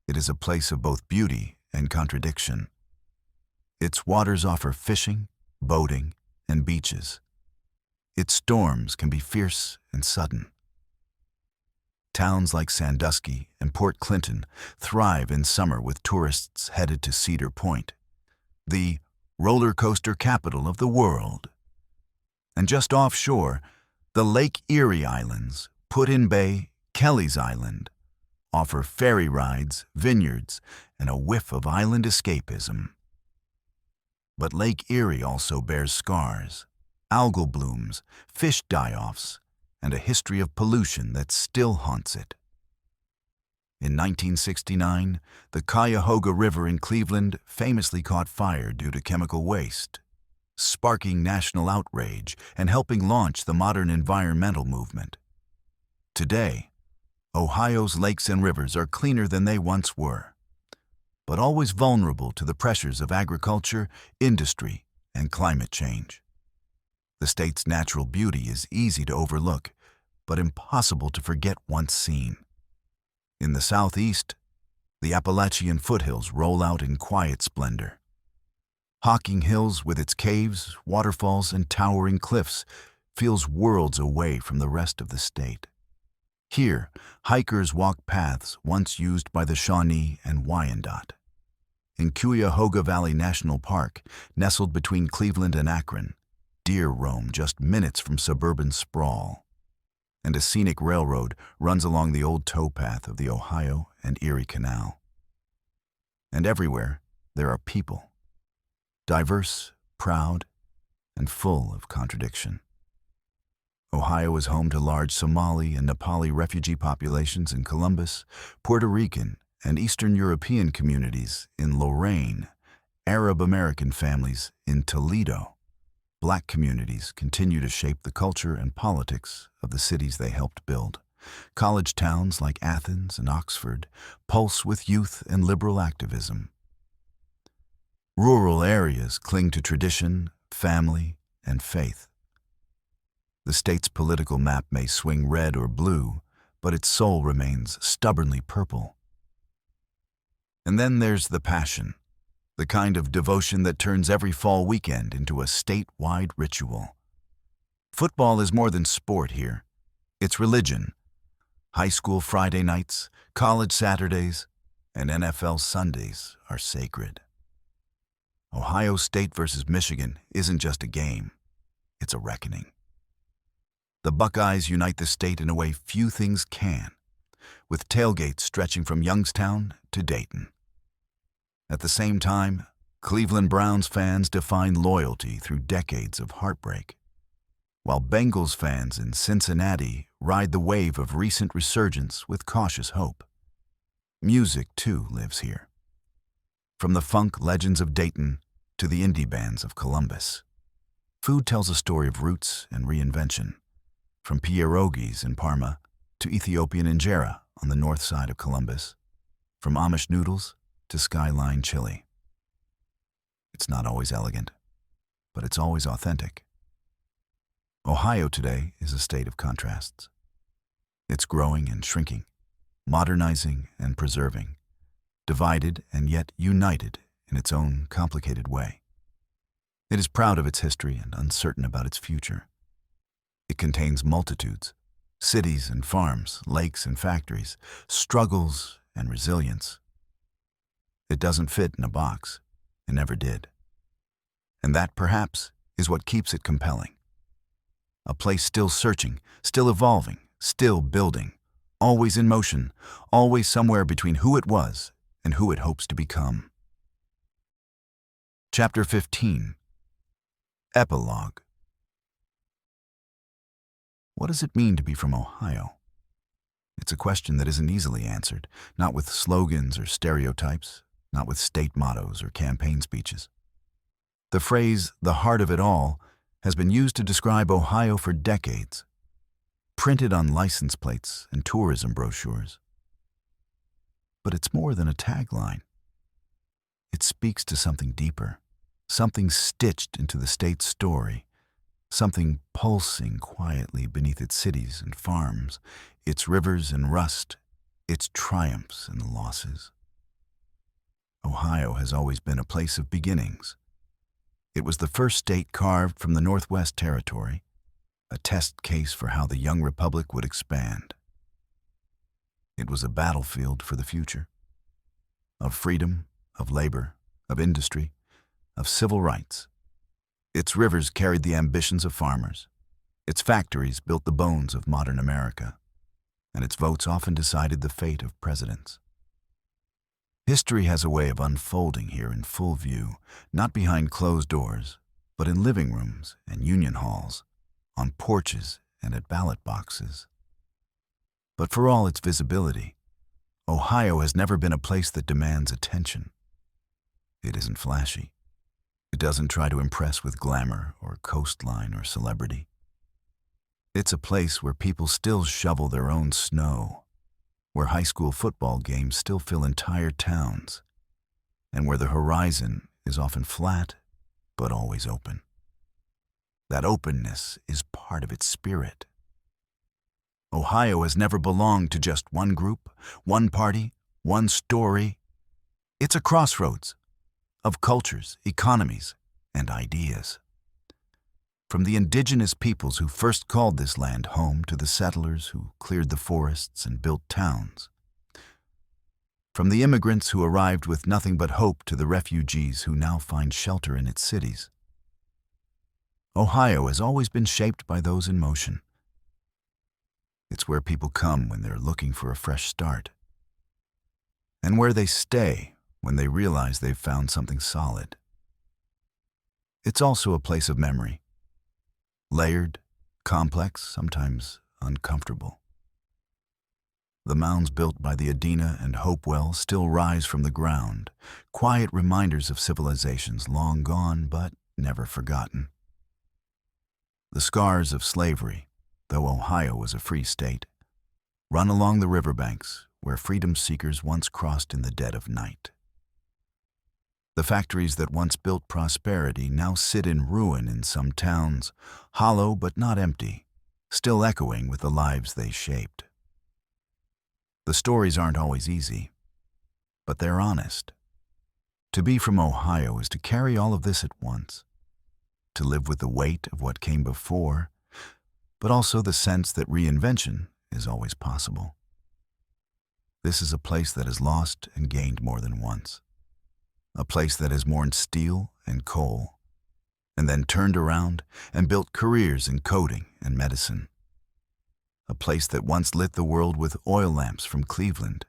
It is a place of both beauty and contradiction. Its waters offer fishing, boating, and beaches. Its storms can be fierce and sudden. Towns like Sandusky and Port Clinton thrive in summer with tourists headed to Cedar Point, the roller coaster capital of the world. And just offshore, the Lake Erie Islands, Put-in-Bay, Kelly's Island, offer ferry rides, vineyards, and a whiff of island escapism. But Lake Erie also bears scars: algal blooms, fish die-offs, and a history of pollution that still haunts it. In 1969, the Cuyahoga River in Cleveland famously caught fire due to chemical waste, sparking national outrage and helping launch the modern environmental movement. Today, Ohio's lakes and rivers are cleaner than they once were, but always vulnerable to the pressures of agriculture, industry, and climate change. The state's natural beauty is easy to overlook, but impossible to forget once seen. In the southeast, the Appalachian foothills roll out in quiet splendor. Hocking Hills, with its caves, waterfalls, and towering cliffs, feels worlds away from the rest of the state. Here, hikers walk paths once used by the Shawnee and Wyandot. In Cuyahoga Valley National Park, nestled between Cleveland and Akron, deer roam just minutes from suburban sprawl. And a scenic railroad runs along the old towpath of the Ohio and Erie Canal. And everywhere, there are people, diverse, proud, and full of contradiction. Ohio is home to large Somali and Nepali refugee populations in Columbus, Puerto Rican and Eastern European communities in Lorraine, Arab American families in Toledo. Black communities continue to shape the culture and politics of the cities they helped build. College towns like Athens and Oxford pulse with youth and liberal activism. Rural areas cling to tradition, family, and faith. The state's political map may swing red or blue, but its soul remains stubbornly purple. And then there's the passion, the kind of devotion that turns every fall weekend into a statewide ritual. Football is more than sport here. It's religion. High school Friday nights, college Saturdays, and NFL Sundays are sacred. Ohio State versus Michigan isn't just a game. It's a reckoning. The Buckeyes unite the state in a way few things can, with tailgates stretching from Youngstown to Dayton. At the same time, Cleveland Browns fans define loyalty through decades of heartbreak, while Bengals fans in Cincinnati ride the wave of recent resurgence with cautious hope. Music, too, lives here. From the funk legends of Dayton to the indie bands of Columbus. Food tells a story of roots and reinvention. From pierogies in Parma to Ethiopian injera on the north side of Columbus, from Amish noodles to skyline chili. It's not always elegant, but it's always authentic. Ohio today is a state of contrasts. It's growing and shrinking, modernizing and preserving, divided and yet united in its own complicated way. It is proud of its history and uncertain about its future. It contains multitudes, cities and farms, lakes and factories, struggles and resilience. It doesn't fit in a box. It never did. And that, perhaps, is what keeps it compelling. A place still searching, still evolving, still building, always in motion, always somewhere between who it was and who it hopes to become. Chapter 15. Epilogue. What does it mean to be from Ohio? It's a question that isn't easily answered, not with slogans or stereotypes, not with state mottos or campaign speeches. The phrase, "the heart of it all," has been used to describe Ohio for decades, printed on license plates and tourism brochures. But it's more than a tagline. It speaks to something deeper, something stitched into the state's story, something pulsing quietly beneath its cities and farms, its rivers and rust, its triumphs and losses. Ohio has always been a place of beginnings. It was the first state carved from the Northwest Territory, a test case for how the young republic would expand. It was a battlefield for the future, of freedom, of labor, of industry, of civil rights. Its rivers carried the ambitions of farmers. Its factories built the bones of modern America, and its votes often decided the fate of presidents. History has a way of unfolding here in full view, not behind closed doors, but in living rooms and union halls, on porches and at ballot boxes. But for all its visibility, Ohio has never been a place that demands attention. It isn't flashy. It doesn't try to impress with glamour or coastline or celebrity. It's a place where people still shovel their own snow, where high school football games still fill entire towns, and where the horizon is often flat but always open. That openness is part of its spirit. Ohio has never belonged to just one group, one party, one story. It's a crossroads of cultures, economies, and ideas. From the indigenous peoples who first called this land home to the settlers who cleared the forests and built towns. From the immigrants who arrived with nothing but hope to the refugees who now find shelter in its cities. Ohio has always been shaped by those in motion. It's where people come when they're looking for a fresh start, and where they stay when they realize they've found something solid. It's also a place of memory, layered, complex, sometimes uncomfortable. The mounds built by the Adena and Hopewell still rise from the ground, quiet reminders of civilizations long gone but never forgotten. The scars of slavery, though Ohio was a free state, run along the riverbanks where freedom seekers once crossed in the dead of night. The factories that once built prosperity now sit in ruin in some towns, hollow but not empty, still echoing with the lives they shaped. The stories aren't always easy, but they're honest. To be from Ohio is to carry all of this at once, to live with the weight of what came before, but also the sense that reinvention is always possible. This is a place that has lost and gained more than once. A place that has mourned steel and coal, and then turned around and built careers in coding and medicine. A place that once lit the world with oil lamps from Cleveland,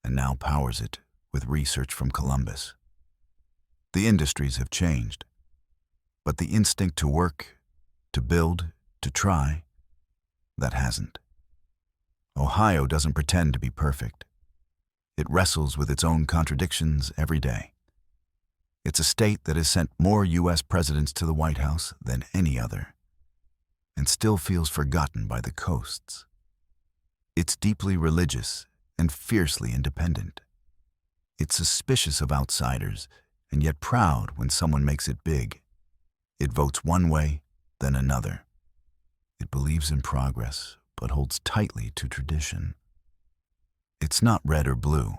and now powers it with research from Columbus. The industries have changed, but the instinct to work, to build, to try, that hasn't. Ohio doesn't pretend to be perfect. It wrestles with its own contradictions every day. It's a state that has sent more U.S. presidents to the White House than any other, and still feels forgotten by the coasts. It's deeply religious and fiercely independent. It's suspicious of outsiders, and yet proud when someone makes it big. It votes one way, then another. It believes in progress, but holds tightly to tradition. It's not red or blue.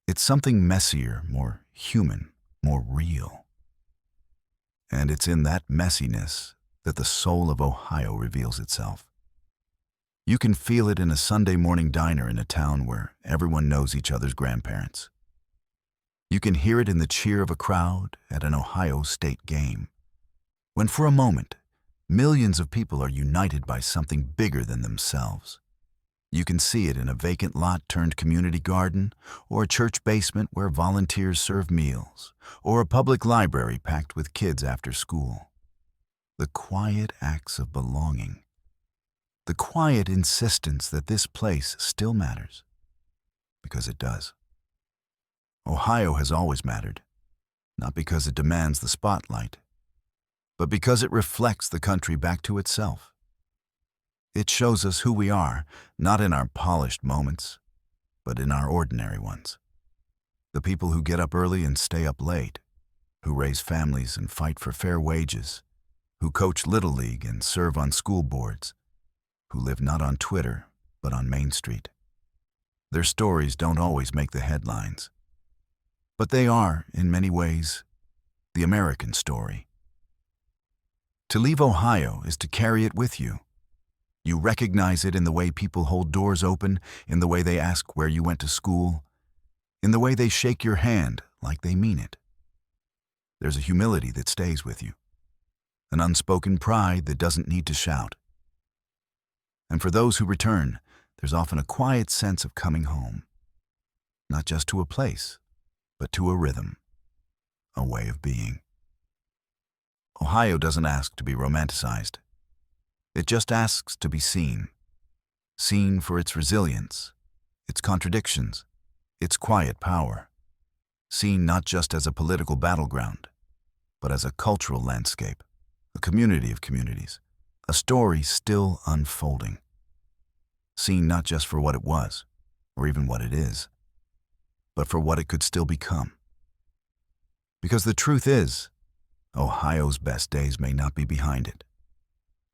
It's something messier, more human, more real. And it's in that messiness that the soul of Ohio reveals itself. You can feel it in a Sunday morning diner in a town where everyone knows each other's grandparents. You can hear it in the cheer of a crowd at an Ohio State game, when for a moment, millions of people are united by something bigger than themselves. You can see it in a vacant lot turned community garden, or a church basement where volunteers serve meals, or a public library packed with kids after school. The quiet acts of belonging. The quiet insistence that this place still matters. Because it does. Ohio has always mattered, not because it demands the spotlight, but because it reflects the country back to itself. It shows us who we are, not in our polished moments, but in our ordinary ones. The people who get up early and stay up late, who raise families and fight for fair wages, who coach Little League and serve on school boards, who live not on Twitter, but on Main Street. Their stories don't always make the headlines, but they are, in many ways, the American story. To leave Ohio is to carry it with you. You recognize it in the way people hold doors open, in the way they ask where you went to school, in the way they shake your hand like they mean it. There's a humility that stays with you, an unspoken pride that doesn't need to shout. And for those who return, there's often a quiet sense of coming home, not just to a place, but to a rhythm, a way of being. Ohio doesn't ask to be romanticized. It just asks to be seen. Seen for its resilience, its contradictions, its quiet power. Seen not just as a political battleground, but as a cultural landscape, a community of communities, a story still unfolding. Seen not just for what it was, or even what it is, but for what it could still become. Because the truth is, Ohio's best days may not be behind it.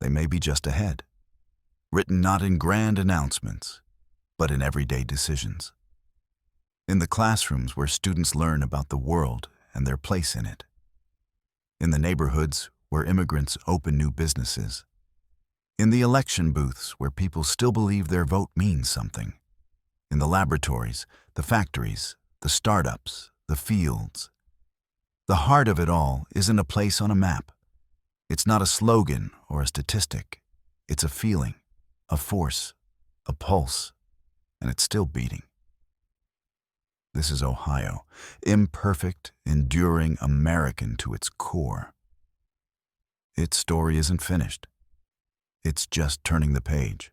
They may be just ahead, written not in grand announcements, but in everyday decisions. In the classrooms where students learn about the world and their place in it. In the neighborhoods where immigrants open new businesses. In the election booths, where people still believe their vote means something. In the laboratories, the factories, the startups, the fields. The heart of it all isn't a place on a map. It's not a slogan or a statistic. It's a feeling, a force, a pulse, and it's still beating. This is Ohio, imperfect, enduring, American to its core. Its story isn't finished. It's just turning the page.